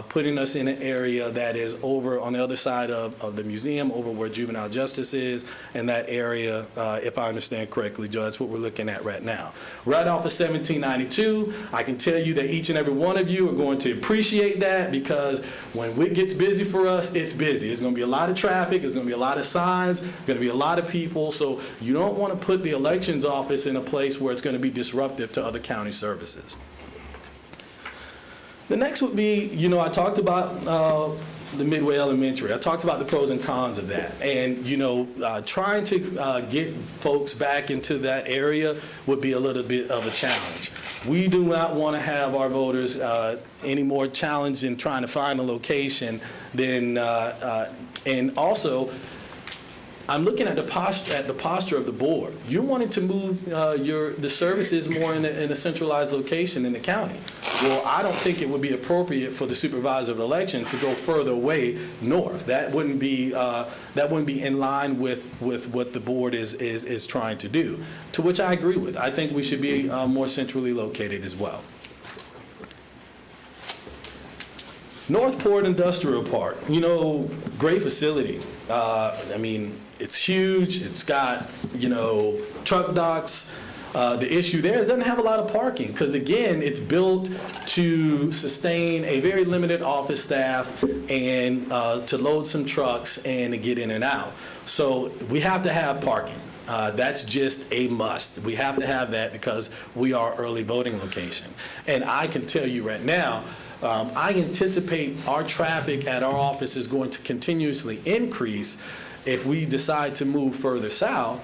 putting us in an area that is over on the other side of the museum, over where juvenile justice is, and that area, if I understand correctly, Joe, that's what we're looking at right now. Right off of 1792, I can tell you that each and every one of you are going to appreciate that, because when it gets busy for us, it's busy. It's going to be a lot of traffic, there's going to be a lot of signs, there's going to be a lot of people, so you don't want to put the elections office in a place where it's going to be disruptive to other county services. The next would be, I talked about the Midway Elementary. I talked about the pros and cons of that. And, trying to get folks back into that area would be a little bit of a challenge. We do not want to have our voters any more challenged in trying to find a location than, and also, I'm looking at the posture of the board. You're wanting to move the services more in a centralized location in the county. Well, I don't think it would be appropriate for the supervisor of elections to go further away north. That wouldn't be in line with what the board is trying to do. To which I agree with. I think we should be more centrally located as well. Northport Industrial Park, great facility. It's huge. It's got, truck docks. The issue there is it doesn't have a lot of parking because, again, it's built to sustain a very limited office staff and to load some trucks and to get in and out. So we have to have parking. That's just a must. We have to have that because we are early voting location. And I can tell you right now, I anticipate our traffic at our office is going to continuously increase if we decide to move further south,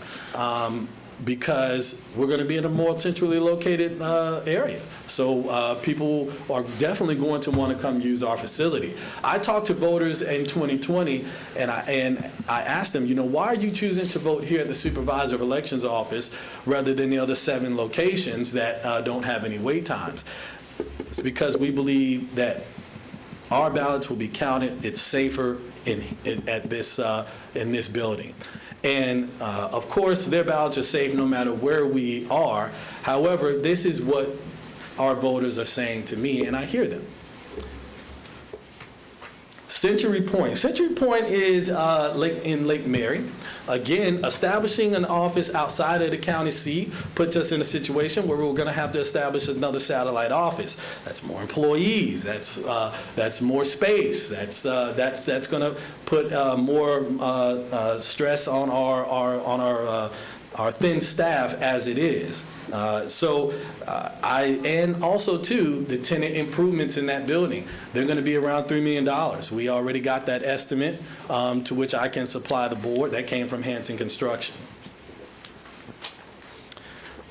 because we're going to be in a more centrally located area. So people are definitely going to want to come use our facility. I talked to voters in 2020, and I asked them, why are you choosing to vote here at the Supervisor of Elections office rather than the other 7 locations that don't have any wait times? It's because we believe that our ballots will be counted. It's safer in this building. And of course, their ballots are safe no matter where we are. However, this is what our voters are saying to me, and I hear them. Century Point. Century Point is in Lake Mary. Again, establishing an office outside of the county seat puts us in a situation where we're going to have to establish another satellite office. That's more employees. That's more space. That's going to put more stress on our thin staff as it is. And also too, the tenant improvements in that building, they're going to be around $3 million. We already got that estimate to which I can supply the board. That came from Hanson Construction.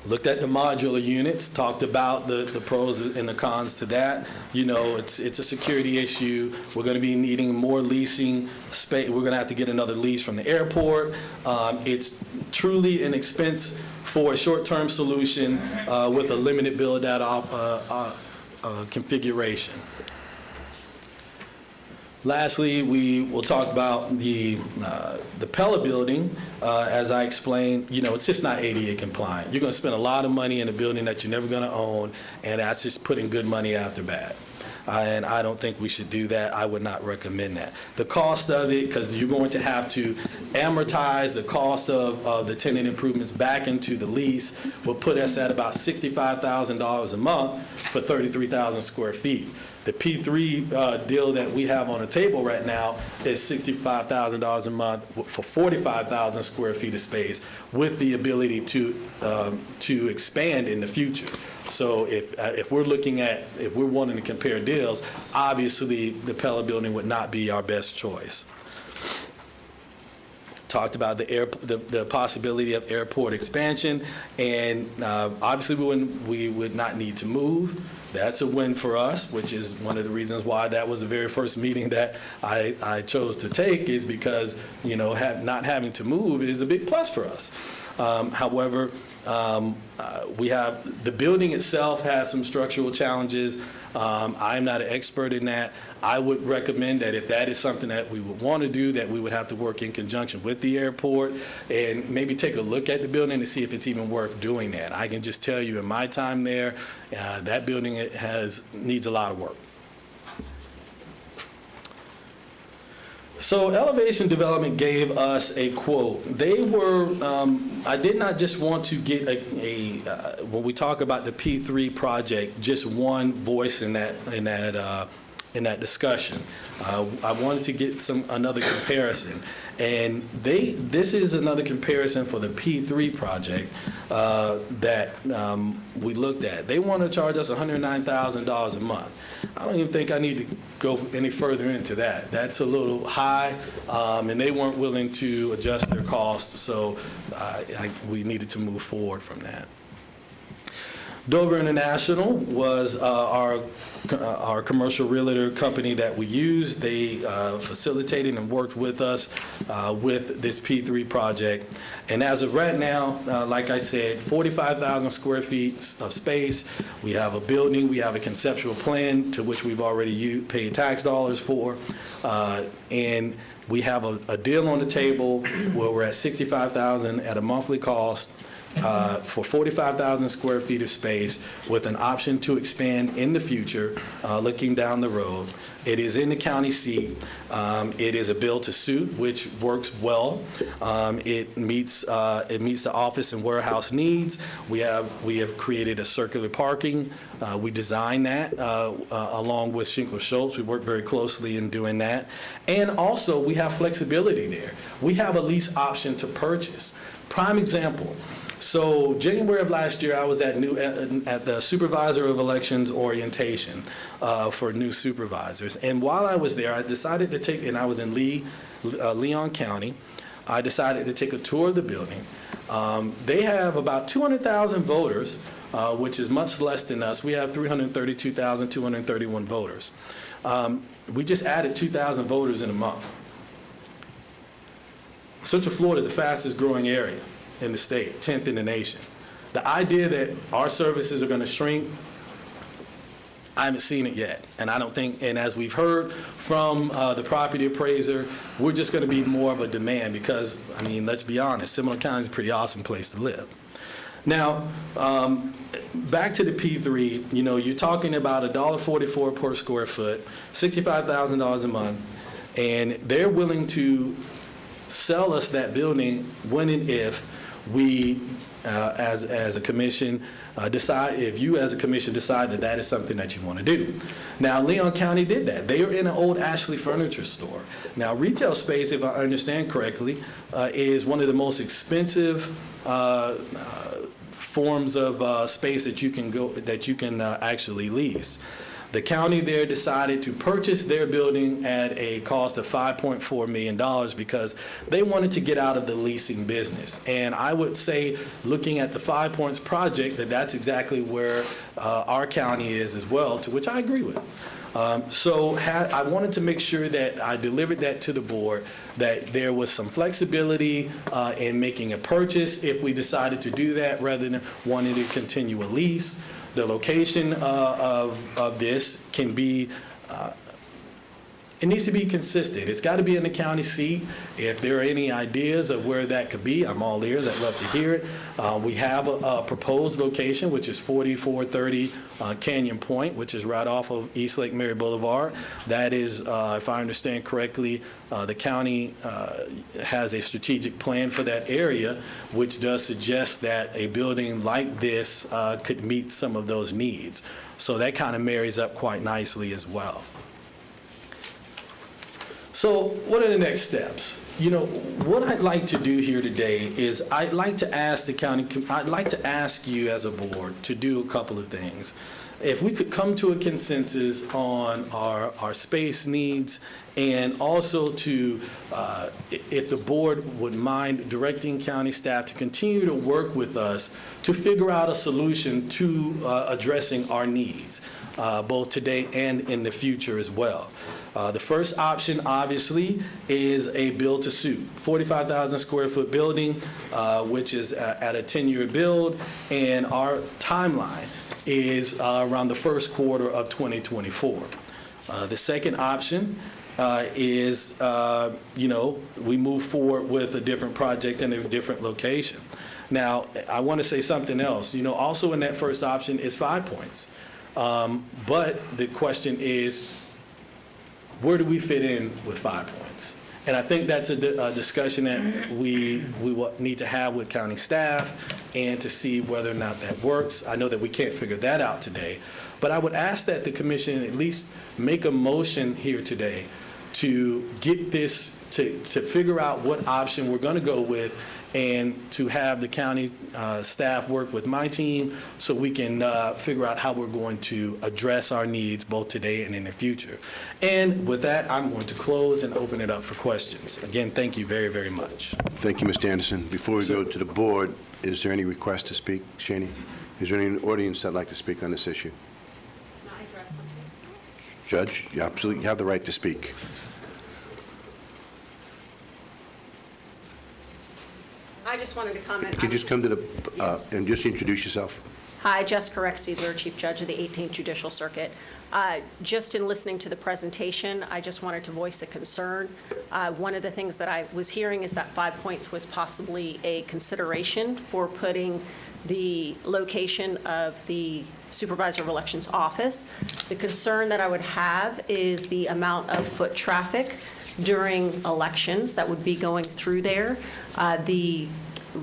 Looked at the modular units, talked about the pros and the cons to that. It's a security issue. We're going to be needing more leasing space. We're going to have to get another lease from the airport. It's truly an expense for a short-term solution with a limited build-out configuration. Lastly, we will talk about the Pella building. As I explained, it's just not ADA compliant. You're going to spend a lot of money in a building that you're never going to own, and that's just putting good money after bad. And I don't think we should do that. I would not recommend that. The cost of it, because you're going to have to amortize the cost of the tenant improvements back into the lease, will put us at about $65,000 a month for 33,000 square feet. The P3 deal that we have on the table right now is $65,000 a month for 45,000 square feet of space, with the ability to expand in the future. So if we're wanting to compare deals, obviously the Pella building would not be our best choice. Talked about the possibility of airport expansion, and obviously we would not need to move. That's a win for us, which is one of the reasons why that was the very first meeting that I chose to take, is because not having to move is a big plus for us. However, we have the building itself has some structural challenges. I'm not an expert in that. I would recommend that if that is something that we would want to do, that we would have to work in conjunction with the airport and maybe take a look at the building to see if it's even worth doing that. I can just tell you in my time there, that building needs a lot of work. So Elevation Development gave us a quote. They were, I did not just want to get when we talk about the P3 project, just one voice in that discussion. I wanted to get another comparison. And this is another comparison for the P3 project that we looked at. They want to charge us $109,000 a month. I don't even think I need to go any further into that. That's a little high, and they weren't willing to adjust their costs, so we needed to move forward from that. Dover International was our commercial realtor company that we used. They facilitated and worked with us with this P3 project. And as of right now, like I said, 45,000 square feet of space. We have a building. We have a conceptual plan to which we've already paid tax dollars for. And we have a deal on the table where we're at $65,000 at a monthly cost for 45,000 square feet of space, with an option to expand in the future, looking down the road. It is in the county seat. It is a build-to-suit, which works well. It meets the office and warehouse needs. We have created a circular parking. We designed that along with Schinkel Schultz. We work very closely in doing that. And also, we have flexibility there. We have a lease option to purchase. Prime example. So January of last year, I was at the Supervisor of Elections orientation for new supervisors. And while I was there, I decided to take, and I was in Leon County, I decided to take a tour of the building. They have about 200,000 voters, which is much less than us. We have 332,231 voters. We just added 2,000 voters in a month. Central Florida is the fastest growing area in the state, 10th in the nation. The idea that our services are going to shrink, I haven't seen it yet. And I don't think, and as we've heard from the property appraiser, we're just going to be more of a demand because, I mean, let's be honest, Seminole County is a pretty awesome place to live. Now, back to the P3, you know, you're talking about $1.44 per square foot, $65,000 a month, and they're willing to sell us that building when and if we, as a commission, decide, if you as a commission decide that that is something that you want to do. Now, Leon County did that. They are in an old Ashley furniture store. Now, retail space, if I understand correctly, is one of the most expensive forms of space that you can actually lease. The county there decided to purchase their building at a cost of $5.4 million because they wanted to get out of the leasing business. And I would say, looking at the 5 Points project, that that's exactly where our county is as well, to which I agree with. So I wanted to make sure that I delivered that to the board, that there was some flexibility in making a purchase if we decided to do that rather than wanting to continue a lease. The location of this can be, it needs to be consistent. It's got to be in the county seat. If there are any ideas of where that could be, I'm all ears. I'd love to hear it. We have a proposed location, which is 4430 Canyon Point, which is right off of East Lake Mary Boulevard. That is, if I understand correctly, the county has a strategic plan for that area, which does suggest that a building like this could meet some of those needs. So that kind of marries up quite nicely as well. So what are the next steps? You know, what I'd like to do here today is I'd like to ask you as a board to do a couple of things. If we could come to a consensus on our space needs, and also to, if the board would mind directing county staff to continue to work with us to figure out a solution to addressing our needs, both today and in the future as well. The first option, obviously, is a build-to-suit, 45,000 square foot building, which is at a 10-year build, and our timeline is around the first quarter of 2024. The second option is, you know, we move forward with a different project in a different location. Now, I want to say something else. You know, also in that first option is 5 Points. But the question is, where do we fit in with 5 Points? And I think that's a discussion that we will need to have with county staff and to see whether or not that works. I know that we can't figure that out today, but I would ask that the commission at least make a motion here today to get this, to figure out what option we're going to go with, and to have the county staff work with my team so we can figure out how we're going to address our needs both today and in the future. And with that, I'm going to close and open it up for questions. Again, thank you very, very much. Thank you, Mr. Anderson. Before we go to the board, is there any request to speak? Shani, is there any in the audience that'd like to speak on this issue? Can I address something? Judge, you absolutely have the right to speak. I just wanted to comment. You could just come to the, and just introduce yourself. Hi, Jessica Rexedler, Chief Judge of the 18th Judicial Circuit. Just in listening to the presentation, I just wanted to voice a concern. One of the things that I was hearing is that 5 Points was possibly a consideration for putting the location of the Supervisor of Elections office. The concern that I would have is the amount of foot traffic during elections that would be going through there. The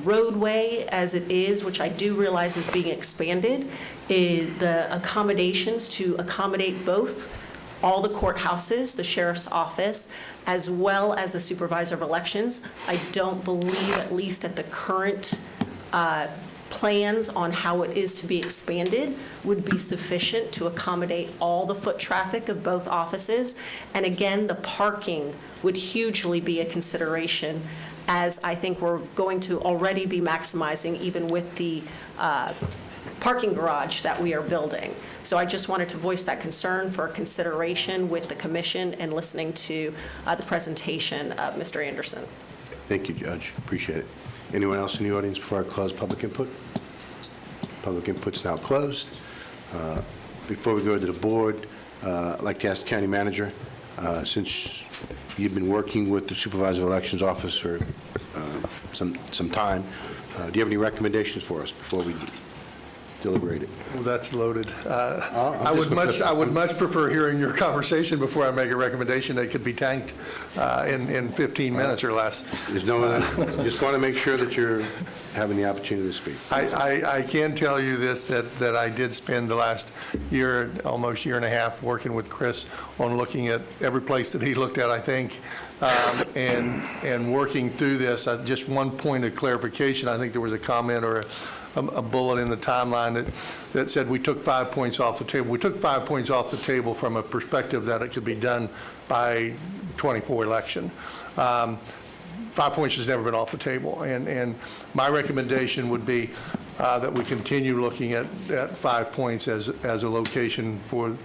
roadway as it is, which I do realize is being expanded, is the accommodations to accommodate both all the courthouses, the sheriff's office, as well as the Supervisor of Elections. I don't believe, at least at the current plans on how it is to be expanded, would be sufficient to accommodate all the foot traffic of both offices. And again, the parking would hugely be a consideration as I think we're going to already be maximizing even with the parking garage that we are building. So I just wanted to voice that concern for consideration with the commission and listening to the presentation of Mr. Anderson. Thank you, Judge. Appreciate it. Anyone else in the audience before I close public input? Public input's now closed. Before we go to the board, I'd like to ask the county manager, since you've been working with the supervisor of elections office for some time, do you have any recommendations for us before we deliberate it? Well, that's loaded. I would much prefer hearing your conversation before I make a recommendation that could be tanked in 15 minutes or less. There's no other, just want to make sure that you're having the opportunity to speak. I can tell you this, that I did spend the last year, almost year and a half, working with Chris on looking at every place that he looked at, I think, and working through this. Just one point of clarification, I think there was a comment or a bullet in the timeline that said we took 5 points off the table. We took 5 points off the table from a perspective that it could be done by 24 election. 5 points has never been off the table, and my recommendation would be that we continue looking at 5 points as a location for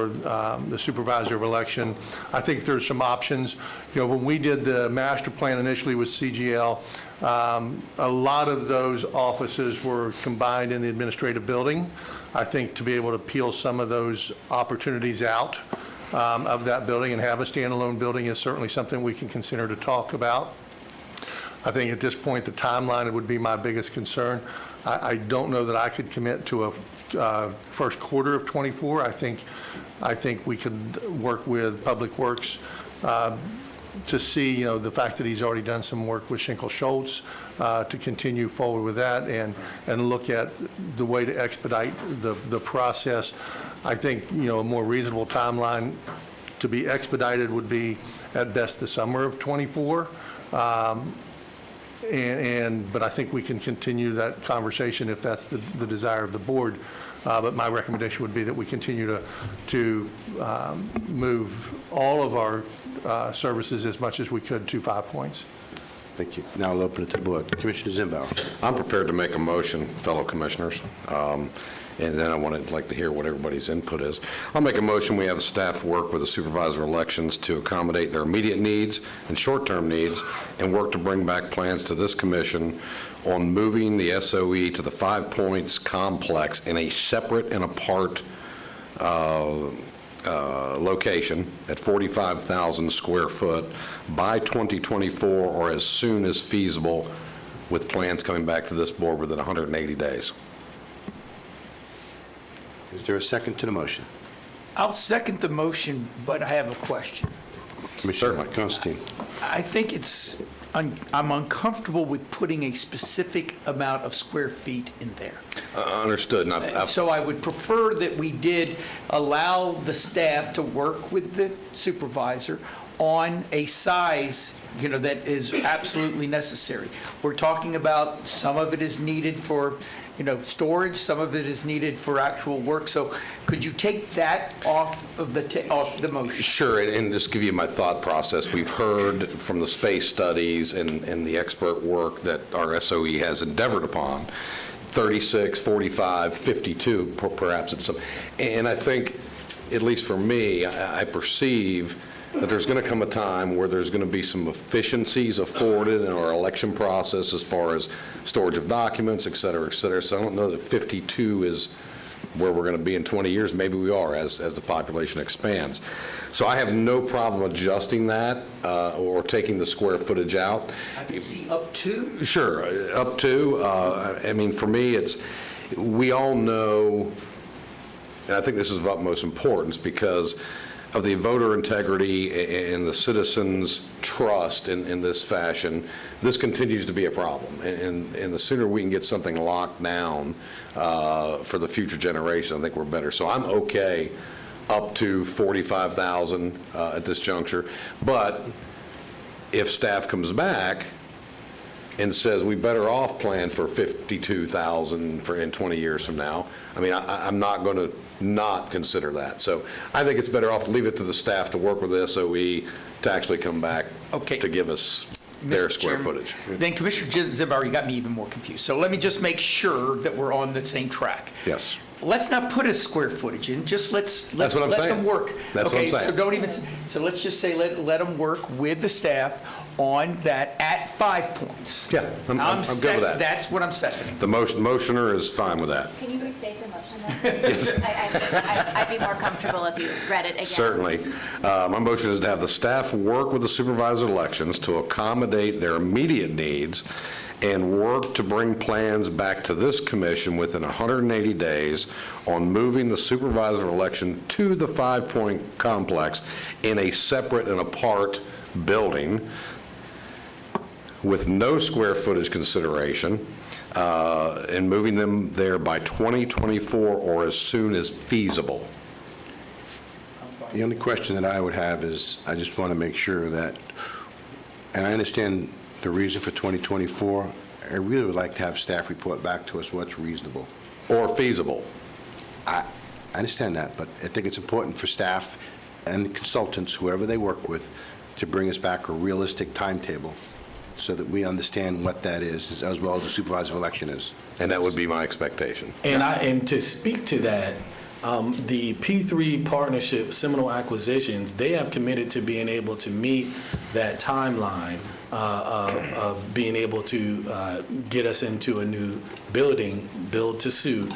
the supervisor of election. I think there's some options. You know, when we did the master plan initially with CGL, a lot of those offices were combined in the administrative building. I think to be able to peel some of those opportunities out of that building and have a standalone building is certainly something we can consider to talk about. I think at this point, the timeline would be my biggest concern. I don't know that I could commit to a first quarter of 24. I think we could work with Public Works to see, you know, the fact that he's already done some work with Schenkel Schultz to continue forward with that and look at the way to expedite the process. I think, you know, a more reasonable timeline to be expedited would be at best the summer of 24. But I think we can continue that conversation if that's the desire of the board. But my recommendation would be that we continue to move all of our services as much as we could to 5 points. Thank you. Now I'll open it to the board. Commissioner Zimbauer. I'm prepared to make a motion, fellow commissioners, and then I would like to hear what everybody's input is. I'll make a motion we have the staff work with the supervisor of elections to accommodate their immediate needs and short-term needs and work to bring back plans to this commission on moving the SOE to the 5 Points complex in a separate and apart location at 45,000 square foot by 2024 or as soon as feasible, with plans coming back to this board within 180 days. Is there a second to the motion? I'll second the motion, but I have a question. Commissioner Constantine. I think I'm uncomfortable with putting a specific amount of square feet in there. Understood. And So I would prefer that we did allow the staff to work with the supervisor on a size, you know, that is absolutely necessary. We're talking about some of it is needed for, you know, storage, some of it is needed for actual work. So could you take that off of the motion? Sure, and just give you my thought process. We've heard from the space studies and the expert work that our SOE has endeavored upon, 36, 45, 52, perhaps it's some. And I think, at least for me, I perceive that there's going to come a time where there's going to be some efficiencies afforded in our election process as far as storage of documents, et cetera, et cetera. So I don't know that 52 is where we're going to be in 20 years. Maybe we are as the population expands. So I have no problem adjusting that or taking the square footage out. I can see up to? Sure, up to. I mean, for me, we all know, and I think this is of utmost importance because of the voter integrity and the citizens' trust in this fashion, this continues to be a problem. And the sooner we can get something locked down for the future generation, I think we're better. So I'm okay up to 45,000 at this juncture. But if staff comes back and says we better off plan for 52,000 in 20 years from now, I mean, I'm not going to not consider that. So I think it's better off to leave it to the staff to work with the SOE to actually come back to give us Their Mr. square Chairman, footage. then Commissioner Zimbardi got me even more confused. So let me just make sure that we're on the same track. Yes. Let's not put a square footage in, just That's what I'm let saying. them work. That's what I'm Okay, so saying. don't even, so let's just say let them work with the staff on that at 5 points. Yeah, I'm good with that. That's what I'm seconding. The motioner is fine with that. Can you restate the motion? I'd be more comfortable if you read it again. Certainly. My motion is to have the staff work with the supervisor of elections to accommodate their immediate needs and work to bring plans back to this commission within 180 days on moving the supervisor of election to the 5 Point complex in a separate and apart building with no square footage consideration, and moving them there by 2024 or as soon as feasible. The only question that I would have is, I just want to make sure that, and I understand the reason for 2024, I really would like to have staff report back to us what's reasonable. Or feasible. I understand that, but I think it's important for staff and consultants, whoever they work with, to bring us back a realistic timetable so that we understand what that is, as well as the supervisor of election is. And that would be my expectation. And to speak to that, the P3 partnership, Seminole Acquisitions, they have committed to being able to meet that timeline of being able to get us into a new building, build to suit,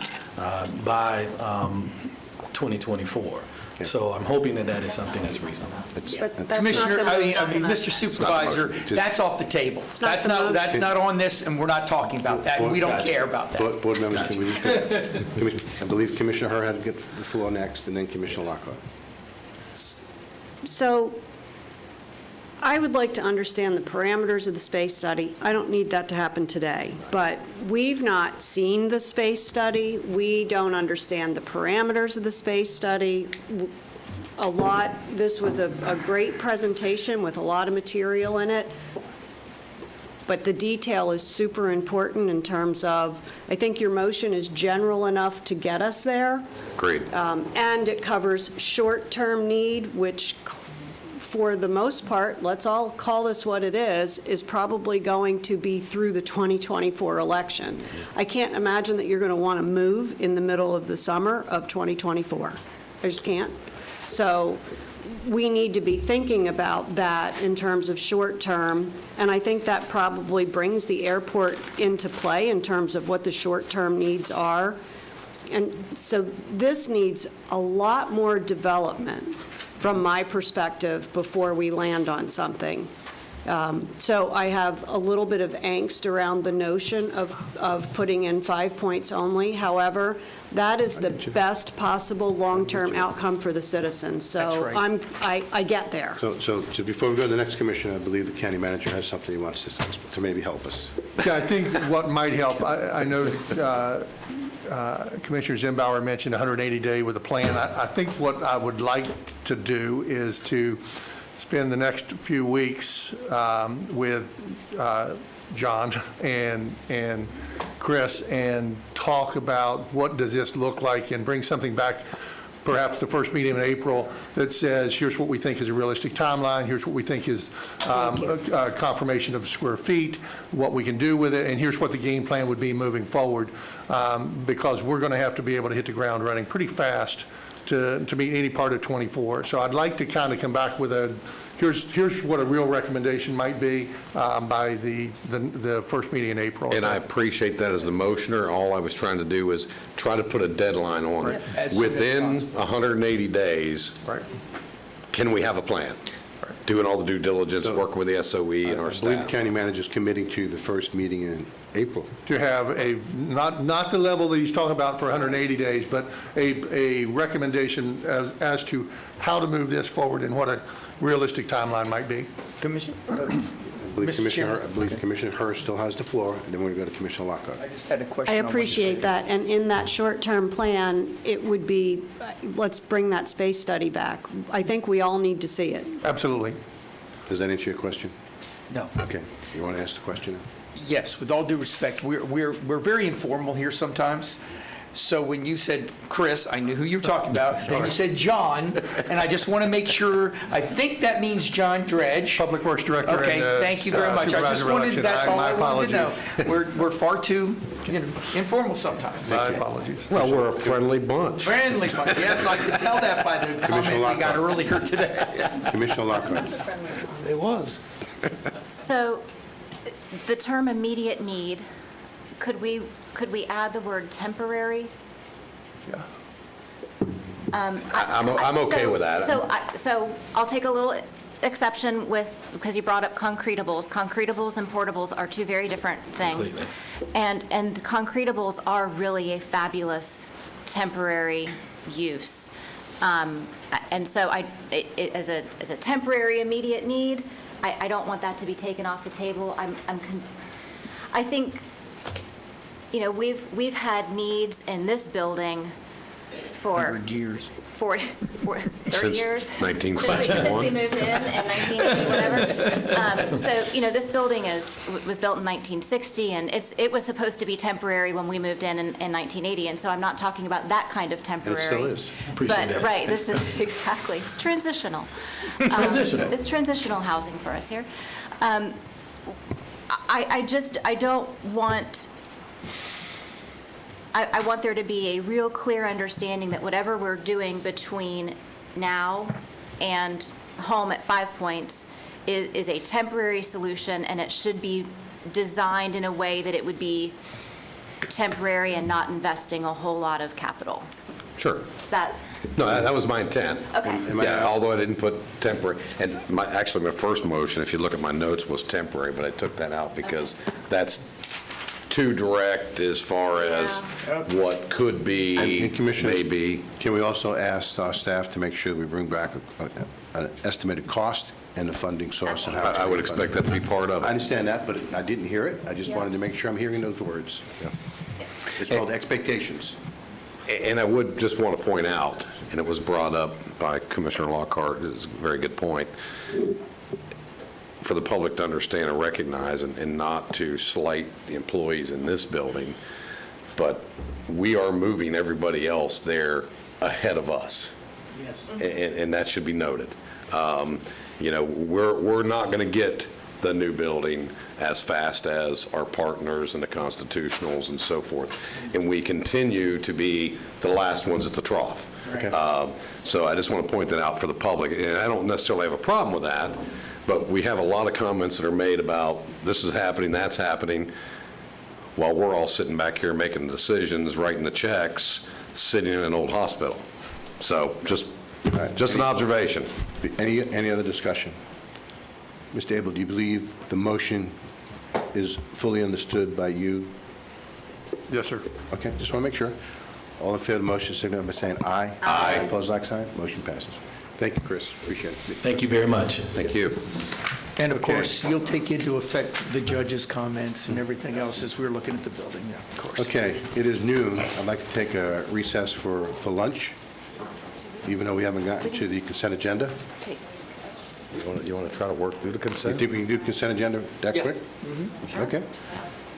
by 2024. So I'm hoping that that is something that's reasonable. But that's not Commissioner, the I mean, motion. Mr. Supervisor, that's off the table. not That's the not, motion. that's not on this, and we're not talking about that, and we don't Gotcha. care about that. Board members, can we just, I believe Commissioner Hur had to get the floor next, and then Commissioner Lockhart. So I would like to understand the parameters of the space study. I don't need that to happen today, but we've not seen the space study. We don't understand the parameters of the space study. This was a great presentation with a lot of material in it, but the detail is super important in terms of, I think your motion is general enough to get us there. Agreed. And it covers short-term need, which for the most part, let's all call this what it is probably going to be through the 2024 election. I can't imagine that you're going to want to move in the middle of the summer of 2024. I just can't. So we need to be thinking about that in terms of short-term, and I think that probably brings the airport into play in terms of what the short-term needs are. And so this needs a lot more development from my perspective before we land on something. So I have a little bit of angst around the notion of putting in 5 points only. However, that is the best possible long-term outcome for the citizens. So That's right. I get there. So before we go to the next commissioner, I believe the county manager has something he wants to maybe help us. Yeah, I think what might help, I know Commissioner Zimbauer mentioned 180-day with a plan. I think what I would like to do is to spend the next few weeks with John and Chris and talk about what does this look like and bring something back, perhaps the first meeting in April, that says, here's what we think is a realistic timeline, here's what we think is a confirmation of square feet, what we can do with it, and here's what the game plan would be moving forward, because we're going to have to be able to hit the ground running pretty fast to meet any part of 24. So I'd like to kind of come back with here's what a real recommendation might be by the first meeting in April. And I appreciate that as the motioner. All I was trying to do was try to put a deadline on it. As soon as Within possible. 180 days, Right. can we have a plan? Doing all the due diligence, working with the SOE and our I believe the staff. county manager is committing to the first meeting in April. To have not the level that he's talking about for 180 days, but a recommendation as to how to move this forward and what a realistic timeline might be. Commissioner? I believe Mr. Commissioner Hur still has the floor, and then we're going to go to Commissioner Lockhart. I just had a question. I on what you appreciate said. that, and in that short-term plan, it would be, let's bring that space study back. I think we all need to see it. Absolutely. Does that answer your question? No. Okay. You want to ask the question? Yes, with all due respect, we're very informal here sometimes, So when you said Chris, I knew who you were talking about. Then you said John, and I just want to make sure, I think that means John Dredge. Public Works Director. Okay, and, thank you very much. I just supervisor wanted, election. that's all My I wanted to know. apologies. We're far too informal sometimes. My apologies. Well, we're a friendly bunch. Friendly, but yes, I could tell that by the comment we got Lockhart. earlier today. Commissioner Lockhart. It was. So the term immediate need, could we add the word temporary? Yeah. I'm okay with that. So I'll take a little exception with, because you brought up concretables. Concretables and portables are two very different things. Completely. And concretables are really a fabulous temporary use. And so as a temporary immediate need, I don't want that to be taken off the table. I think, we've had needs in this building for 100 years. 30 Since years. 1961. Since we moved in 1980, whatever. So, this building was built in 1960, and it was supposed to be temporary when we moved in 1980, and so I'm not talking about that kind of temporary. And it still is. Appreciate that. Right, this is, exactly, it's transitional. Transitional. It's transitional housing for us here. I don't want, I want there to be a real clear understanding that whatever we're doing between now and home at 5 Points is a temporary solution, and it should be designed in a way that it would be temporary and not investing a whole lot of capital. Sure. Is that, No, that was my intent. Okay. Yeah, although I didn't put temporary, and actually, my first motion, if you look at my notes, was temporary, but I took that out because that's too direct as far as what could be, And Commissioners, maybe. can we also ask our staff to make sure we bring back an estimated cost and the funding source and how it's I would being funded? expect that to be part of I it. understand that, but I didn't hear it. I just Yeah. wanted to make sure I'm hearing those words. It's called expectations. And I would just want to point out, and it was brought up by Commissioner Lockhart, it's a very good point, for the public to understand and recognize, and not to slight the employees in this building, but we are moving everybody else there ahead of us. Yes. And that should be noted. We're not going to get the new building as fast as our partners and the constitutionals and so forth. And we continue to be the last ones at the trough. So I just want to point that out for the public. And I don't necessarily have a problem with that, but we have a lot of comments that are made about this is happening, that's happening, while we're all sitting back here making decisions, writing the checks, sitting in an old hospital. So just an observation. Any other discussion? Mr. Abel, do you believe the motion is fully understood by you? Yes, sir. Okay, just want to make sure. All in favor of the motion, signify by saying aye. Aye. Opposed, like sign. Motion passes. Thank you, Chris. Appreciate it. Thank you very much. Thank you. And of course, you'll take into effect the judge's comments and everything else as we're looking at the building, yeah, of course. Okay, it is noon. I'd like to take a recess for lunch, even though we haven't gotten to the consent agenda. You want to try to work through the You consent? think we can do consent agenda that Yeah. quick? Okay.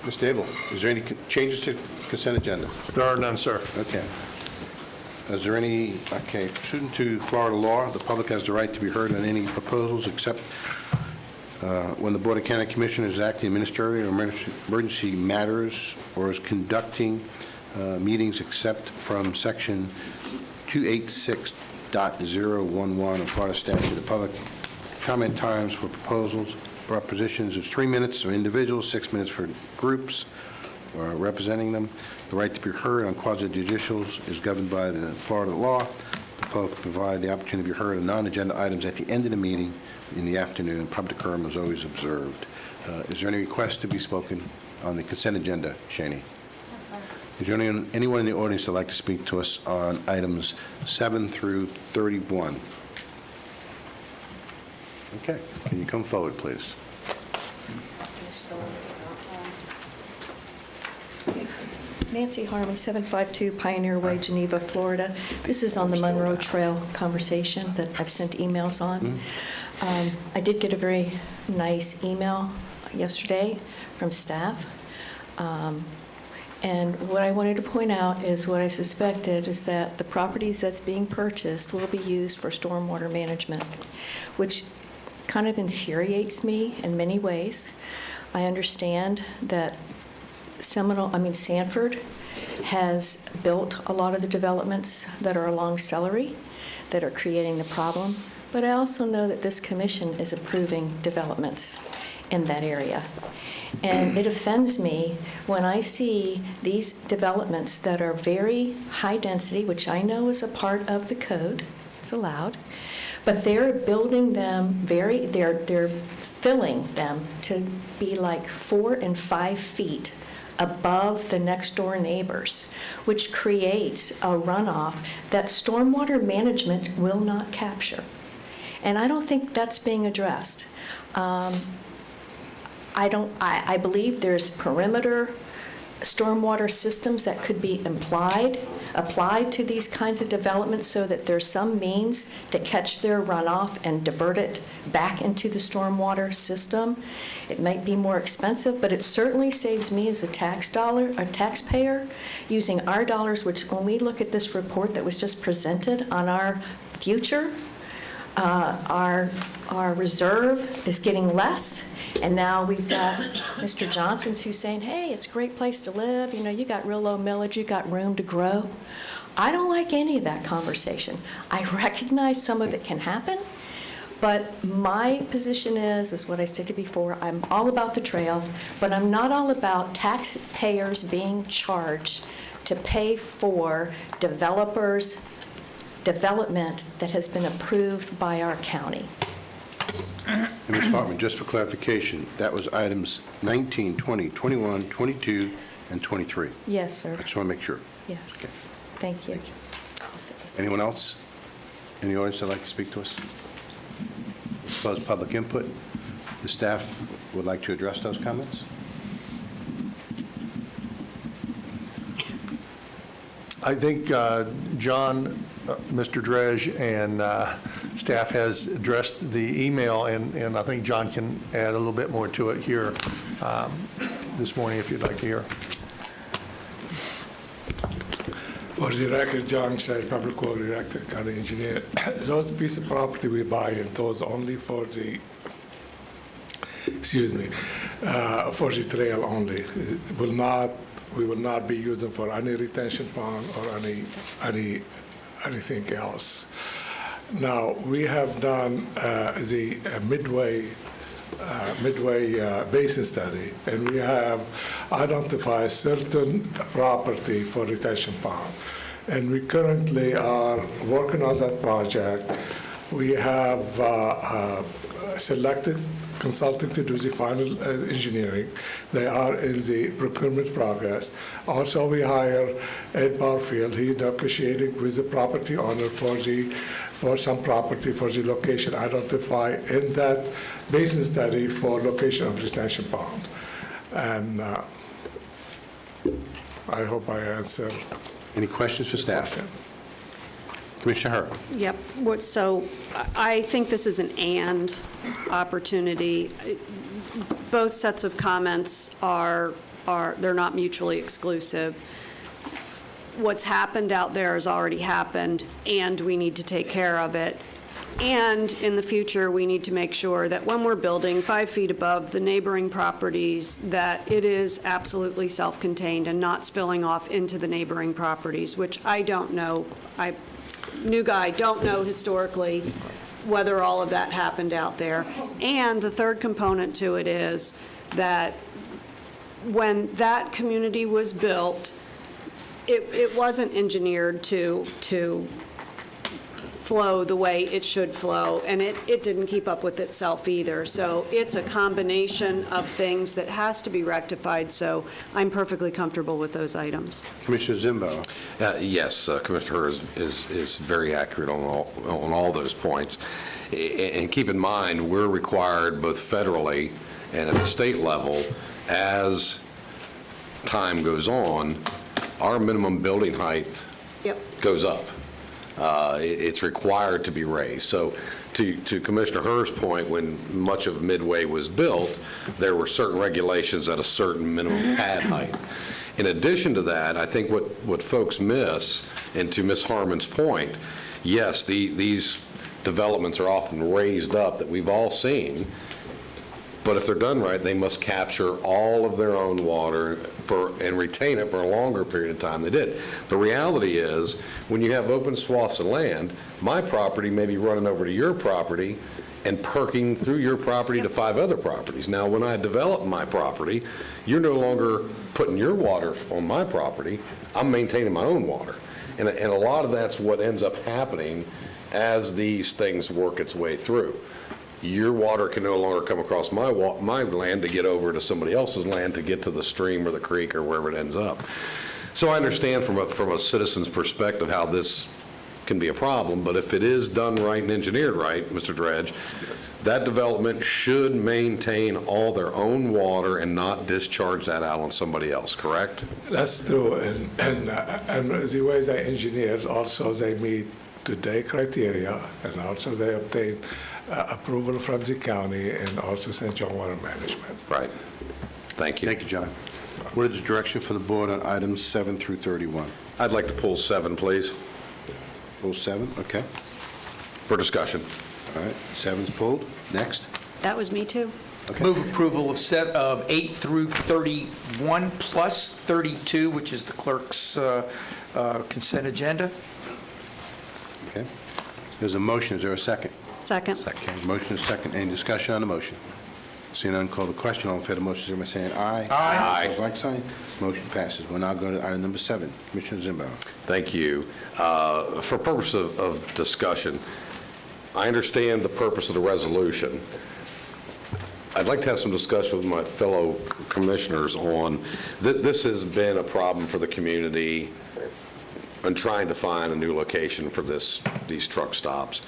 Mr. Abel, is there any changes to consent agenda? There are none, sir. Okay. Is there any, pursuant to Florida law, the public has the right to be heard on any proposals except when the Board of County Commissioners is acting ministerial or emergency matters or is conducting meetings except from Section 286.011 of Florida statute. The public comment times for proposals, propositions is 3 minutes for individuals, 6 minutes for groups representing them. The right to be heard on quasi-judicials is governed by the Florida law. The public will provide the opportunity to be heard on non-agenda items at the end of the meeting in the afternoon. Public decorum is always observed. Is there any request to be spoken on the consent agenda, Shani? yes, sir. Is there anyone in the audience that would like to speak to us on items 7 through 31? Okay, can you come forward, please? Nancy Harmon, 752 Pioneer Way, Geneva, Florida. This is on the Monroe Trail conversation that I've sent emails on. I did get a very nice email yesterday from staff. And what I wanted to point out is what I suspected is that the properties that's being purchased will be used for stormwater management, which kind of infuriates me in many ways. I understand that Sanford has built a lot of the developments that are along Celery that are creating the problem, but I also know that this commission is approving developments in that area. And it offends me when I see these developments that are very high density, which I know is a part of the code, it's allowed, but they're building them they're filling them to be like 4 and 5 feet above the next door neighbors, which creates a runoff that stormwater management will not capture. And I don't think that's being addressed. I believe there's perimeter stormwater systems that could be applied to these kinds of developments so that there's some means to catch their runoff and divert it back into the stormwater system. It might be more expensive, but it certainly saves me as a taxpayer using our dollars, which when we look at this report that was just presented on our future, our reserve is getting less. And now we've got Mr. Johnson's who's saying, hey, it's a great place to live. You know, you got real low millage, you got room to grow. I don't like any of that conversation. I recognize some of it can happen, but my position is what I stated before, I'm all about the trail, but I'm not all about taxpayers being charged to pay for development that has been approved by our county. And Ms. Hartman, just for clarification, that was items 19, 20, 21, 22, and 23. Yes, sir. I just want to make sure. Yes. Okay. Thank you. Anyone else in the audience that'd like to speak to us? Close public input. The staff would like to address those comments. I think John, Mr. Dredge, and staff has addressed the email, and I think John can add a little bit more to it here this morning if you'd like to hear. For the record, John Shire, Public Works Director, County Engineer. Those piece of property we buy, and those only for the, for the trail only. We will not be using for any retention pond or anything else. Now, we have done the Midway Basin study, and we have identified certain property for retention pond. And we currently are working on that project. We have selected consultant to do the final engineering. They are in the procurement progress. Also, we hire Ed Barfield. He's negotiating with the property owner for some property for the location identified in that basin study for location of retention pond. And I hope I answered. Any questions for staff? Commissioner Hurd. Yep. So I think this is an and opportunity. Both sets of comments they're not mutually exclusive. What's happened out there has already happened, and we need to take care of it. And in the future, we need to make sure that when we're building 5 feet above the neighboring properties, that it is absolutely self-contained and not spilling off into the neighboring properties, which I don't know. New guy, don't know historically whether all of that happened out there. And the third component to it is that when that community was built, it wasn't engineered to flow the way it should flow, and it didn't keep up with itself either. So it's a combination of things that has to be rectified, so I'm perfectly comfortable with those items. Commissioner Zimbo. Yes, Commissioner Hurd is very accurate on all those points. And keep in mind, we're required both federally and at the state level, as time goes on, our minimum building height goes up. It's required to be raised. So to Commissioner Hurd's point, when much of Midway was built, there were certain regulations at a certain minimum pad height. In addition to that, I think what folks miss, and to Ms. Harmon's point, yes, these developments are often raised up that we've all seen, but if they're done right, they must capture all of their own water and retain it for a longer period of time than they did. The reality is, when you have open swaths of land, my property may be running over to your property and perking through your property to 5 other properties. Now, when I develop my property, you're no longer putting your water on my property. I'm maintaining my own water. And a lot of that's what ends up happening as these things work its way through. Your water can no longer come across my land to get over to somebody else's land to get to the stream or the creek or wherever it ends up. So I understand from a citizen's perspective how this can be a problem, but if it is done right and engineered right, Mr. Dredge, that development should maintain all their own water and not discharge that out on somebody else, correct? That's true, and the way they engineered, also they meet today criteria, and also they obtain approval from the county and also St. John Water Management. Right. Thank you. Thank you, John. What is the direction for the board on items 7 through 31? I'd like to pull 7, please, Pull 7, okay. for discussion. All right, 7's pulled. Next. That was me, too. Move approval of 8 through 31 plus 32, which is the clerk's consent agenda. Okay. There's a motion. Is there a second? Second. Okay, motion is second. Any discussion on the motion? Seeing none, call the question. All in favor of the motion, signify by saying aye. Aye. Opposed, like sign. Motion passes. We'll now go to item number 7. Commissioner Zimbo. Thank you. For purpose of discussion, I understand the purpose of the resolution. I'd like to have some discussion with my fellow commissioners on, this has been a problem for the community and trying to find a new location for these truck stops.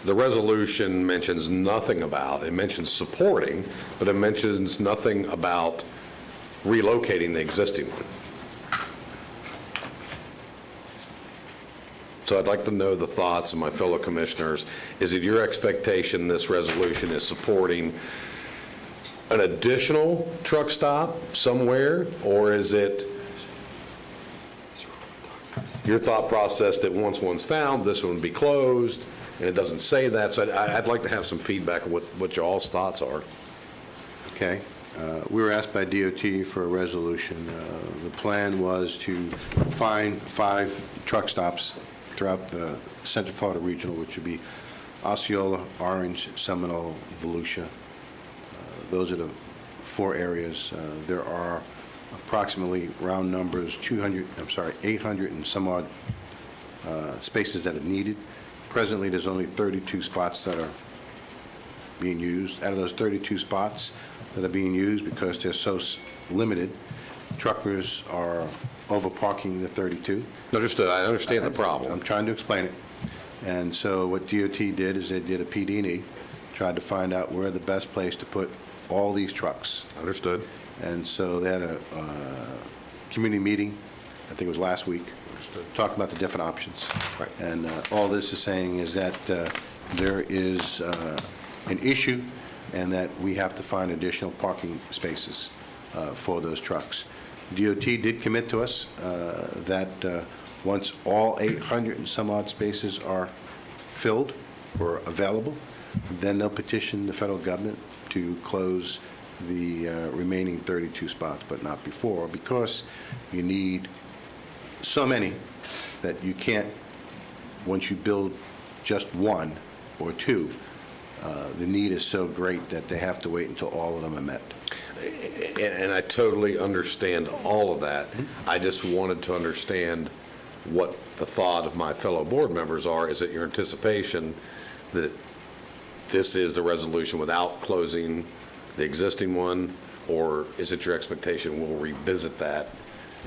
The resolution mentions nothing about, it mentions supporting, but it mentions nothing about relocating the existing one. So I'd like to know the thoughts of my fellow commissioners. Is it your expectation this resolution is supporting an additional truck stop somewhere, or is it your thought process that once one's found, this one would be closed, and it doesn't say that? So I'd like to have some feedback on what y'all's thoughts are. Okay. We were asked by DOT for a resolution. The plan was to find 5 truck stops throughout the Central Florida Regional, which would be Osceola, Orange, Seminole, Volusia. Those are the 4 areas. There are approximately, round numbers, 800 and some odd spaces that are needed. Presently, there's only 32 spots that are being used. Out of those 32 spots that are being used, because they're so limited, truckers are over-parking the 32. Understood. I understand the problem. I'm trying to explain it. And so what DOT did is they did a PD&E, tried to find out where the best place to put all these trucks. Understood. And so they had a community meeting, I think it was last week, talking about the different options. Right. And all this is saying is that there is an issue and that we have to find additional parking spaces for those trucks. DOT did commit to us that once all 800 and some odd spaces are filled or available, then they'll petition the federal government to close the remaining 32 spots, but not before, because you need so many that you can't, once you build just 1 or 2, the need is so great that they have to wait until all of them are met. And I totally understand all of that. I just wanted to understand what the thought of my fellow board members are. Is it your anticipation that this is the resolution without closing the existing one, or is it your expectation we'll revisit that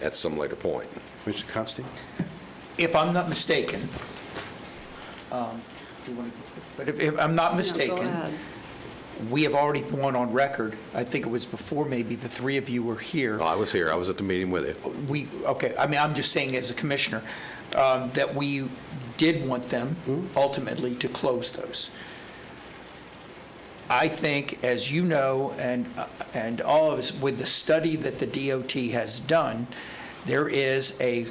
at some later point? Mr. Constantine? If I'm not mistaken, but if I'm not mistaken, we have already gone on record, I think it was before maybe the 3 of you were here. Oh, I was here. I was at the meeting with you. Okay, I mean, I'm just saying as a commissioner, that we did want them ultimately to close those. I think, as you know, and all of us, with the study that the DOT has done, there is a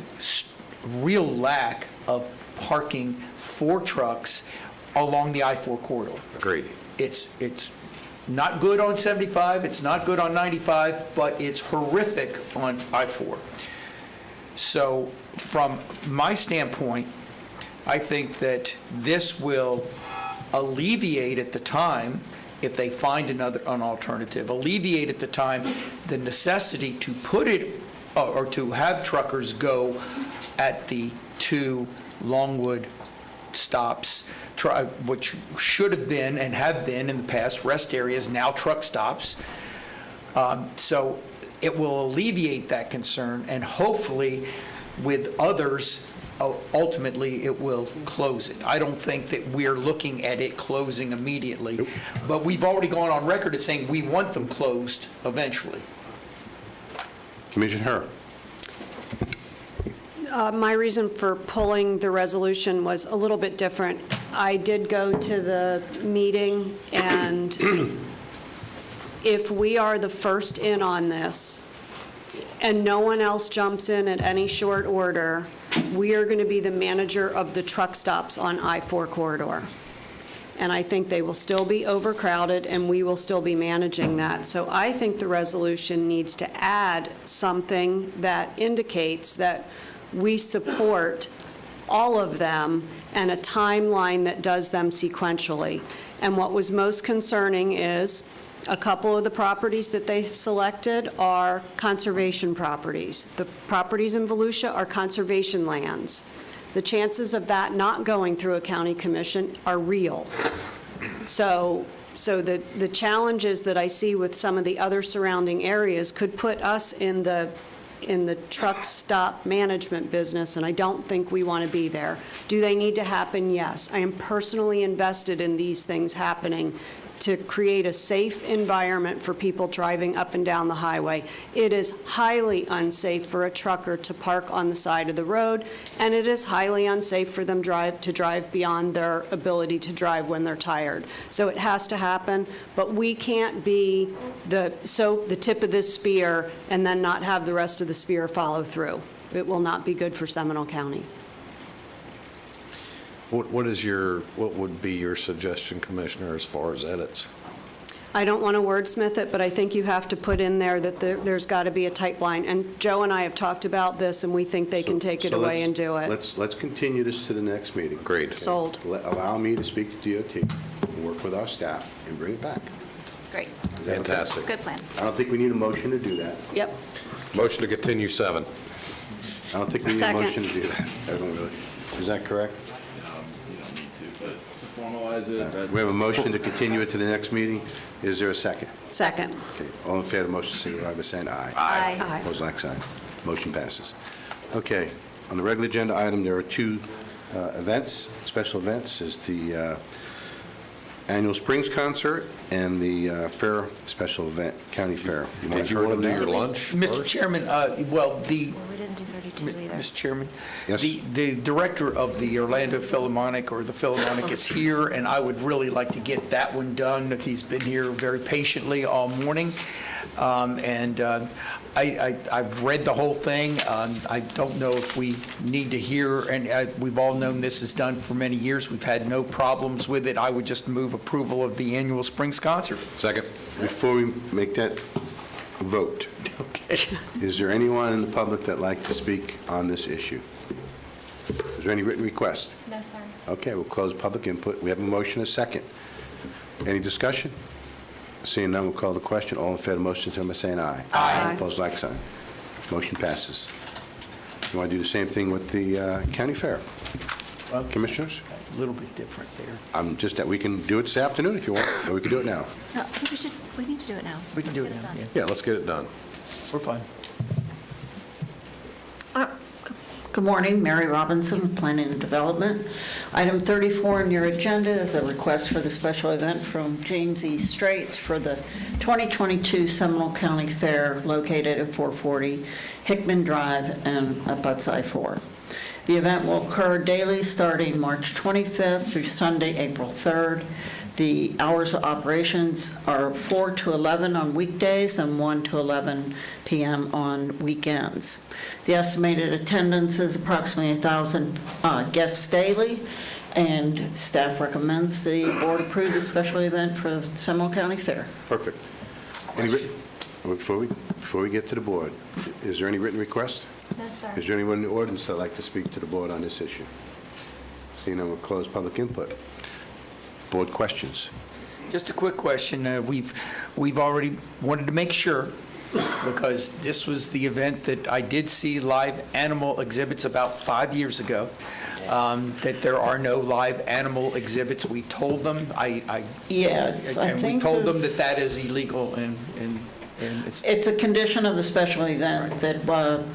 real lack of parking for trucks along the I-4 corridor. Agreed. It's not good on 75, it's not good on 95, but it's horrific on I-4. So from my standpoint, I think that this will alleviate at the time, if they find an alternative, alleviate at the time the necessity to put it, or to have truckers go at the 2 Longwood stops, which should have been and have been in the past rest areas, now truck stops. So it will alleviate that concern, and hopefully with others, ultimately it will close it. I don't think that we're looking at it closing immediately, but we've already gone on record as saying we want them closed eventually. Commissioner Herr. My reason for pulling the resolution was a little bit different. I did go to the meeting, and if we are the first in on this, and no one else jumps in at any short order, we are going to be the manager of the truck stops on I-4 corridor. And I think they will still be overcrowded, and we will still be managing that. So I think the resolution needs to add something that indicates that we support all of them and a timeline that does them sequentially. And what was most concerning is a couple of the properties that they've selected are conservation properties. The properties in Volusia are conservation lands. The chances of that not going through a county commission are real. So the challenges that I see with some of the other surrounding areas could put us in the truck stop management business, and I don't think we want to be there. Do they need to happen? Yes. I am personally invested in these things happening to create a safe environment for people driving up and down the highway. It is highly unsafe for a trucker to park on the side of the road, and it is highly unsafe for them to drive beyond their ability to drive when they're tired. So it has to happen, but we can't be the tip of this spear and then not have the rest of the spear follow through. It will not be good for Seminole County. What would be your suggestion, Commissioner, as far as edits? I don't want to wordsmith it, but I think you have to put in there that there's got to be a tight line. And Joe and I have talked about this, and we think they can take it away and do it. Let's continue this to the next meeting. Great. Sold. Allow me to speak to DOT, and work with our staff, and bring it back. Great. Is that okay? Fantastic. Good plan. I don't think we need a motion to do that. Yep. Motion to continue 7. I don't think we need a Second. motion to do that. I don't really. Is that correct? You don't need to, but to formalize it. We have a motion to continue it to the next meeting. Is there a second? Second. Okay. All in favor of the motion, signify by saying aye. Aye. Aye. Opposed, like sign. Motion passes. Okay. On the regular agenda item, there are 2 events, special events. Is the annual Springs concert and the fair special event, county fair. Did you want to do your lunch Mr. first? Chairman, well, We didn't do 32 either. Mr. Chairman, Yes. the director of the Orlando Philharmonic, or the Philharmonic, is here, and I would really like to get that one done. He's been here very patiently all morning, and I've read the whole thing. I don't know if we need to hear, and we've all known this is done for many years. We've had no problems with it. I would just move approval of the annual Springs concert. Second. Before we make that vote, Okay. is there anyone in the public that'd like to speak on this issue? Is there any written request? No, sir. Okay, we'll close public input. We have a motion, a second. Any discussion? Seeing none, we'll call the question. All in favor of the motion, tell by saying aye. Aye. Opposed, like sign. Motion passes. You want to do the same thing with the county fair? Commissioners? A little bit different there. I'm just that we can do it this afternoon if you want, or we can do it now. No, I think we need to do it now. We can do it Let's now, get yeah. done. Yeah, let's get it done. We're fine. Good morning, Mary Robinson, Planning and Development. Item 34 on your agenda is a request for the special event from James E. Straits for the 2022 Seminole County Fair located at 440 Hickman Drive and abuts I-4. The event will occur daily starting March 25th through Sunday, April 3rd. The hours of operations are 4 to 11 on weekdays and 1 to 11 p.m. on weekends. The estimated attendance is approximately 1,000 guests daily, and staff recommends the board approve the special event for the Seminole County Fair. Perfect. Before we get to the board, is there any written request? No, sir. Is there anyone in the audience that'd like to speak to the board on this issue? Seeing none, we'll close public input. Board questions? Just a quick question. We've already wanted to make sure, because this was the event that I did see live animal exhibits about 5 years ago, that there are no live animal exhibits. We told them, Yes, I and we think told them there's- that is illegal, and it's... It's a condition of the special event that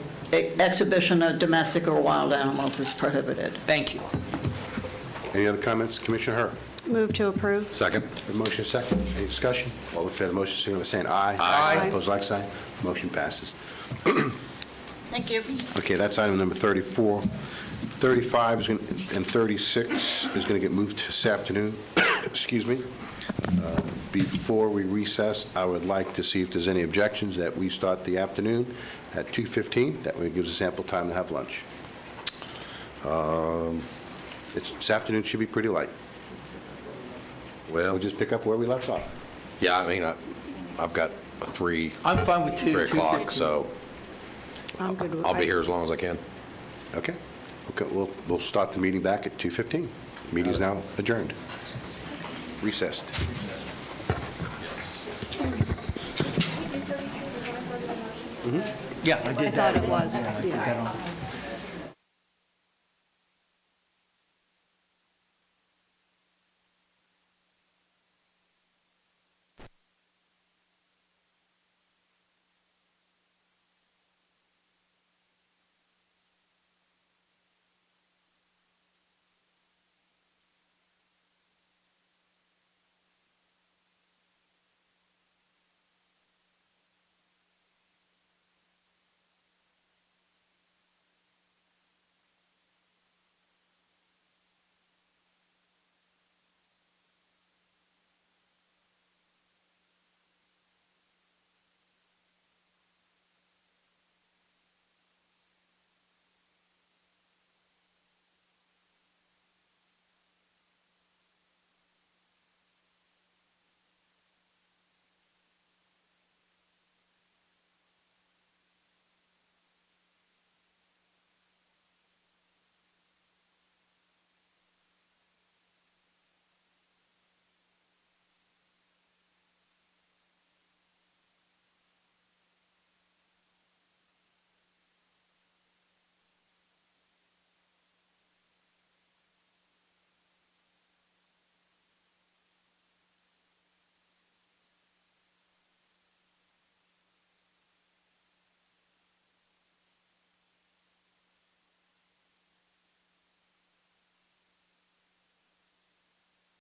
exhibition of domestic or wild animals is prohibited. Thank you. Any other comments? Commissioner Herr? Move to approve. Second. The motion is second. Any discussion? All in favor of the motion, signify by saying aye. Aye. Opposed, like sign. Motion passes. Thank you. Okay, that's item number 34. 35 and 36 is going to get moved this afternoon. Excuse me. Before we recess, I would like to see if there's any objections that we start the afternoon at 2:15. That way it gives us ample time to have lunch. This afternoon should be pretty light. We'll just pick up where we left off. Yeah, I mean, I've got a 3 I'm fine with 3 o'clock, 2:15. so I'm good with I'll be here as long as I can. Okay. We'll start the meeting back at 2:15. Meeting is now adjourned. Recessed. Yeah, I did I that. thought it was. Yeah, I put that on.